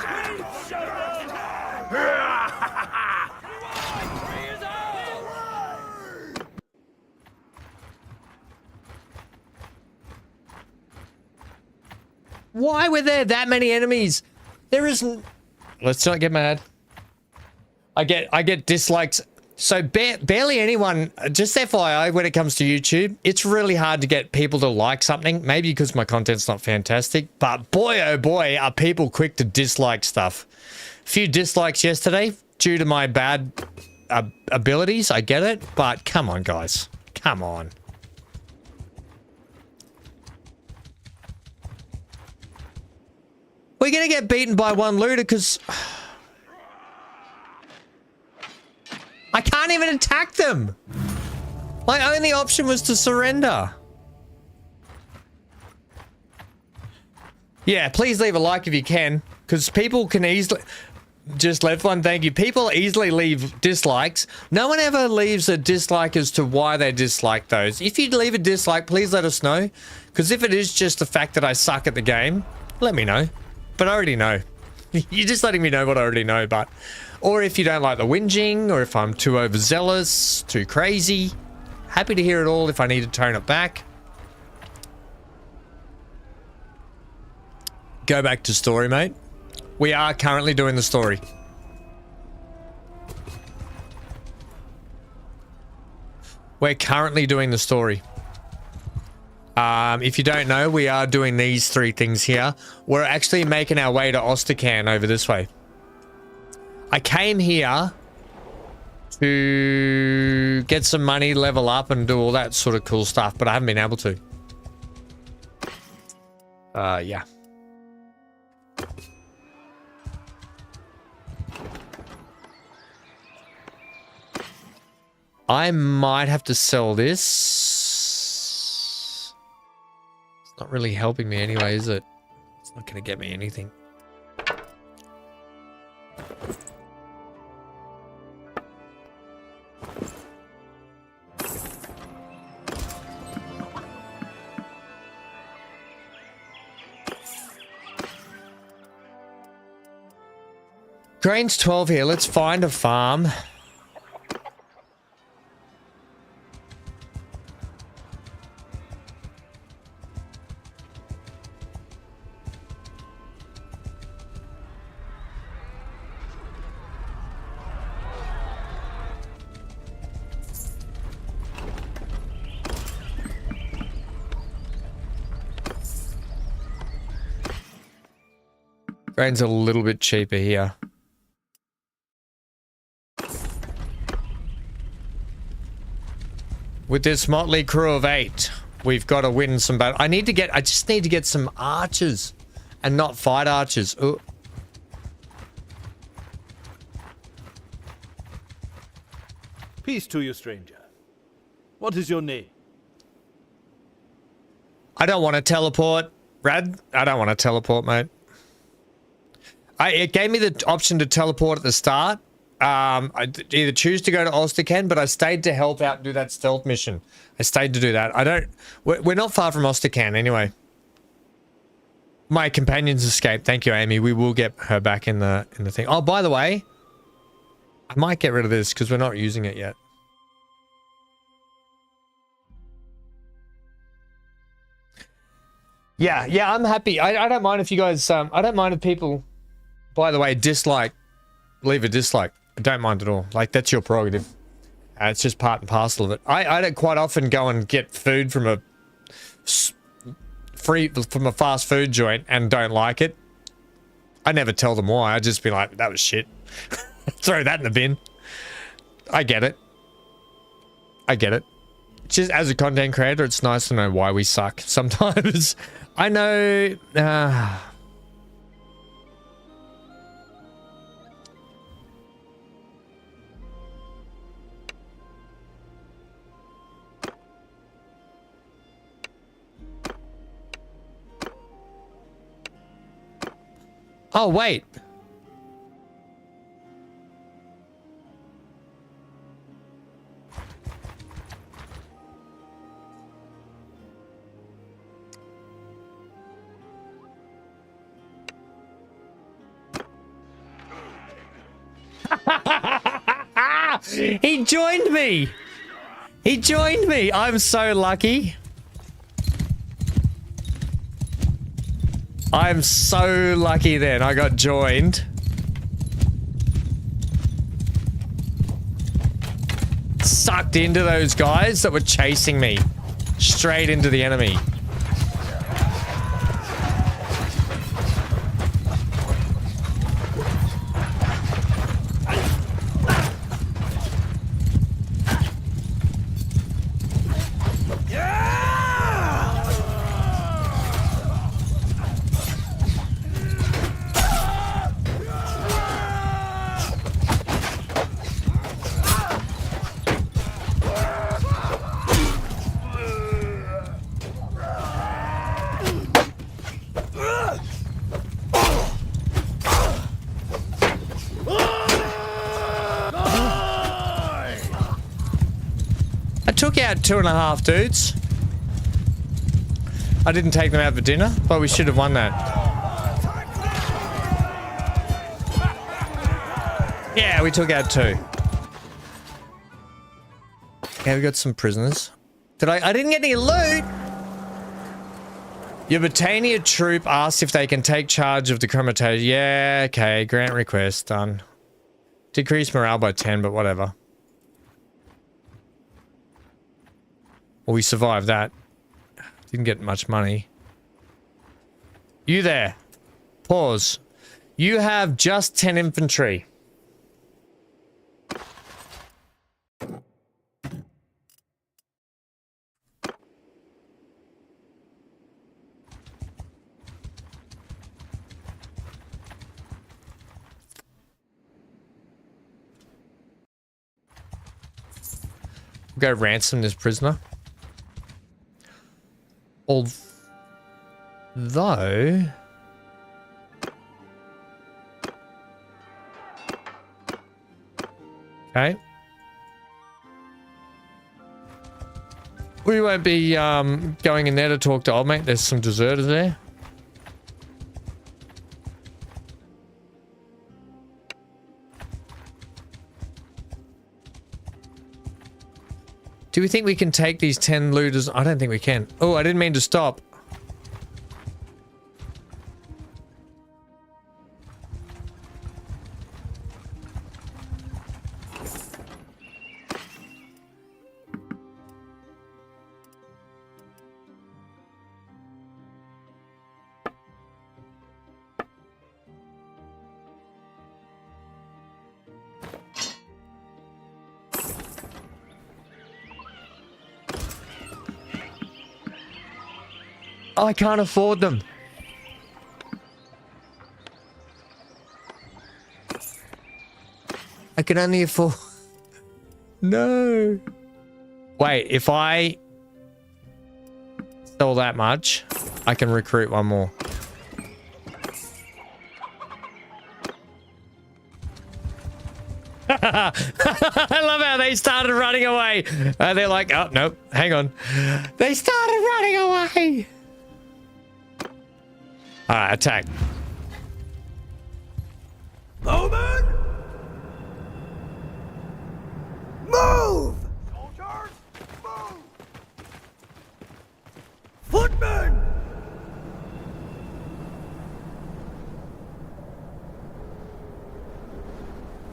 Why were there that many enemies? There isn't. Let's not get mad. I get dislikes. So barely anyone. Just FYI, when it comes to YouTube, it's really hard to get people to like something. Maybe because my content's not fantastic, but boy oh boy, are people quick to dislike stuff. A few dislikes yesterday due to my bad abilities. I get it, but come on, guys, come on. We're gonna get beaten by one looter because I can't even attack them. My only option was to surrender. Yeah, please leave a like if you can, because people can easily... Just left one, thank you. People easily leave dislikes. No one ever leaves a dislike as to why they dislike those. If you leave a dislike, please let us know, because if it is just the fact that I suck at the game, let me know. But I already know. You're just letting me know what I already know, but... Or if you don't like the whinging, or if I'm too overzealous, too crazy. Happy to hear it all if I need to tone it back. Go back to story, mate. We are currently doing the story. We're currently doing the story. If you don't know, we are doing these three things here. We're actually making our way to Ostrakan over this way. I came here to get some money, level up, and do all that sort of cool stuff, but I haven't been able to. Yeah. I might have to sell this. It's not really helping me anyway, is it? It's not going to get me anything. Grain's 12 here. Let's find a farm. Grain's a little bit cheaper here. With this motley crew of 8, we've got to win some battle. I just need to get some archers and not fight archers. Ooh. Peace to you, stranger. What is your name? I don't want to teleport. Rad, I don't want to teleport, mate. It gave me the option to teleport at the start. I either choose to go to Ostrakan, but I stayed to help out and do that stealth mission. I stayed to do that. We're not far from Ostrakan anyway. My companions escaped. Thank you, Amy. We will get her back in the thing. Oh, by the way, I might get rid of this because we're not using it yet. Yeah, I'm happy. I don't mind if you guys, I don't mind if people, by the way, leave a dislike. I don't mind at all. Like, that's your prerogative. It's just part and parcel of it. I don't quite often go and get food from a fast food joint and don't like it. I never tell them why. I just be like, that was shit. Throw that in the bin. I get it. just as a content creator, it's nice to know why we suck sometimes. I know. Oh, wait. He joined me. He joined me. I'm so lucky. I'm so lucky then. I got joined. Sucked into those guys that were chasing me. Straight into the enemy. Took out 2.5 dudes. I didn't take them out for dinner, but we should have won that. Yeah, we took out 2. Okay, we got some prisoners. I didn't get any loot. Your Britannia troop asked if they can take charge of the crematorium. Yeah, okay, grant request, done. Decrease morale by 10, but whatever. Well, we survived that. Didn't get much money. You there. Pause. You have just 10 infantry. We'll go ransom this prisoner. Although... Okay. We won't be going in there to talk to old mate. There's some deserters there. Do we think we can take these 10 looters? I don't think we can. Oh, I didn't mean to stop. I can't afford them. I can only afford... No. Wait, if I sell that much, I can recruit one more. I love how they started running away. They're like, oh, nope, hang on. They started running away. All right, attack. Bowman! Move! Soldiers, move! Footmen!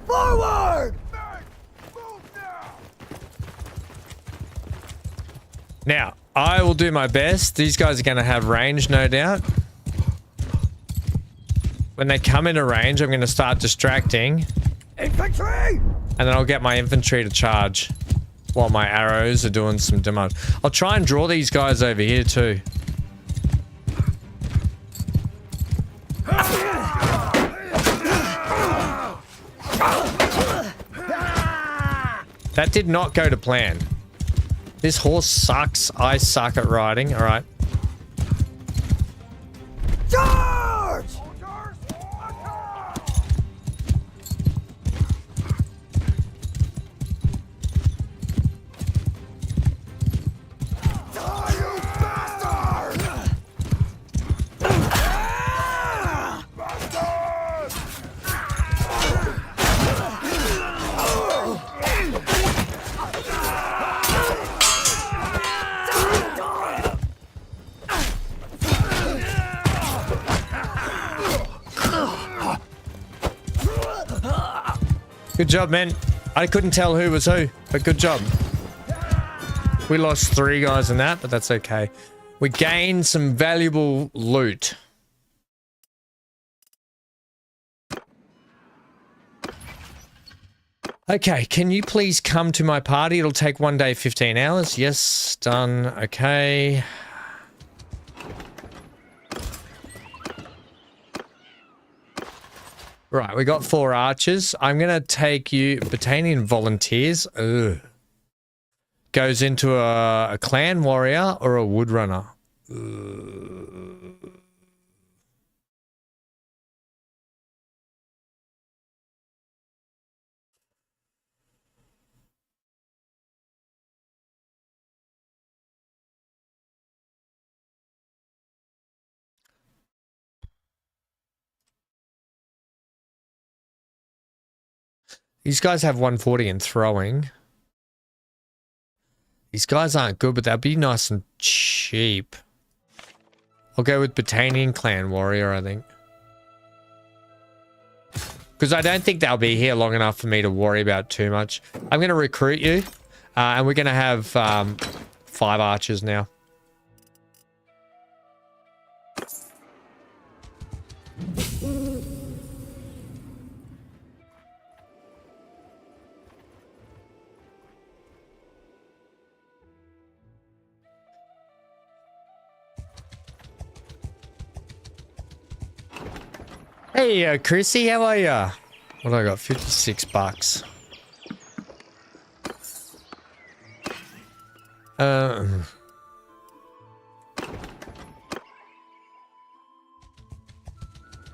Forward! Move now! Now, I will do my best. These guys are going to have range, no doubt. When they come into range, I'm going to start distracting. Infantry! And then I'll get my infantry to charge. while my arrows are doing some damage. I'll try and draw these guys over here too. That did not go to plan. This horse sucks. I suck at riding. All right. Charge! Good job, man. I couldn't tell who was who, but good job. We lost 3 guys in that, but that's okay. We gained some valuable loot. Okay, can you please come to my party? It'll take 1 day, 15 hours. Yes, done. Okay. Right, we got 4 archers. I'm going to take you... Battanian volunteers. Ugh. Goes into a clan warrior or a woodrunner. These guys have 140 in throwing. These guys aren't good, but they'll be nice and cheap. I'll go with Battanian Clan Warrior, I think. Because I don't think they'll be here long enough for me to worry about too much. I'm going to recruit you. And we're going to have 5 archers now. Hey, Chrissy, how are ya? What do I got? 56 bucks.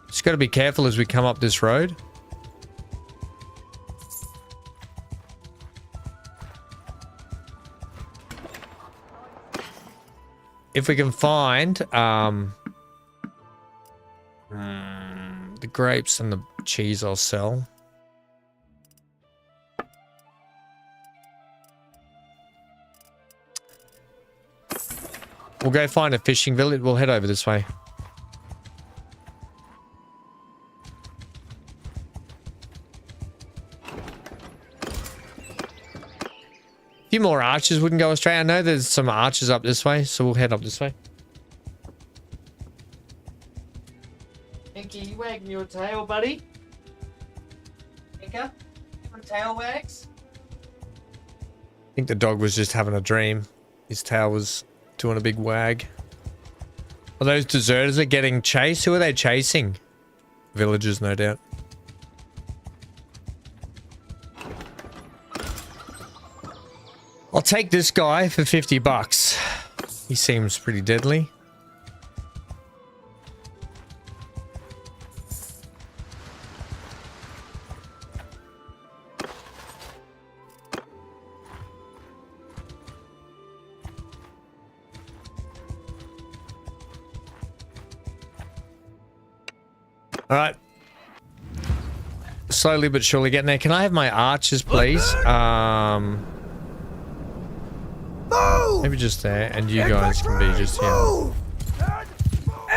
Just got to be careful as we come up this road. If we can find the grapes and the cheese, I'll sell. We'll go find a fishing village. We'll head over this way. A few more archers wouldn't go astray. I know there's some archers up this way, so we'll head up this way. Pinky, you wagging your tail, buddy? Pinker? Your tail wags? I think the dog was just having a dream. His tail was doing a big wag. Are those deserters are getting chased? Who are they chasing? Villagers, no doubt. I'll take this guy for 50 bucks. He seems pretty deadly. All right. Slowly but surely getting there. Can I have my archers, please? Move! Maybe just there, and you guys can be just here. Move!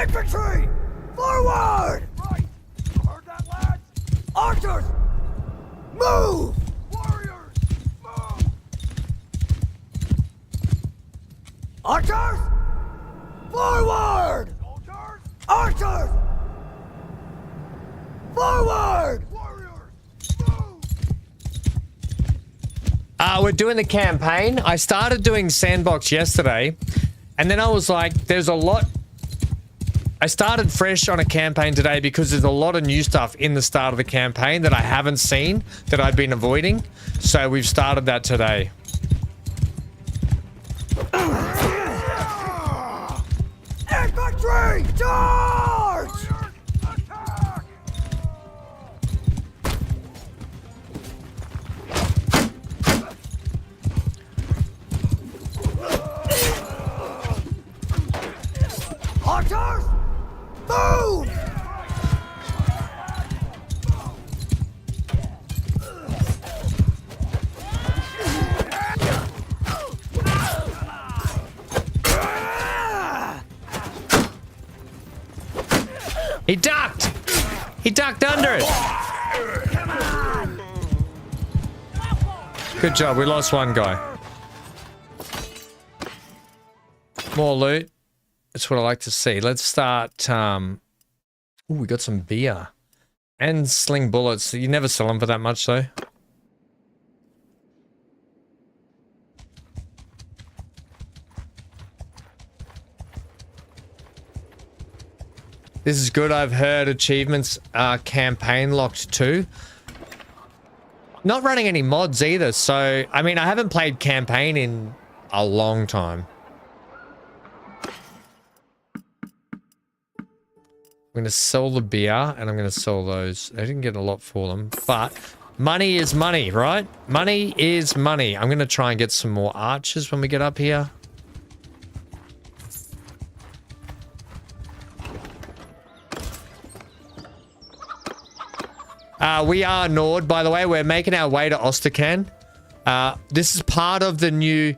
Infantry! Forward! Right! Heard that, lads? Archers! Move! Warriors! Move! Archers! Forward! Soldiers! Archers! Forward! Warriors! Move! We're doing the campaign. I started doing sandbox yesterday, and then I was like, there's a lot. I started fresh on a campaign today because there's a lot of new stuff in the start of the campaign that I haven't seen, that I've been avoiding. So we've started that today. Infantry, charge! Archers, move! He ducked! He ducked under it! Good job, we lost one guy. More loot. That's what I like to see. Let's start, ooh, we got some beer. And sling bullets. You never sell them for that much, though. This is good. I've heard achievements are campaign locked too. Not running any mods either, so... I mean, I haven't played campaign in a long time. I'm going to sell the beer, and I'm going to sell those. I didn't get a lot for them, but money is money, right? Money is money. I'm going to try and get some more archers when we get up here. We are Nord, by the way. We're making our way to Ostrakan. This is part of the new...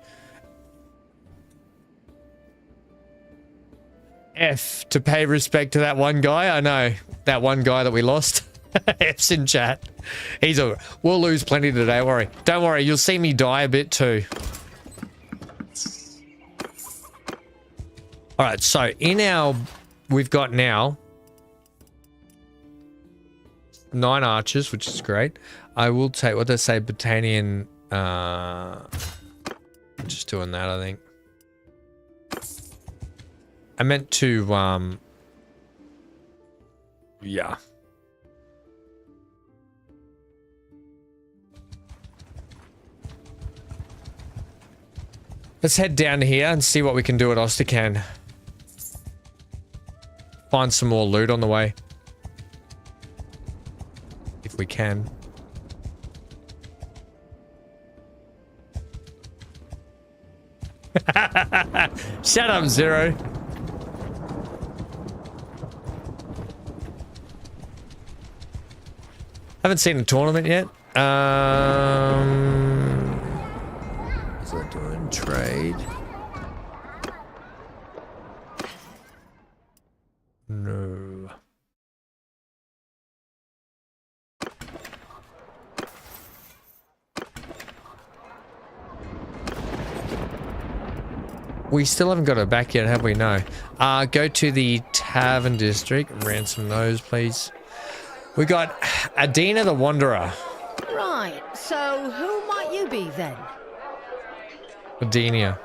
F to pay respect to that one guy. I know. That one guy that we lost. F's in chat. We'll lose plenty today, don't worry. Don't worry, you'll see me die a bit too. Alright, so in our... We've got now... 9 archers, which is great. I will take... What did I say? Battalion... just doing that, I think. I meant to, yeah. Let's head down here and see what we can do at Ostrakan. Find some more loot on the way. If we can. Shut up, Zero. Haven't seen a tournament yet. Is it doing trade? No. We still haven't got it back yet, have we? No. Go to the Tavern District. Ransom those, please. We got Adina the Wanderer. Right, so who might you be then? Adina.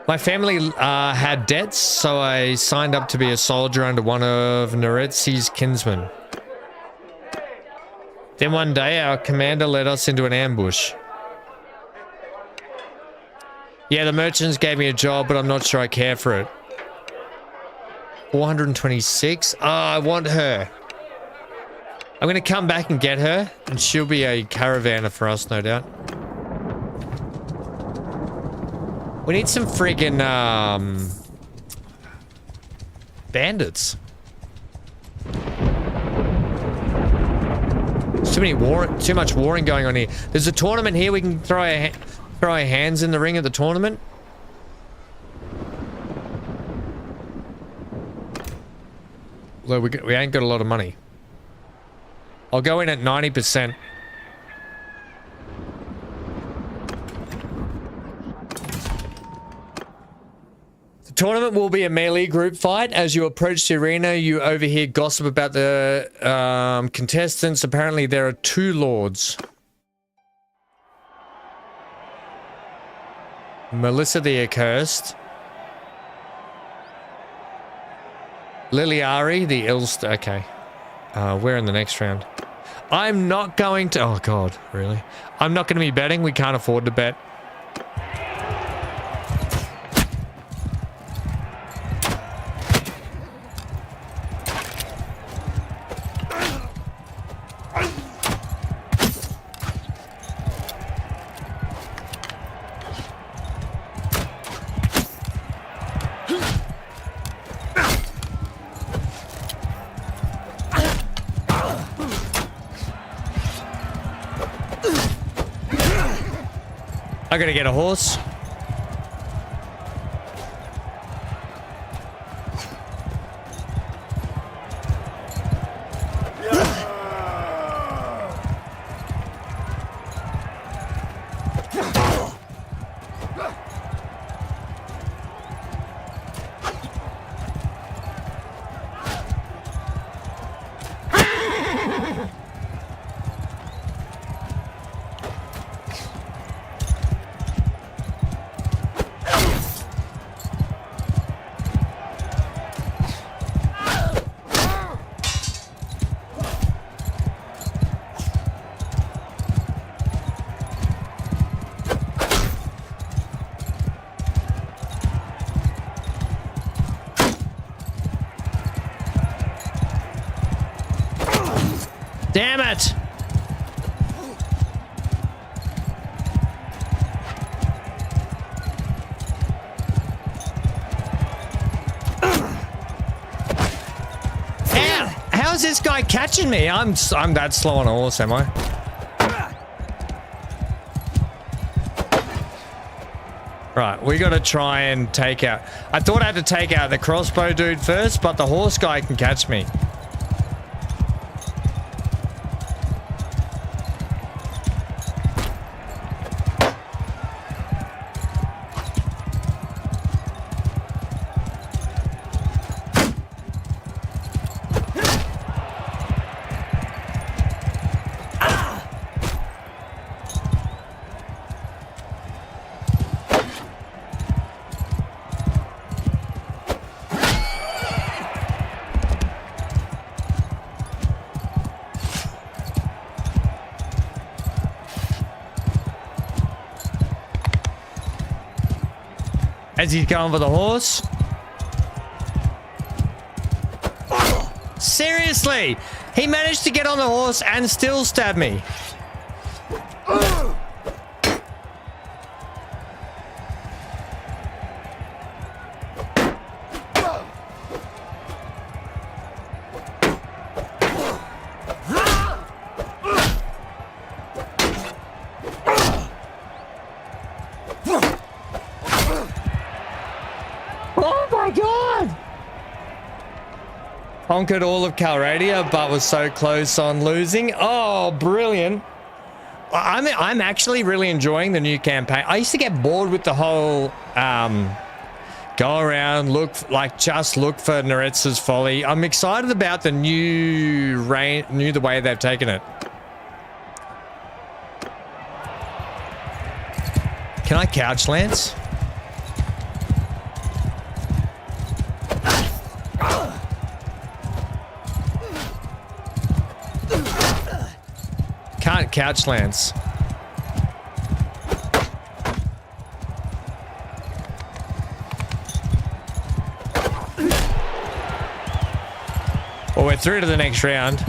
My family had debts, so I signed up to be a soldier under one of Neretzi's kinsmen. Then one day, our commander led us into an ambush. Yeah, the merchants gave me a job, but I'm not sure I care for it. 426? Oh, I want her. I'm going to come back and get her, and she'll be a caravanner for us, no doubt. We need some friggin' bandits. There's too much warring going on here. There's a tournament here. We can throw our hands in the ring at the tournament. Although we ain't got a lot of money. I'll go in at 90%. The tournament will be a melee group fight. As you approach the arena, you overhear gossip about the contestants. Apparently, there are 2 lords. Melissa the Accursed. Liliari the Ilst. Okay. We're in the next round. I'm not going to... Oh, God. Really? I'm not going to be betting. We can't afford to bet. I gotta get a horse. Damn it! How is this guy catching me? I'm that slow on a horse, am I? Right, we gotta try and take out... I thought I had to take out the crossbow dude first, but the horse guy can catch me. As he's going for the horse. Seriously, he managed to get on the horse and still stab me. Conquered all of Calradia, but was so close on losing. Oh, brilliant. I'm actually really enjoying the new campaign. I used to get bored with the whole go around, just look for Neretz's folly. I'm excited about the new the way they've taken it. Can I couch lance? Can't couch lance. Well, we're through to the next round.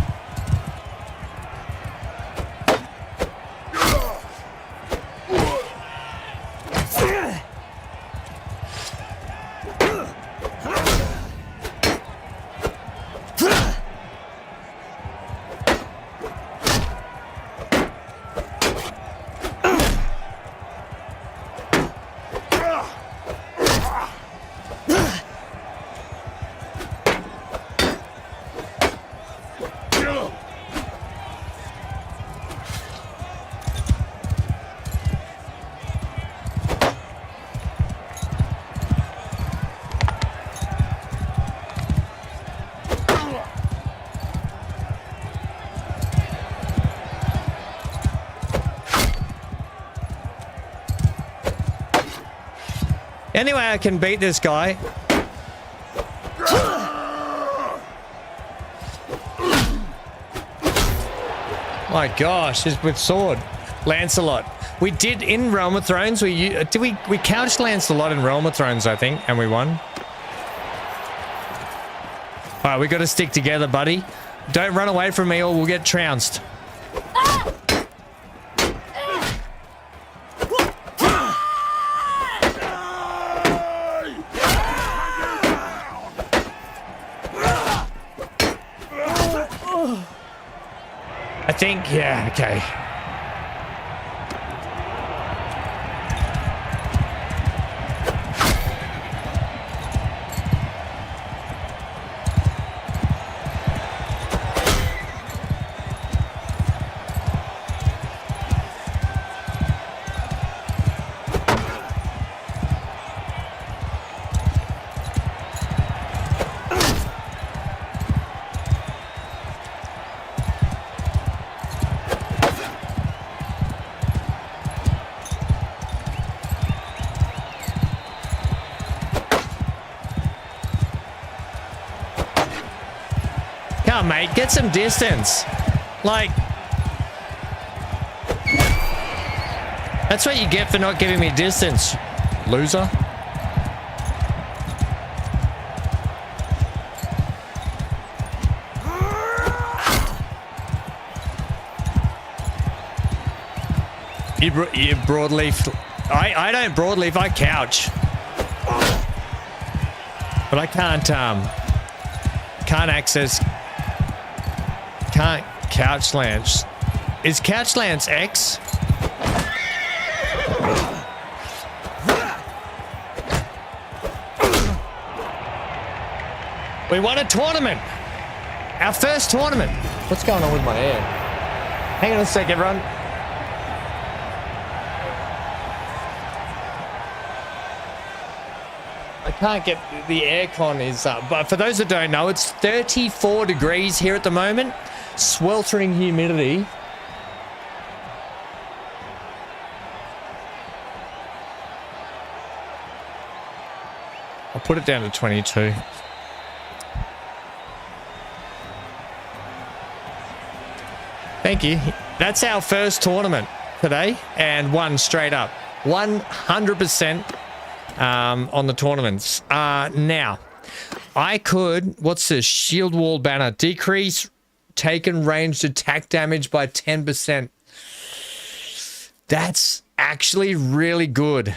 Anyway, I can beat this guy. My gosh, he's with sword. Lancelot. We did in Realm of Thrones. We couched Lancelot in Realm of Thrones, I think, and we won. All right, we got to stick together, buddy. Don't run away from me or we'll get trounced. I think, yeah, okay. Come on, mate, get some distance. Like, that's what you get for not giving me distance, loser. You broadleaf. I don't broadleaf, I couch. But I can't access. Can't couch lance. Is couch lance X? We won a tournament. Our first tournament. What's going on with my air? Hang on a sec, everyone. I can't get the aircon is up, but for those that don't know, it's 34 degrees here at the moment. Sweltering humidity. I'll put it down to 22. Thank you. That's our first tournament today and won straight up. 100% on the tournaments. Now, I could, what's this? Shield wall banner. Decrease taken ranged attack damage by 10%. That's actually really good.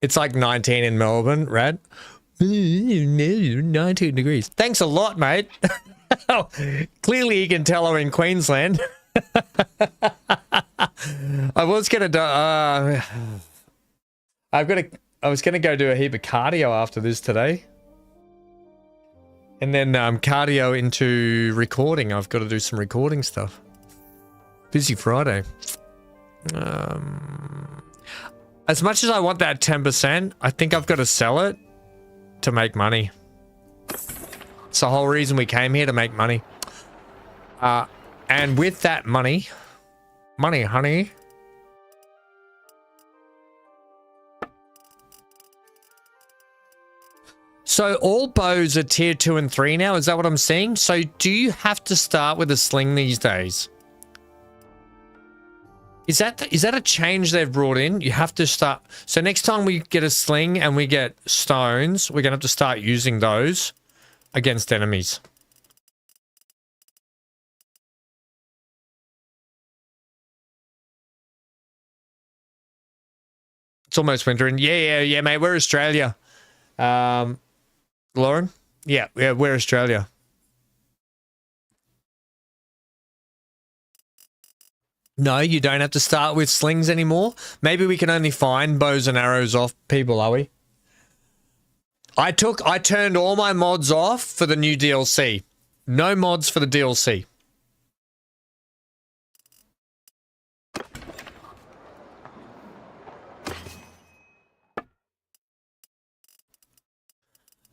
It's like 19 in Melbourne, right? 19 degrees. Thanks a lot, mate. Clearly you can tell I'm in Queensland. I was gonna do, I was gonna go do a heap of cardio after this today. And then cardio into recording. I've got to do some recording stuff. Busy Friday. As much as I want that 10%, I think I've got to sell it to make money. It's the whole reason we came here, to make money. And with that money, honey. So all bows are tier 2 and 3 now. Is that what I'm seeing? So do you have to start with a sling these days? Is that a change they've brought in? You have to start. So next time we get a sling and we get stones, we're going to have to start using those against enemies. It's almost winter, and yeah, mate. We're Australia. Lauren? Yeah, we're Australia. No, you don't have to start with slings anymore. Maybe we can only find bows and arrows off people, are we? I turned all my mods off for the new DLC. No mods for the DLC.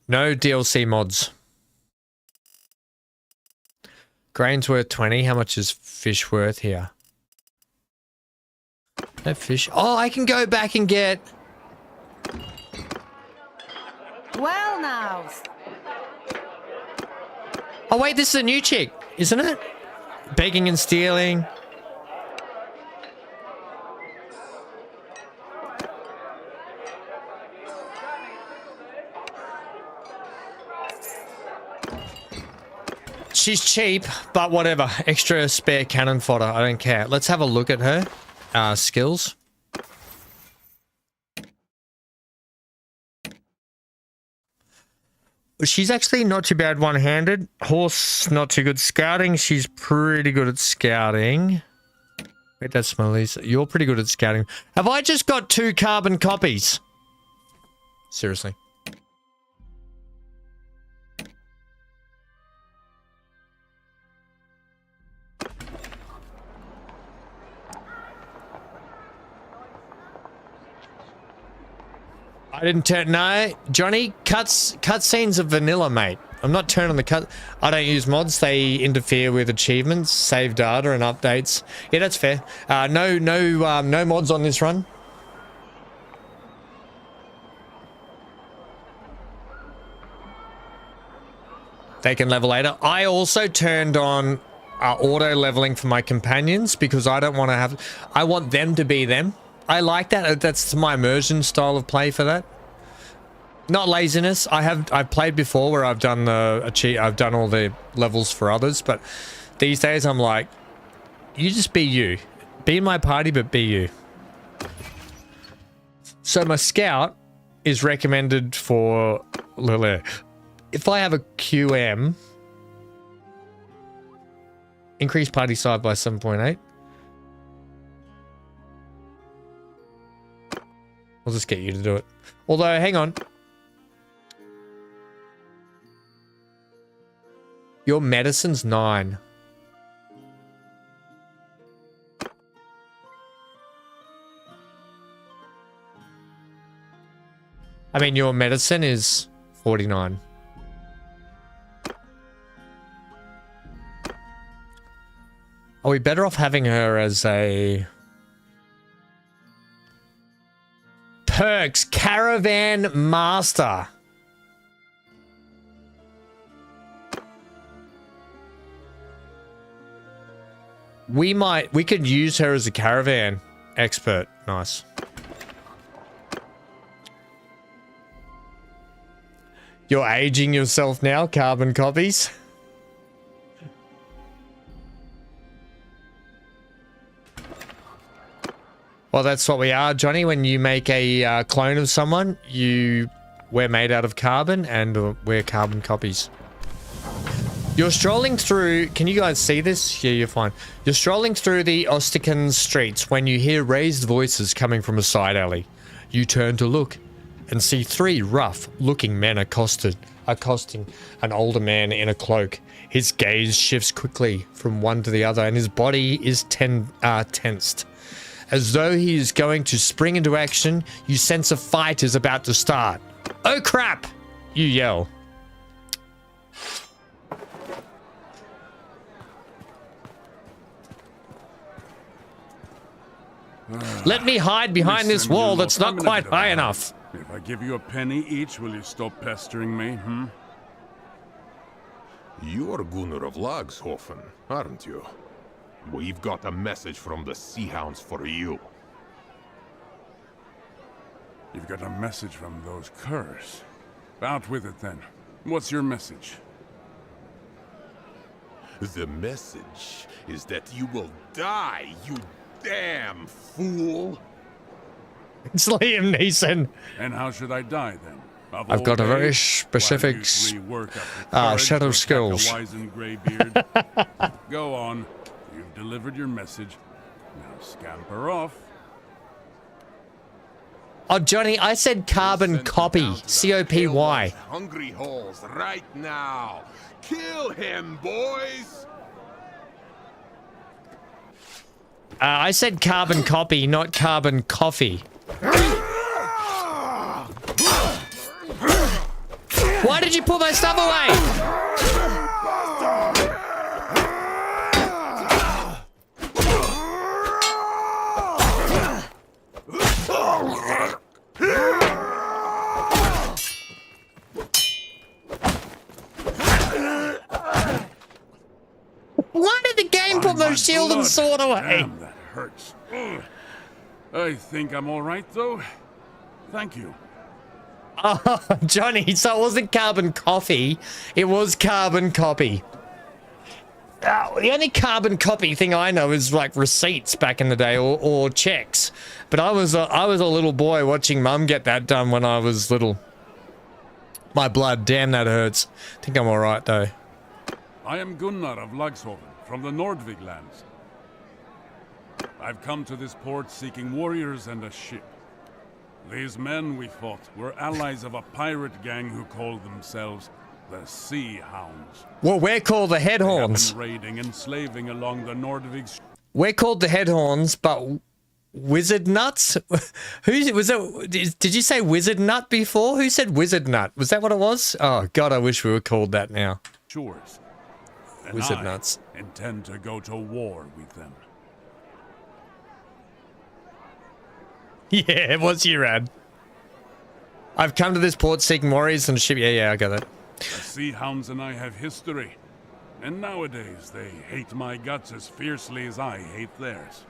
No DLC mods. Grain's worth 20. How much is fish worth here? No fish. Oh, I can go back and get... Well now. Oh, wait, this is a new chick, isn't it? Begging and stealing. She's cheap, but whatever. Extra spare cannon fodder. I don't care. Let's have a look at her skills. She's actually not too bad one-handed. Horse, not too good scouting. She's pretty good at scouting. Wait, that's Melissa. You're pretty good at scouting. Have I just got 2 carbon copies? Seriously. I didn't turn... No, Johnny, cutscenes are vanilla, mate. I'm not turning the cut... I don't use mods. They interfere with achievements, save data, and updates. Yeah, that's fair. No mods on this run. They can level later. I also turned on auto leveling for my companions because I don't want to have... I want them to be them. I like that. That's my immersion style of play for that. Not laziness. I've played before where I've done all the levels for others, but these days I'm like, you just be you. Be in my party, but be you. So my scout is recommended for Lily. If I have a QM, increase party size by 7.8. I'll just get you to do it. Although, hang on. Your medicine's 9. I mean, your medicine is 49. Are we better off having her as a... Perks, Caravan Master. We could use her as a caravan expert. Nice. You're aging yourself now, carbon copies. Well, that's what we are, Johnny. When you make a clone of someone, we're made out of carbon, and we're carbon copies. You're strolling through... Can you guys see this? Yeah, you're fine. You're strolling through the Ostican streets when you hear raised voices coming from a side alley. You turn to look and see 3 rough-looking men accosting an older man in a cloak. His gaze shifts quickly from one to the other, and his body is tensed. As though he is going to spring into action, you sense a fight is about to start. Oh crap! You yell. Let me hide behind this wall that's not quite high enough. If I give you a penny each, will you stop pestering me, You're Gunnar of Lagshofen, aren't you? We've got a message from the Sea Hounds for you. You've got a message from those curs. Out with it, then. What's your message? The message is that you will die, you damn fool! It's Liam Neeson. And how should I die, then? I've got a very specific set of skills. Go on. You've delivered your message. Now scamper off. Oh, Johnny, I said carbon copy. C-O-P-Y. Hungry holes right now. Kill him, boys! I said carbon copy, not carbon coffee. Why did you put my stuff away? Why did the game put my shield and sword away? Damn, that hurts. Ugh. I think I'm all right, though. Thank you. Oh, Johnny, so it wasn't carbon coffee. It was carbon copy. The only carbon copy thing I know is like receipts back in the day or checks. But I was a little boy watching Mum get that done when I was little. My blood, damn, that hurts. I think I'm all right, though. I am Gunnar of Lagshoven, from the Nordvig lands. I've come to this port seeking warriors and a ship. These men we fought were allies of a pirate gang who called themselves the Sea Hounds. Well, we're called the Headhorns. Raiding and slaving along the Nordvig. We're called the Headhorns, but Wizard Nuts? Who was it? Did you say Wizard Nut before? Who said Wizard Nut? Was that what it was? Oh God, I wish we were called that now. Shores. And Wizard Nuts. Intend to go to war with them. Yeah, it was you, Rad. I've come to this port seeking warriors and ship. Yeah, I got that. The Sea Hounds and I have history, and nowadays they hate my guts as fiercely as I hate theirs.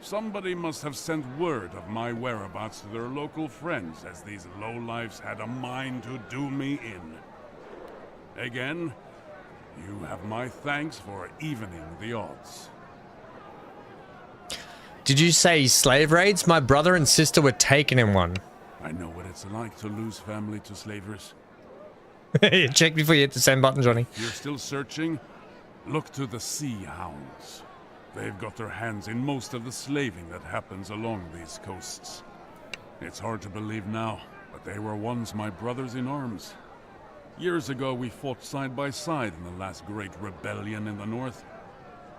Somebody must have sent word of my whereabouts to their local friends, as these lowlifes had a mind to do me in. Again, you have my thanks for evening the odds. Did you say slave raids? My brother and sister were taken in one. I know what it's like to lose family to slavers. Check before you hit the send button, Johnny. If you're still searching, look to the Sea Hounds. They've got their hands in most of the slaving that happens along these coasts. It's hard to believe now, but they were once my brothers in arms. Years ago, we fought side by side in the last great rebellion in the north.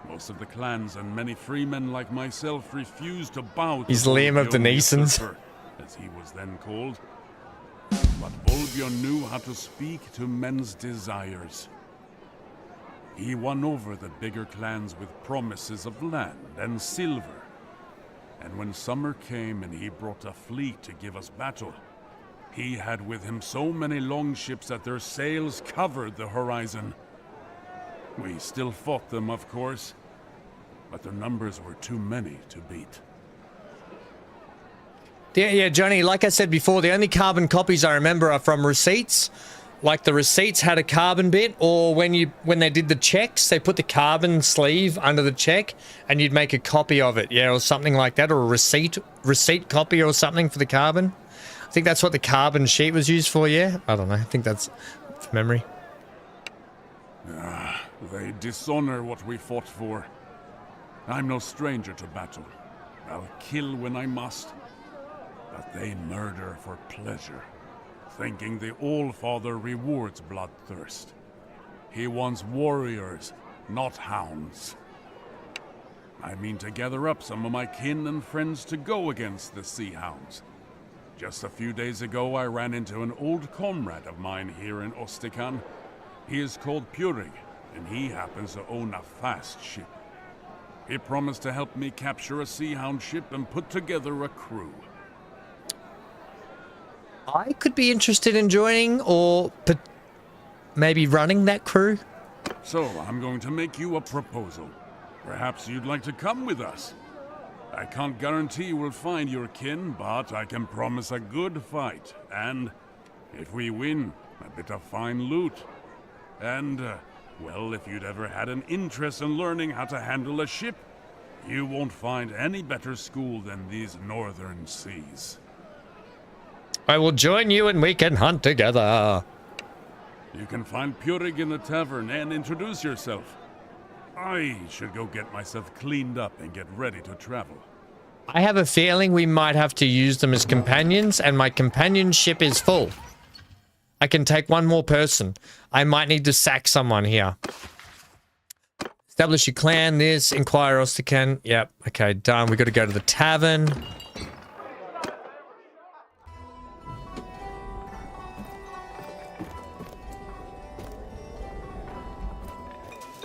Most of the clans and many freemen like myself refused to bow to He's Liam of the Neesons, as he was then called. But Volbjörn knew how to speak to men's desires. He won over the bigger clans with promises of land and silver. And when summer came and he brought a fleet to give us battle, he had with him so many longships that their sails covered the horizon. We still fought them, of course, but their numbers were too many to beat. Yeah, Johnny, like I said before, the only carbon copies I remember are from receipts. Like the receipts had a carbon bit, or when they did the checks, they put the carbon sleeve under the check and you'd make a copy of it, yeah, or something like that, or a receipt copy or something for the carbon. I think that's what the carbon sheet was used for, yeah? I don't know, I think that's from memory. They dishonor what we fought for. I'm no stranger to battle. I'll kill when I must. But they murder for pleasure, thinking the All-Father rewards bloodthirst. He wants warriors, not hounds. I mean to gather up some of my kin and friends to go against the Sea Hounds. Just a few days ago, I ran into an old comrade of mine here in Ostikan. He is called Purig, and he happens to own a fast ship. He promised to help me capture a Sea Hound ship and put together a crew. I could be interested in joining or maybe running that crew. So, I'm going to make you a proposal. Perhaps you'd like to come with us. I can't guarantee we'll find your kin, but I can promise a good fight. And if we win, a bit of fine loot. And, well, if you'd ever had an interest in learning how to handle a ship, you won't find any better school than these northern seas. I will join you and we can hunt together. You can find Purig in the tavern and introduce yourself. I should go get myself cleaned up and get ready to travel. I have a feeling we might have to use them as companions, and my companionship is full. I can take one more person. I might need to sack someone here. Establish your clan, this, inquire Ostikan. Yep, okay, done. We got to go to the tavern.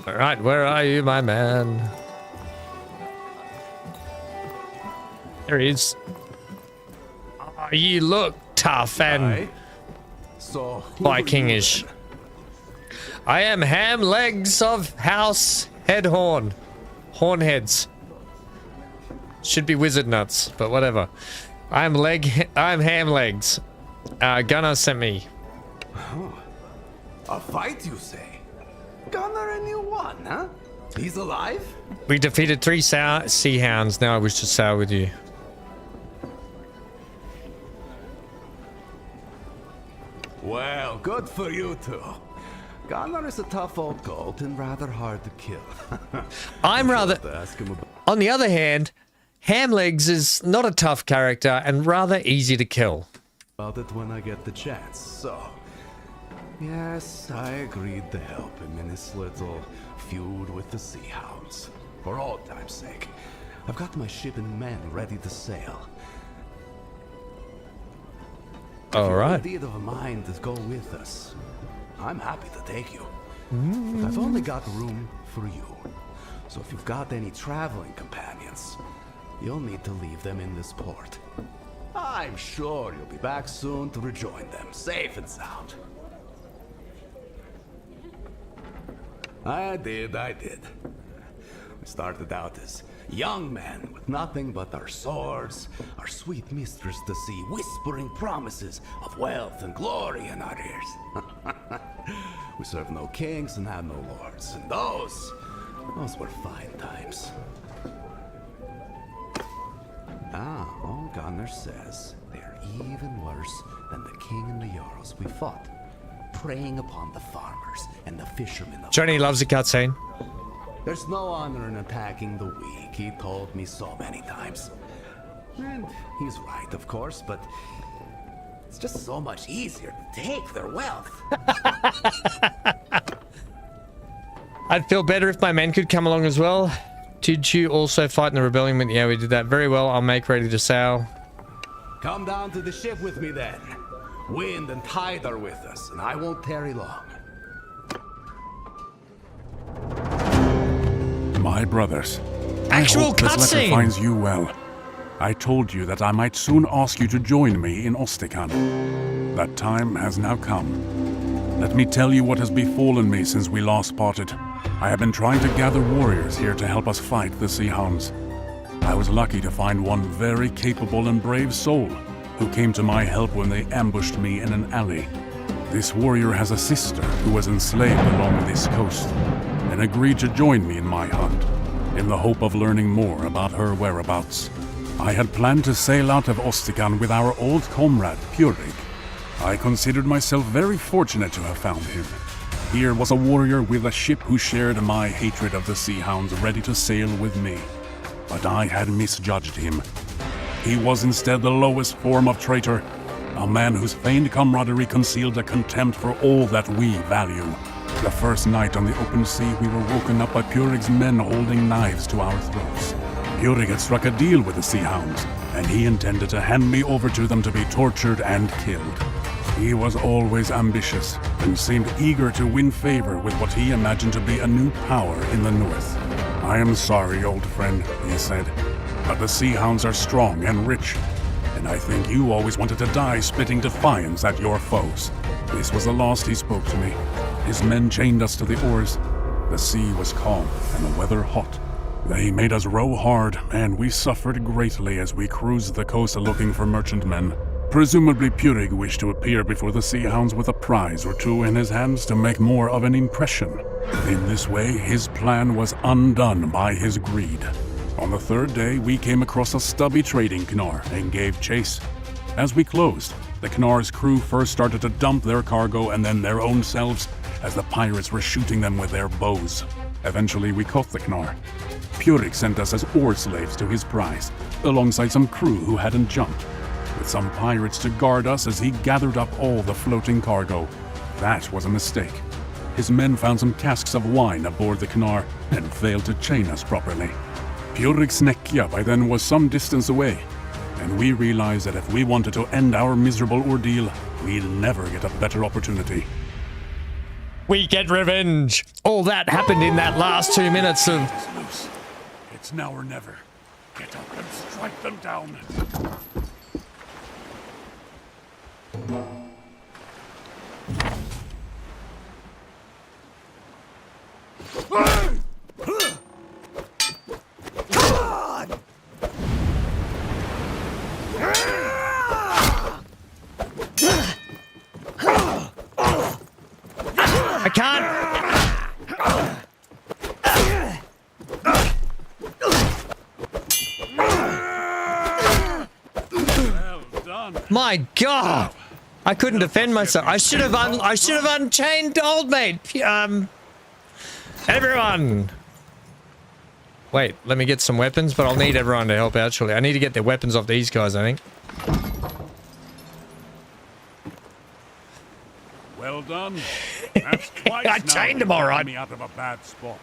All right, where are you, my man? There he is. Oh, you look tough and Vikingish. I am Ham Legs of House Headhorn. Hornheads. Should be Wizard Nuts, but whatever. I'm Ham Legs. Gunnar sent me. Oh, a fight, you say? Gunnar and you won, huh? He's alive? We defeated 3 sea hounds. Now I wish to sail with you. Well, good for you two. Gunnar is a tough old goat and rather hard to kill. I'm rather... On the other hand, Ham Legs is not a tough character and rather easy to kill. About it when I get the chance, so... Yes, I agreed to help him in his little feud with the Sea Hounds. For old time's sake. I've got my ship and men ready to sail. Alright. If you're indeed of a mind to go with us, I'm happy to take you. But I've only got room for you. So if you've got any traveling companions, you'll need to leave them in this port. I'm sure you'll be back soon to rejoin them, safe and sound. I did. We started out as young men with nothing but our swords, our sweet mistress the sea, whispering promises of wealth and glory in our ears. We served no kings and had no lords, and those were fine times. All Gunnar says they're even worse than the king and the jarls we fought, preying upon the farmers and the fishermen of Johnny loves a cutscene. There's no honor in attacking the weak, he told me so many times. And he's right, of course, but it's just so much easier to take their wealth. I'd feel better if my men could come along as well. Did you also fight in the rebellion? Yeah, we did that very well. I'll make ready to sail. Come down to the ship with me then. Wind and tide are with us, and I won't tarry long. My brothers, Actual I hope this letter cutscene. finds you well. I told you that I might soon ask you to join me in Ostikan. That time has now come. Let me tell you what has befallen me since we last parted. I have been trying to gather warriors here to help us fight the Sea Hounds. I was lucky to find one very capable and brave soul who came to my help when they ambushed me in an alley. This warrior has a sister who was enslaved along this coast and agreed to join me in my hunt, in the hope of learning more about her whereabouts. I had planned to sail out of Ostikan with our old comrade, Purig. I considered myself very fortunate to have found him. Here was a warrior with a ship who shared my hatred of the Sea Hounds, ready to sail with me. But I had misjudged him. He was instead the lowest form of traitor, a man whose feigned camaraderie concealed a contempt for all that we value. The first night on the open sea, we were woken up by Purig's men holding knives to our throats. Purig had struck a deal with the Sea Hounds, and he intended to hand me over to them to be tortured and killed. He was always ambitious, and seemed eager to win favor with what he imagined to be a new power in the north. I am sorry, old friend, he said, but the Sea Hounds are strong and rich, and I think you always wanted to die spitting defiance at your foes. This was the last he spoke to me. His men chained us to the oars. The sea was calm and the weather hot. They made us row hard, and we suffered greatly as we cruised the coast looking for merchantmen. Presumably Purig wished to appear before the Sea Hounds with a prize or two in his hands to make more of an impression. In this way, his plan was undone by his greed. On the third day, we came across a stubby trading Knar and gave chase. As we closed, the Knar's crew first started to dump their cargo and then their own selves, as the pirates were shooting them with their bows. Eventually, we caught the Knar. Purig sent us as oar slaves to his prize, alongside some crew who hadn't jumped, with some pirates to guard us as he gathered up all the floating cargo. That was a mistake. His men found some casks of wine aboard the Knar and failed to chain us properly. Purig's Nekja by then was some distance away, and we realized that if we wanted to end our miserable ordeal, we'd never get a better opportunity. We get revenge. All that happened in that last 2 minutes of... It's now or never. Get up and strike them down. I can't. Well done. My God, I couldn't defend myself. I should have unchained old mate. Everyone. Wait, let me get some weapons, but I'll need everyone to help out. Surely, I need to get their weapons off these guys. I think. Well done. That's twice I now chained you've him all got right. me out of a bad spot.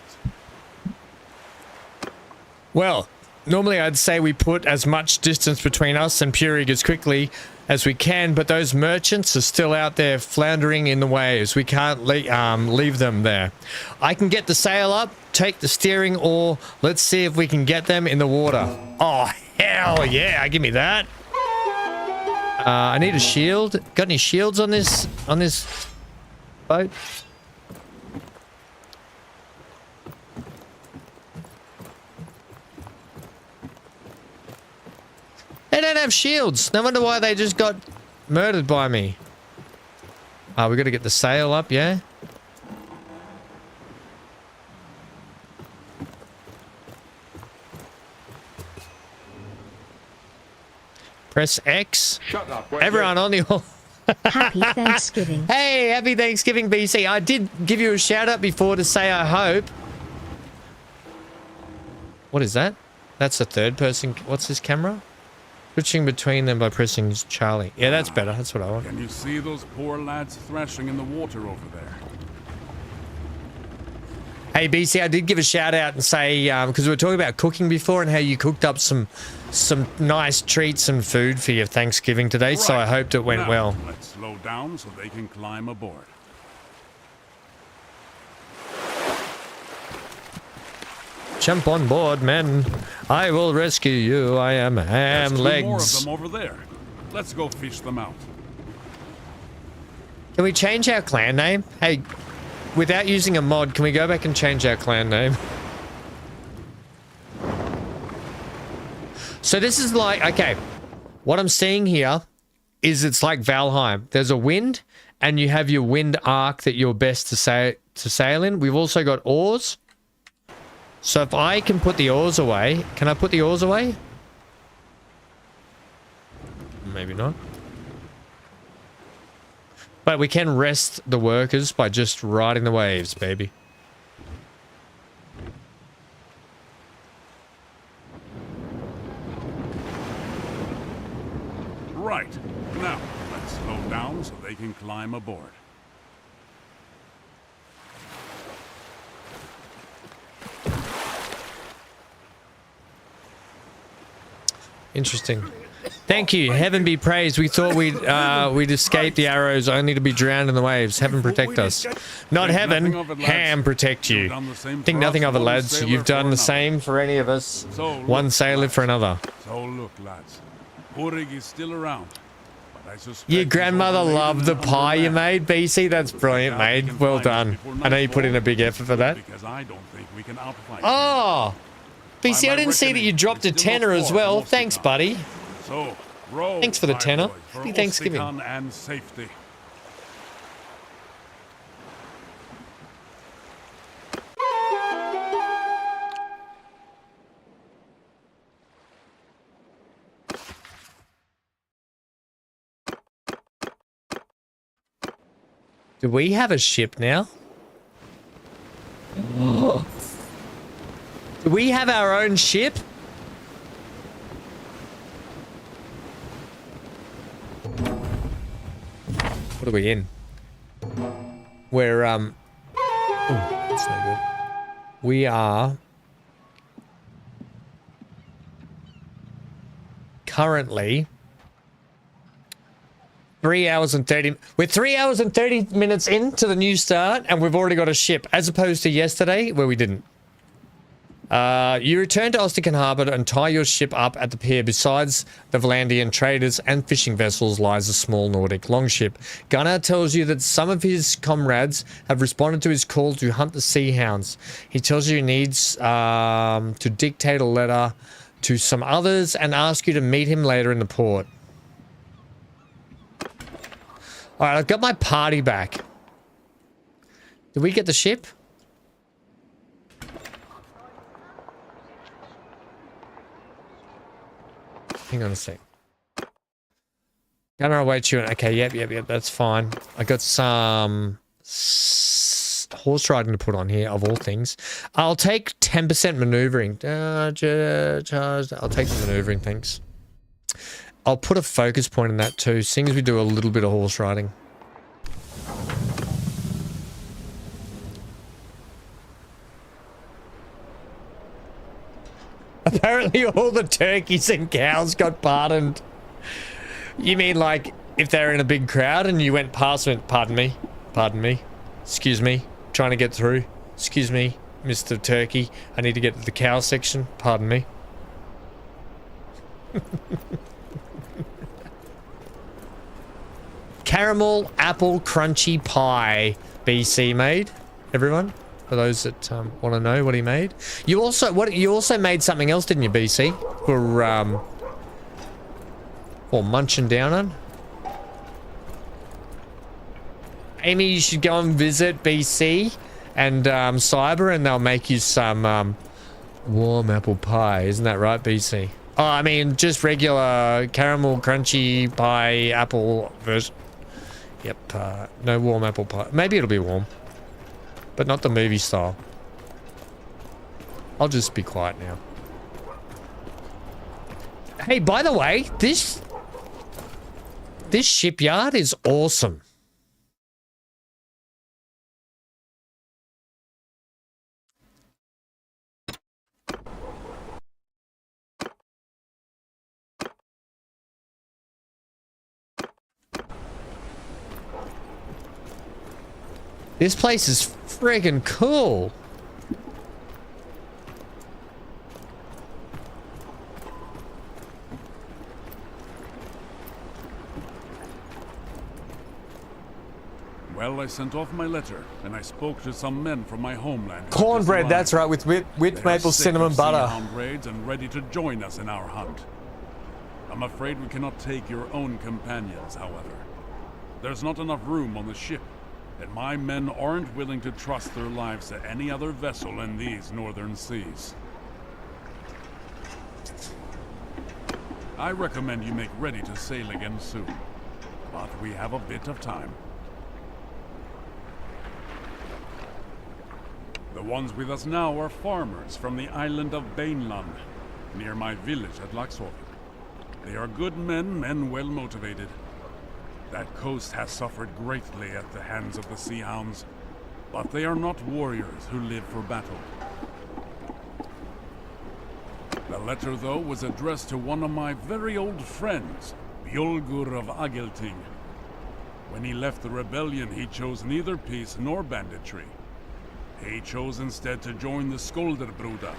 Well, normally I'd say we put as much distance between us and Purig as quickly as we can, but those merchants are still out there floundering in the waves. We can't leave them there. I can get the sail up, take the steering oar. Let's see if we can get them in the water. Oh, hell yeah, give me that. I need a shield. Got any shields on this boat? They don't have shields. No wonder why they just got murdered by me. We got to get the sail up, yeah? Press X. Shut up. Everyone on the... Happy Thanksgiving. Hey, happy Thanksgiving, BC. I did give you a shout out before to say I hope. What is that? That's a third person. What's this camera? Switching between them by pressing Charlie. Yeah, that's better. That's what I want. Can you see those poor lads thrashing in the water over there? Hey, BC, I did give a shout out and say, because we were talking about cooking before and how you cooked up some nice treats and food for your Thanksgiving today, Right. so I hoped it went Now, well. Let's slow down so they can climb aboard. Jump on board, men. I will rescue you. I am Ham There's 2 more of Legs. them over there. Let's go fish them out. Can we change our clan name? Hey, without using a mod, can we go back and change our clan name? So this is like, okay, what I'm seeing here is it's like Valheim. There's a wind, and you have your wind arc that you're best to sail in. We've also got oars. So if I can put the oars away, can I put the oars away? Maybe not. But we can rest the workers by just riding the waves, baby. Right. Now, let's slow down so they can climb aboard. Interesting. Thank you. Heaven be praised. We thought we'd escape the arrows only to be drowned in the waves. Heaven protect us. Not heaven. Ham protect you. Think nothing of it, lads. You've done the same for any of us. One sailor for another. So look, lads. Purig is still around. But I suspect Your he's grandmother overladen loved the under pie you land. made, BC. That's brilliant, mate. Well done. I know you put in a big effort for that. Because I don't think we can outfight him. Oh! BC, I didn't see that you dropped a tenner as well. Thanks, buddy. So, row, Thanks for the my tenner. boy, for Happy Thanksgiving. Ossican and safety. Do we have a ship now? Do we have our own ship? What are we in? We're, ooh, that's no good. We are currently 3 hours and 30. We're 3 hours and 30 minutes into the new start, and we've already got a ship, as opposed to yesterday where we didn't. You return to Ostrakan Harbour and tie your ship up at the pier. Besides the Valandian traders and fishing vessels lies a small Nordic longship. Gunnar tells you that some of his comrades have responded to his call to hunt the sea hounds. He tells you he needs to dictate a letter to some others and ask you to meet him later in the port. Alright, I've got my party back. Did we get the ship? Hang on a sec. Gunnar awaits you. Okay, yep, that's fine. I got some horse riding to put on here, of all things. I'll take 10% maneuvering. I'll take the maneuvering, thanks. I'll put a focus point in that too, seeing as we do a little bit of horse riding. Apparently all the turkeys and cows got pardoned. You mean like if they're in a big crowd and you went past and went, pardon me, excuse me, trying to get through, excuse me, Mr. Turkey, I need to get to the cow section, pardon me. Caramel apple crunchy pie BC made, everyone. For those that want to know what he made, you also made something else, didn't you, BC? For munching down on. Amy, you should go and visit BC and Cyber, and they'll make you some warm apple pie. Isn't that right, BC? Oh, I mean, just regular caramel crunchy pie apple version. Yep. No warm apple pie. Maybe it'll be warm. But not the movie style. I'll just be quiet now. Hey, by the way, this shipyard is awesome. This place is friggin' cool. Well, I sent off my letter, and I spoke to some men from my homeland. Cornbread, that's right, with maple cinnamon butter. Hound raids and ready to join us in our hunt. I'm afraid we cannot take your own companions, however. There's not enough room on the ship, and my men aren't willing to trust their lives to any other vessel in these northern seas. I recommend you make ready to sail again soon, but we have a bit of time. The ones with us now are farmers from the island of Bannerlord, near my village at Laxhoven. They are good men and well motivated. That coast has suffered greatly at the hands of the Sea Hounds, but they are not warriors who live for battle. The letter, though, was addressed to one of my very old friends, Bjolgur of Agelting. When he left the rebellion, he chose neither peace nor banditry. He chose instead to join the Skolderbruda,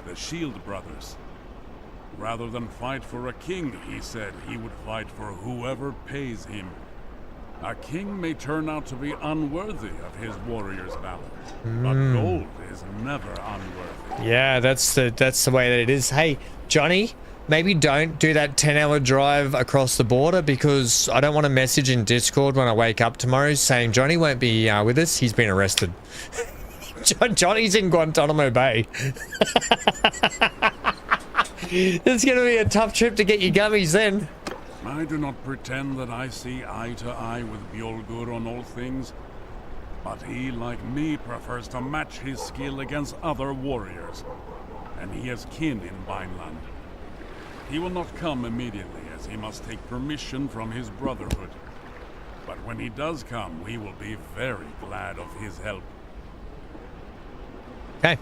the Shield Brothers. Rather than fight for a king, he said he would fight for whoever pays him. A king may turn out to be unworthy of his warrior's valor, but gold is never unworthy. Yeah, that's the way that it is. Hey, Johnny, maybe don't do that 10-hour drive across the border, because I don't want a message in Discord when I wake up tomorrow saying Johnny won't be with us. He's been arrested. Johnny's in Guantanamo Bay. It's going to be a tough trip to get your gummies then. I do not pretend that I see eye to eye with Bjolgur on all things, but he, like me, prefers to match his skill against other warriors, and he has kin in Vineland. He will not come immediately, as he must take permission from his brotherhood. But when he does come, we will be very glad of his help. Okay.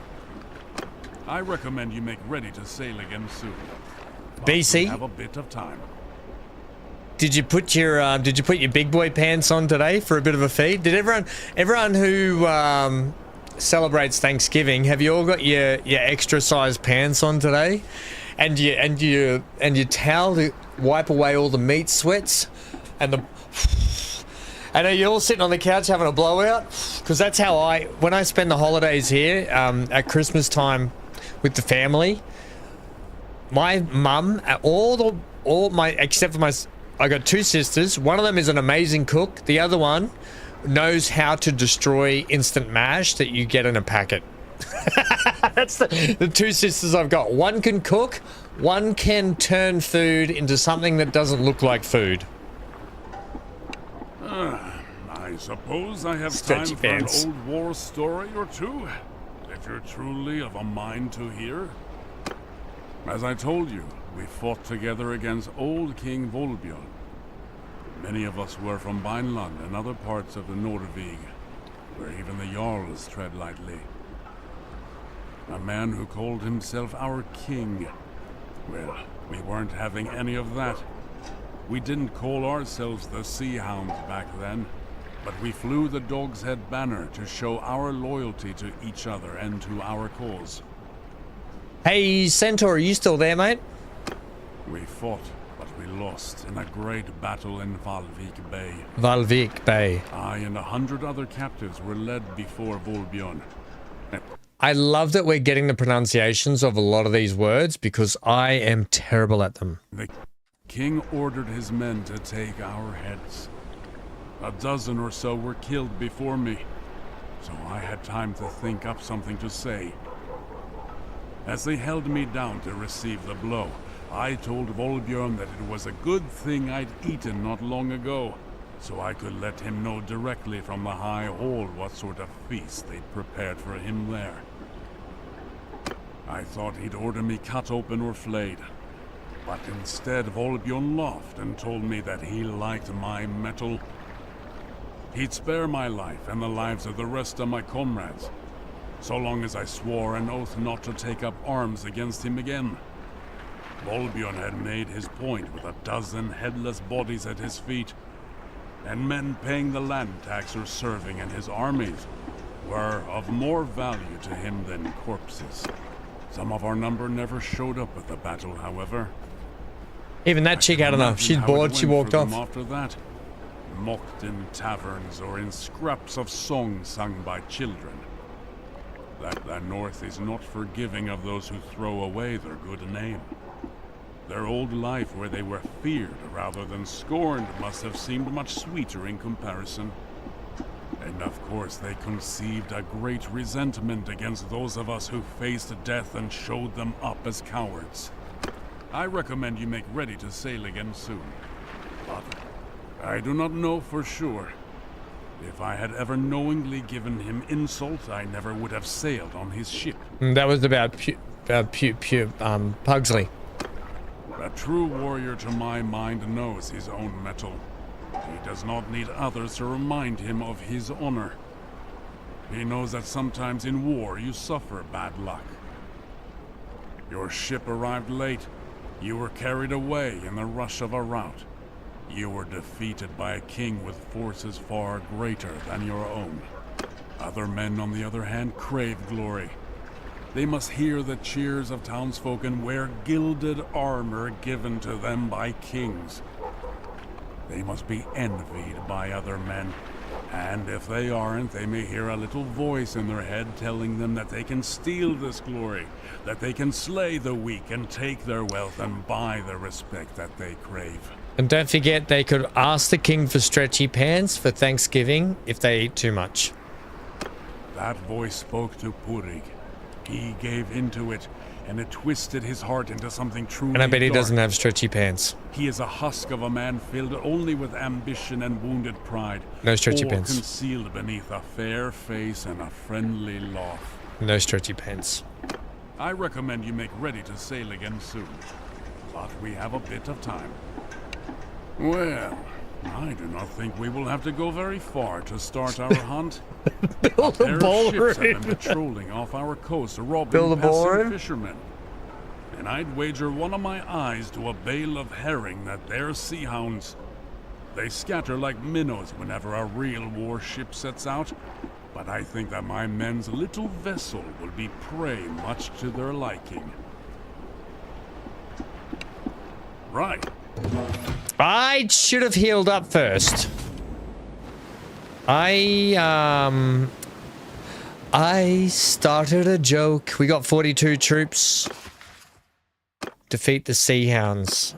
I recommend you make ready to sail again soon. BC, we have a bit of time. Did you put your big boy pants on today for a bit of a feed? Did everyone who celebrates Thanksgiving, have you all got your extra size pants on today, and your towel to wipe away all the meat sweats, and are you all sitting on the couch having a blowout? Because that's how when I spend the holidays here at Christmas time with the family. My mum, except for I got two sisters. One of them is an amazing cook. The other one knows how to destroy instant mash that you get in a packet. That's the two sisters I've got. One can cook, one can turn food into something that doesn't look like food. I suppose I have time for an old war story or two, if you're truly of a mind to hear. As I told you, we fought together against old King Volbjörn. Many of us were from Bannerlord and other parts of the Nordvig, where even the Jarls tread lightly. A man who called himself our king. Well, we weren't having any of that. We didn't call ourselves the Sea Hounds back then, but we flew the Dog's Head banner to show our loyalty to each other and to our cause. Hey, Centaur, are you still there, mate? We fought, but we lost in a great battle in Valvik Bay. Valvik Bay. I and 100 other captives were led before Volbjörn. I love that we're getting the pronunciations of a lot of these words because I am terrible at them. The king ordered his men to take our heads. A dozen or so were killed before me, so I had time to think up something to say. As they held me down to receive the blow, I told Volbjörn that it was a good thing I'd eaten not long ago, so I could let him know directly from the high hall what sort of feast they'd prepared for him there. I thought he'd order me cut open or flayed, but instead Volbjörn laughed and told me that he liked my metal. He'd spare my life and the lives of the rest of my comrades, so long as I swore an oath not to take up arms against him again. Volbjörn had made his point with a dozen headless bodies at his feet, and men paying the land tax or serving in his armies were of more value to him than corpses. Some of our number never showed up at the battle, however. Even that chick, I don't know. She's bored, she walked off. After that, mocked in taverns or in scraps of songs sung by children. That the North is not forgiving of those who throw away their good name. Their old life where they were feared rather than scorned must have seemed much sweeter in comparison. And of course they conceived a great resentment against those of us who faced death and showed them up as cowards. I recommend you make ready to sail again soon. But I do not know for sure. If I had ever knowingly given him insult, I never would have sailed on his ship. That was about Pugsley. A true warrior to my mind knows his own mettle. He does not need others to remind him of his honor. He knows that sometimes in war you suffer bad luck. Your ship arrived late. You were carried away in the rush of a rout. You were defeated by a king with forces far greater than your own. Other men, on the other hand, crave glory. They must hear the cheers of townsfolk and wear gilded armor given to them by kings. They must be envied by other men, and if they aren't, they may hear a little voice in their head telling them that they can steal this glory, that they can slay the weak and take their wealth and buy the respect that they crave. And don't forget, they could ask the king for stretchy pants for Thanksgiving if they eat too much. That voice spoke to Purig. He gave into it, and it twisted his heart into something truly And I bet he dark. doesn't have stretchy pants. He is a husk of a man filled only with ambition and wounded pride. No stretchy all pants. Concealed beneath a fair face and a friendly laugh. No stretchy pants. I recommend you make ready to sail again soon. But we have a bit of time. Well, I do not think we will have to go very far to start our hunt. Build a ships have been patrolling off our coast, robbing passing fishermen. And I'd wager one of my eyes to a bale of herring that they're sea hounds. They scatter like minnows whenever a real warship sets out. but I think that my men's little vessel will be prey much to their liking. Right. I should have healed up first. I started a joke. We got 42 troops. Defeat the Sea Hounds.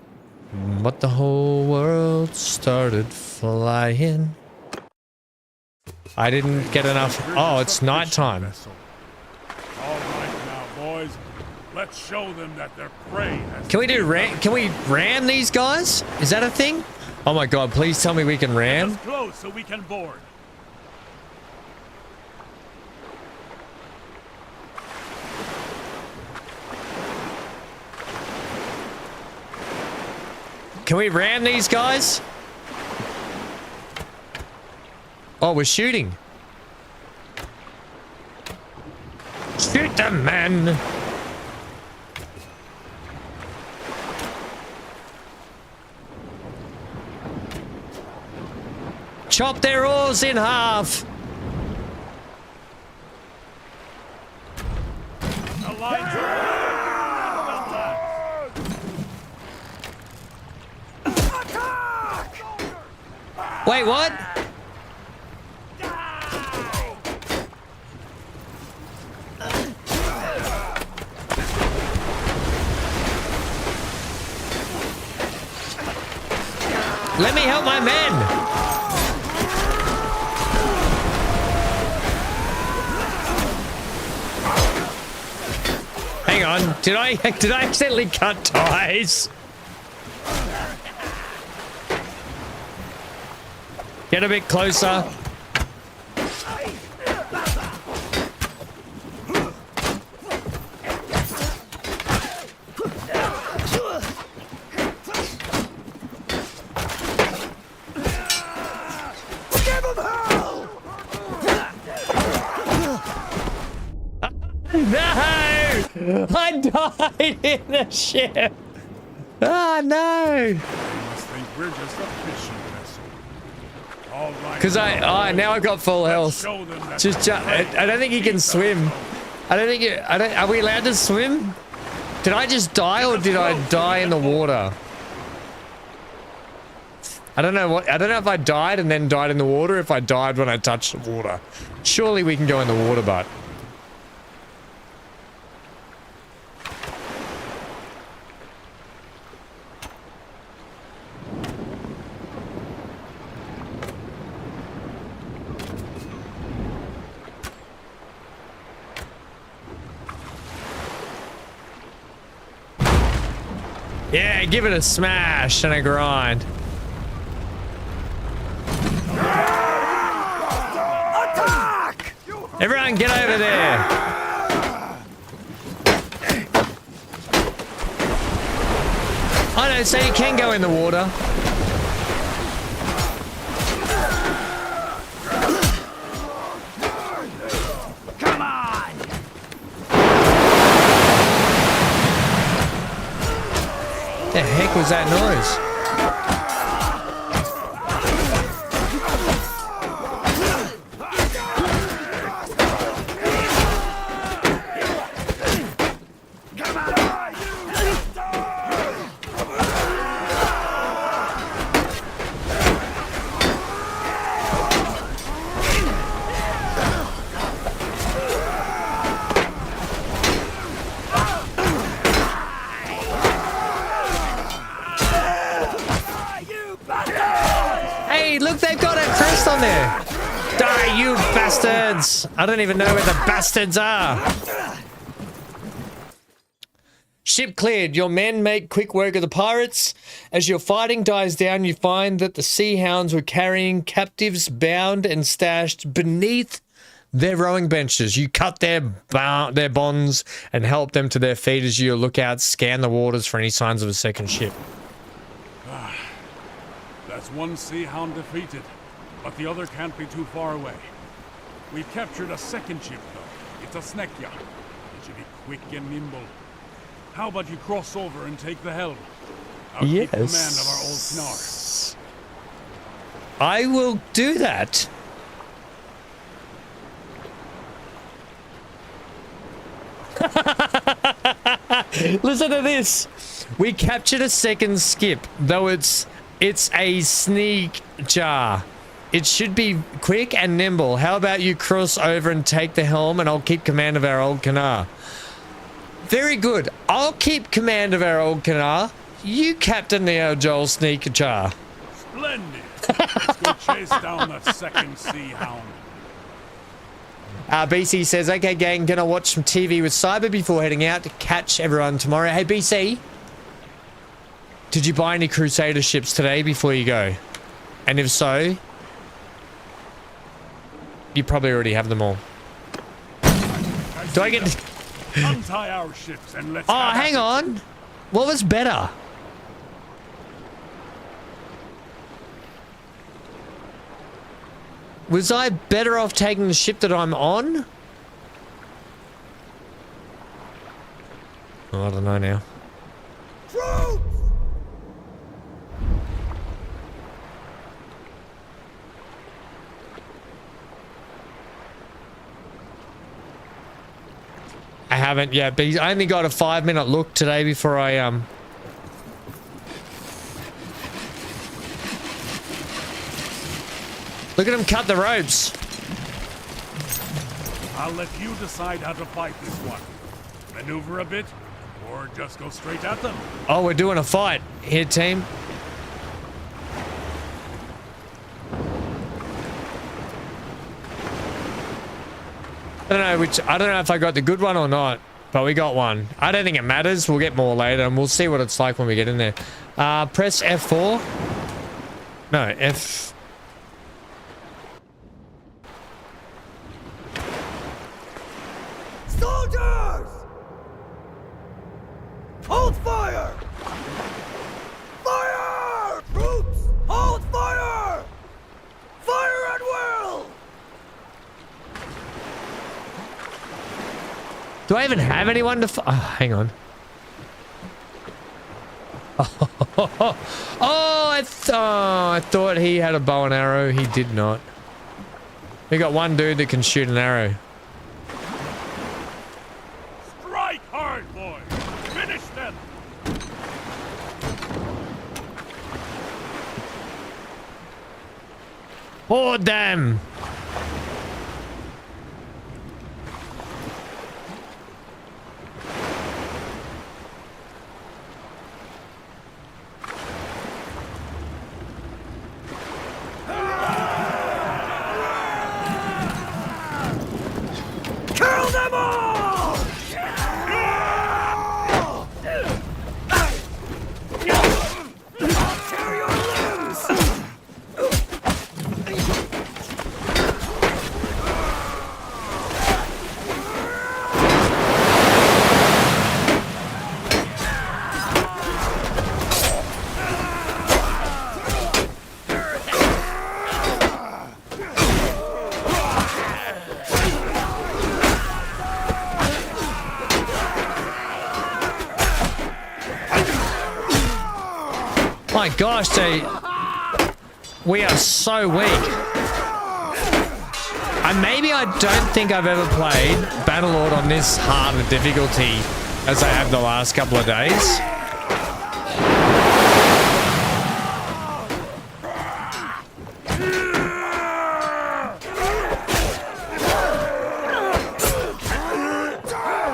But the whole world started flying. I didn't get enough. Oh, it's nighttime. All right now, boys. Let's show them that their prey has... Can we do Can we ram these guys? Is that a thing? Oh my god, please tell me we can ram. Get us close so we can board. Can we ram these guys? Oh, we're shooting. Shoot them, man. Chop their oars in half. Wait, what? Let me help my men. Hang on. Did I accidentally cut ties? Get a bit closer. No! I died in the ship. Oh no! They must think we're just a fishing vessel. All right. Because now I've got full health. Just I don't think he can swim. Are we allowed to swim? Did I just die or did I die in the water? I don't know if I died and then died in the water, if I died when I touched the water. Surely we can go in the water, but yeah, give it a smash and a grind. Attack! Everyone get over there. I don't say you can go in the water. Come on! The heck was that noise? Hey, look, they've got a crest on there. Die, you bastards! I don't even know where the bastards are. Ship cleared. Your men make quick work of the pirates. As your fighting dies down, you find that the Sea Hounds were carrying captives bound and stashed beneath their rowing benches. You cut their bonds and help them to their feet as you look out, scan the waters for any signs of a second ship. That's one Sea Hound defeated, but the other can't be too far away. We've captured a second ship, though. It's a Snekja. It should be quick and nimble. How about you cross over and take the helm? I'll keep command of our old Knar. I will do that. Listen to this. We captured a second skip, though it's a sneak jar. It should be quick and nimble. How about you cross over and take the helm, and I'll keep command of our old Canar. Very good. I'll keep command of our old Canar. You captain the Joel sneak jar. Splendid. Let's go chase down that second sea hound. BC says, okay, gang, gonna watch some TV with Cyber before heading out to catch everyone tomorrow. Hey, BC, did you buy any Crusader ships today before you go? And if so, you probably already have them all. Do I get... Untie our ships and let's... Oh, hang on. What was better? Was I better off taking the ship that I'm on? Oh, I don't know now. Troops! I haven't yet, but I only got a 5-minute look today before I Look at him cut the ropes. I'll let you decide how to fight this one. Maneuver a bit, or just go straight at them. Oh, we're doing a fight here, team. I don't know if I got the good one or not, but we got one. I don't think it matters. We'll get more later, and we'll see what it's like when we get in there. Press F4. No, F. Soldiers! Hold fire! Fire! Troops, hold fire! Fire at will! Do I even have anyone to oh, hang on. Oh, I thought he had a bow and arrow. He did not. We got one dude that can shoot an arrow. Strike hard, boys! Finish them! Oh, damn! Kill them all! Tear your limbs! My gosh, we are so weak. Maybe I don't think I've ever played Bannerlord on this hard of difficulty as I have the last couple of days.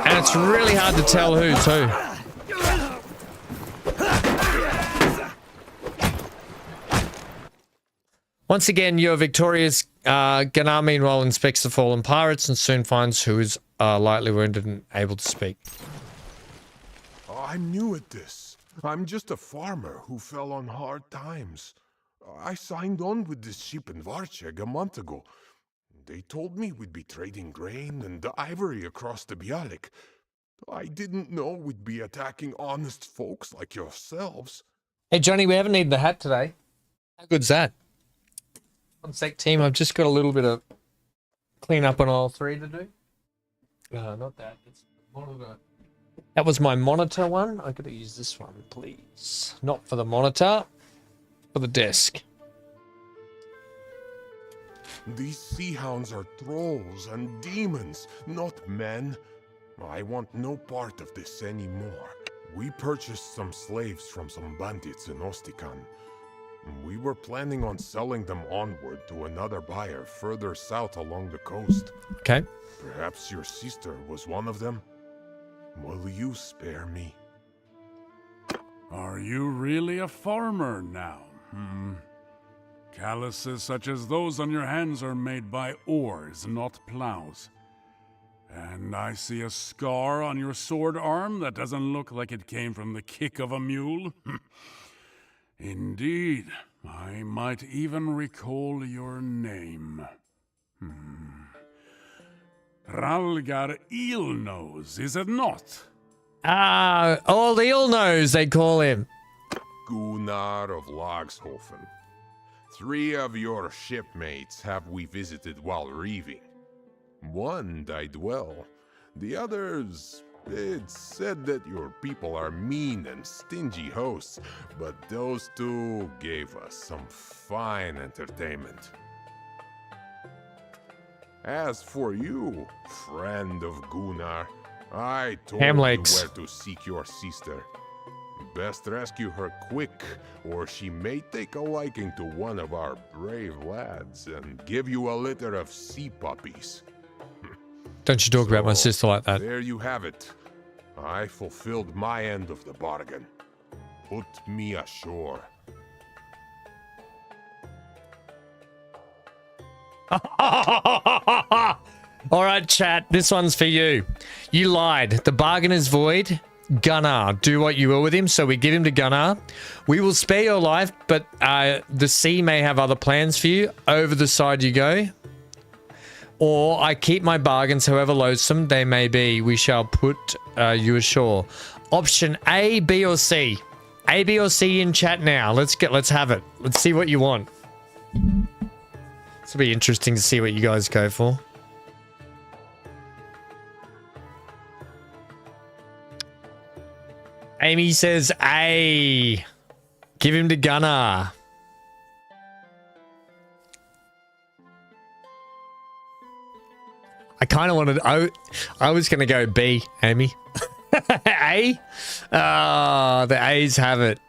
And it's really hard to tell who's who. Once again, you're victorious. Ganar, meanwhile, inspects the fallen pirates and soon finds who is lightly wounded and able to speak. I'm new at this. I'm just a farmer who fell on hard times. I signed on with this ship in Varcheg a month ago. They told me we'd be trading grain and ivory across the Bialik. I didn't know we'd be attacking honest folks like yourselves. Hey, Johnny, we haven't needed the hat today. How good's that? One sec, team. I've just got a little bit of clean up on aisle 3 to do. Not that. It's monitor. That was my monitor one. I gotta use this one, please. Not for the monitor, for the desk. These sea hounds are trolls and demons, not men. I want no part of this anymore. We purchased some slaves from some bandits in Ostikan. We were planning on selling them onward to another buyer further south along the coast. Okay. Perhaps your sister was one of them? Will you spare me? Are you really a farmer now? Calluses such as those on your hands are made by oars, not plows. And I see a scar on your sword arm that doesn't look like it came from the kick of a mule. Indeed, I might even recall your name. Ralgar Eelnose, is it not? Old Eelnose, they call him. Gunnar of Lagshofen. 3 of your shipmates have we visited while reaving. One died well. The others, it's said that your people are mean and stingy hosts, but those 2 gave us some fine entertainment. As for you, friend of Gunnar, I told you where to seek your sister. Best rescue her quick, or she may take a liking to one of our brave lads and give you a litter of sea puppies. Don't you talk about my sister like that. There you have it. I fulfilled my end of the bargain. Put me ashore. All right, chat. This one's for you. You lied. The bargain is void. Gunnar, do what you will with him. So we give him to Gunnar. We will spare your life, but the sea may have other plans for you. Over the side you go. Or I keep my bargains, however loathsome they may be. We shall put you ashore. Option A, B, or C. A, B, or C in chat now. Let's have it. Let's see what you want. This will be interesting to see what you guys go for. Amy says A. Give him to Gunnar. I kind of wanted... I was going to go B, Amy. A? The A's have it.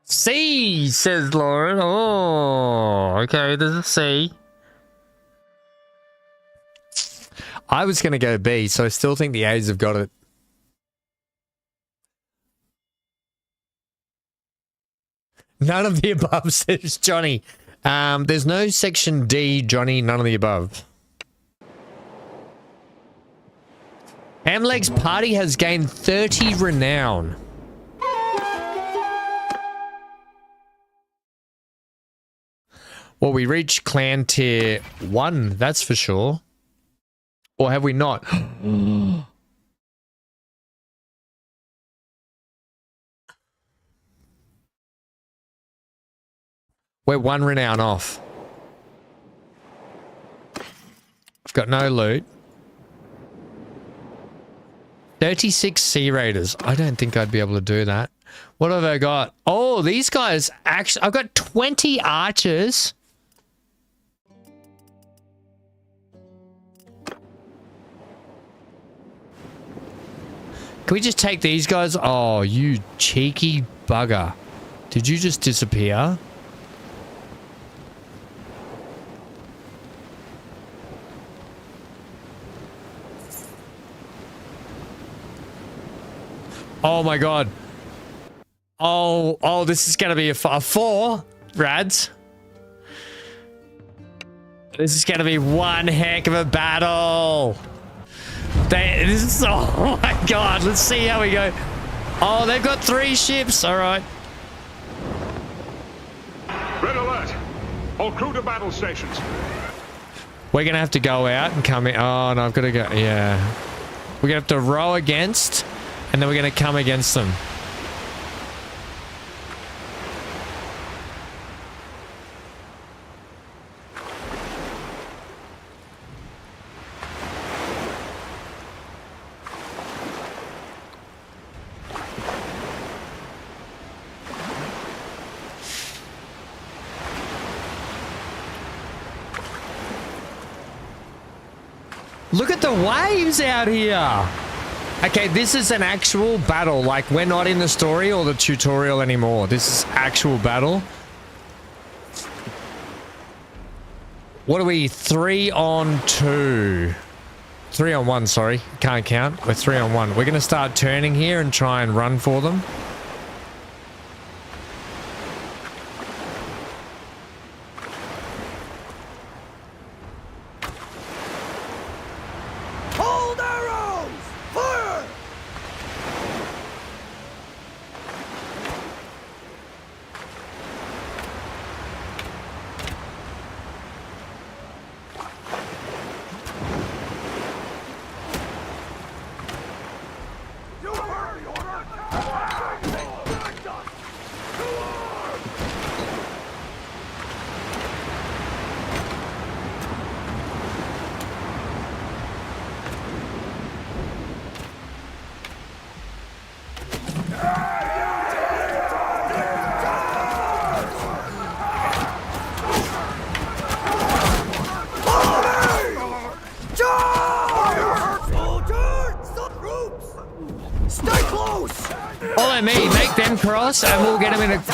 C, says Lauren. Oh, okay, there's a C. I was going to go B, so I still think the A's have got it. None of the above, says Johnny. There's no section D, Johnny, none of the above. Hamleg's party has gained 30 renown. Well, we reached clan tier 1, that's for sure. Or have we not? We're 1 renown off. I've got no loot. 36 Sea Raiders. I don't think I'd be able to do that. What have I got? Oh, these guys actually... I've got 20 archers. Can we just take these guys? Oh, you cheeky bugger. Did you just disappear? Oh my god. Oh, this is going to be a 4, Rads. This is going to be one heck of a battle. Oh my god, let's see how we go. Oh, they've got 3 ships. All right. Red alert. All crew to battle stations. We're going to have to go out and come in. Oh, no, I've got to go. Yeah. We're going to have to row against, and then we're going to come against them. Look at the waves out here. Okay, this is an actual battle. Like, we're not in the story or the tutorial anymore. This is actual battle. What are we? 3 on 2. 3 on 1, sorry. Can't count. We're 3 on 1. We're going to start turning here and try and run for them. Hold arrows! Fire! Follow me, make them cross, and we'll get them in a...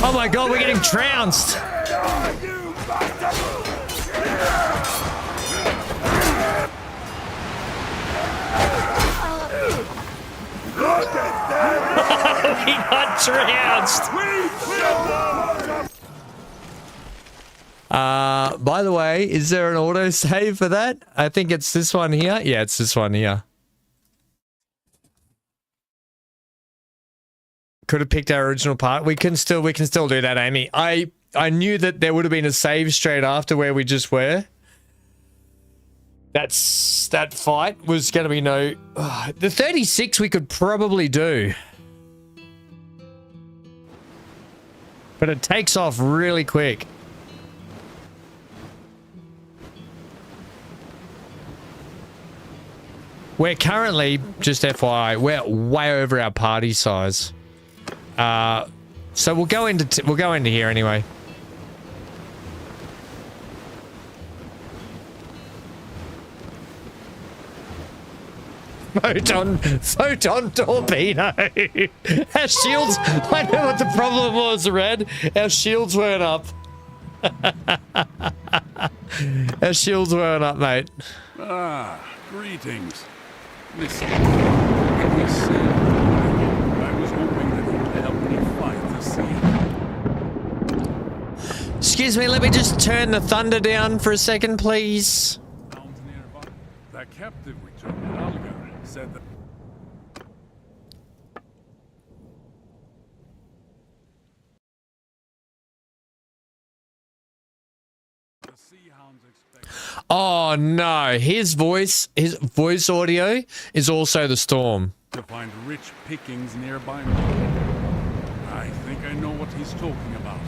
Oh my god, we're getting trounced! We got trounced! By the way, is there an autosave for that? I think it's this one here. Yeah, it's this one here. Could have picked our original part. We can still do that, Amy. I knew that there would have been a save straight after where we just were. That fight was going to be no... the 36 we could probably do. But it takes off really quick. We're currently, just FYI, we're way over our party size. So we'll go into here anyway. Photon torpedo. Our shields. I know what the problem was, Red. Our shields weren't up. Our shields weren't up, mate. Ah, greetings, Mr. I was hoping that you could help me fight the sea. Excuse me, let me just turn the thunder down for a second, please. That captive we took at Algar said that the sea hounds expect... Oh no, his voice audio is also the storm. To find rich pickings nearby me. I think I know what he's talking about.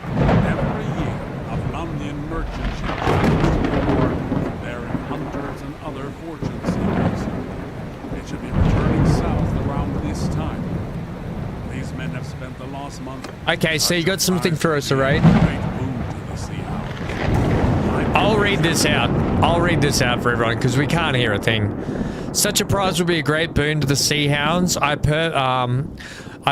Every year, a Vlandian merchant ship bearing hunters and other fortune seekers. It should be returning south around this time. These men have spent the last month... Okay, so you got something for us, right? I'll read this out. I'll read this out for everyone because we can't hear a thing. Such a prize would be a great boon to the Sea Hounds. I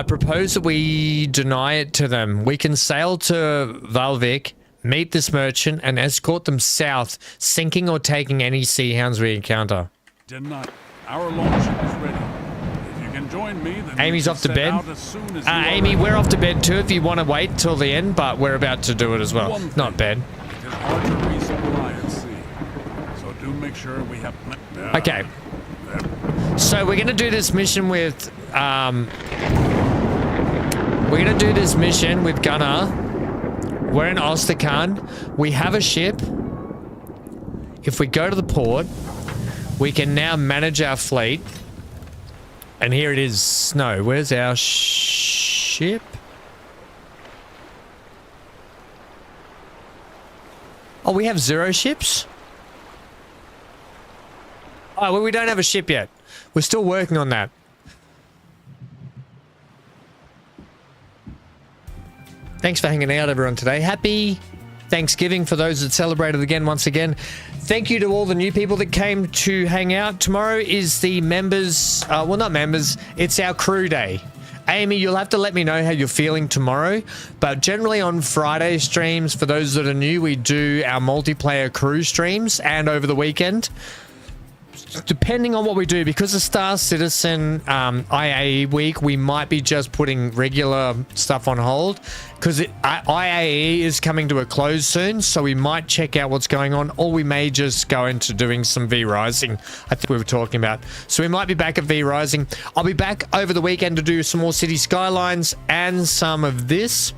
propose that we deny it to them. We can sail to Valvik, meet this merchant, and escort them south, sinking or taking any Sea Hounds we encounter. Deny. Our longship is ready. If you can join me, then Amy's off to bed. Amy, we're off to bed too if you want to wait till the end, but we're about to do it as well. Not bed. It is hard to resupply at sea, so do make sure we have... Okay. So we're gonna do this mission with Gunnar. We're in Ostrakan. We have a ship. If we go to the port, we can now manage our fleet. And here it is, Snow. Where's our ship? Oh, we have 0 ships? Oh, well, we don't have a ship yet. We're still working on that. Thanks for hanging out, everyone, today. Happy Thanksgiving for those that celebrated again once again. Thank you to all the new people that came to hang out. Tomorrow is the members, well, not members, it's our crew day. Amy, you'll have to let me know how you're feeling tomorrow, but generally on Friday streams, for those that are new, we do our multiplayer crew streams, and over the weekend, depending on what we do, because of Star Citizen IAE week, we might be just putting regular stuff on hold because IAE is coming to a close soon, so we might check out what's going on, or we may just go into doing some V-Rising, I think we were talking about. So we might be back at V-Rising. I'll be back over the weekend to do some more City Skylines and some of this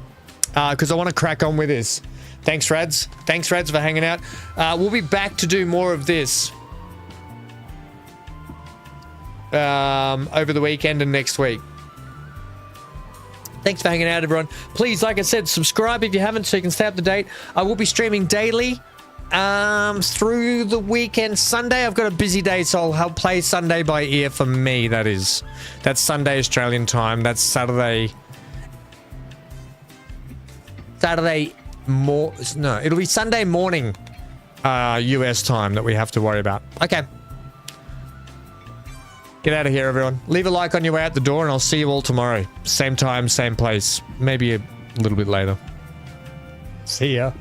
because I want to crack on with this. Thanks, Rads. Thanks, Rads, for hanging out. We'll be back to do more of this over the weekend and next week. Thanks for hanging out, everyone. Please, like I said, subscribe if you haven't so you can stay up to date. I will be streaming daily through the weekend. Sunday, I've got a busy day, so I'll help play Sunday by ear for me, that is. That's Sunday Australian time. That's Saturday. No, it'll be Sunday morning US time that we have to worry about. Okay. Get out of here, everyone. Leave a like on your way out the door, and I'll see you all tomorrow. Same time, same place. Maybe a little bit later. See ya.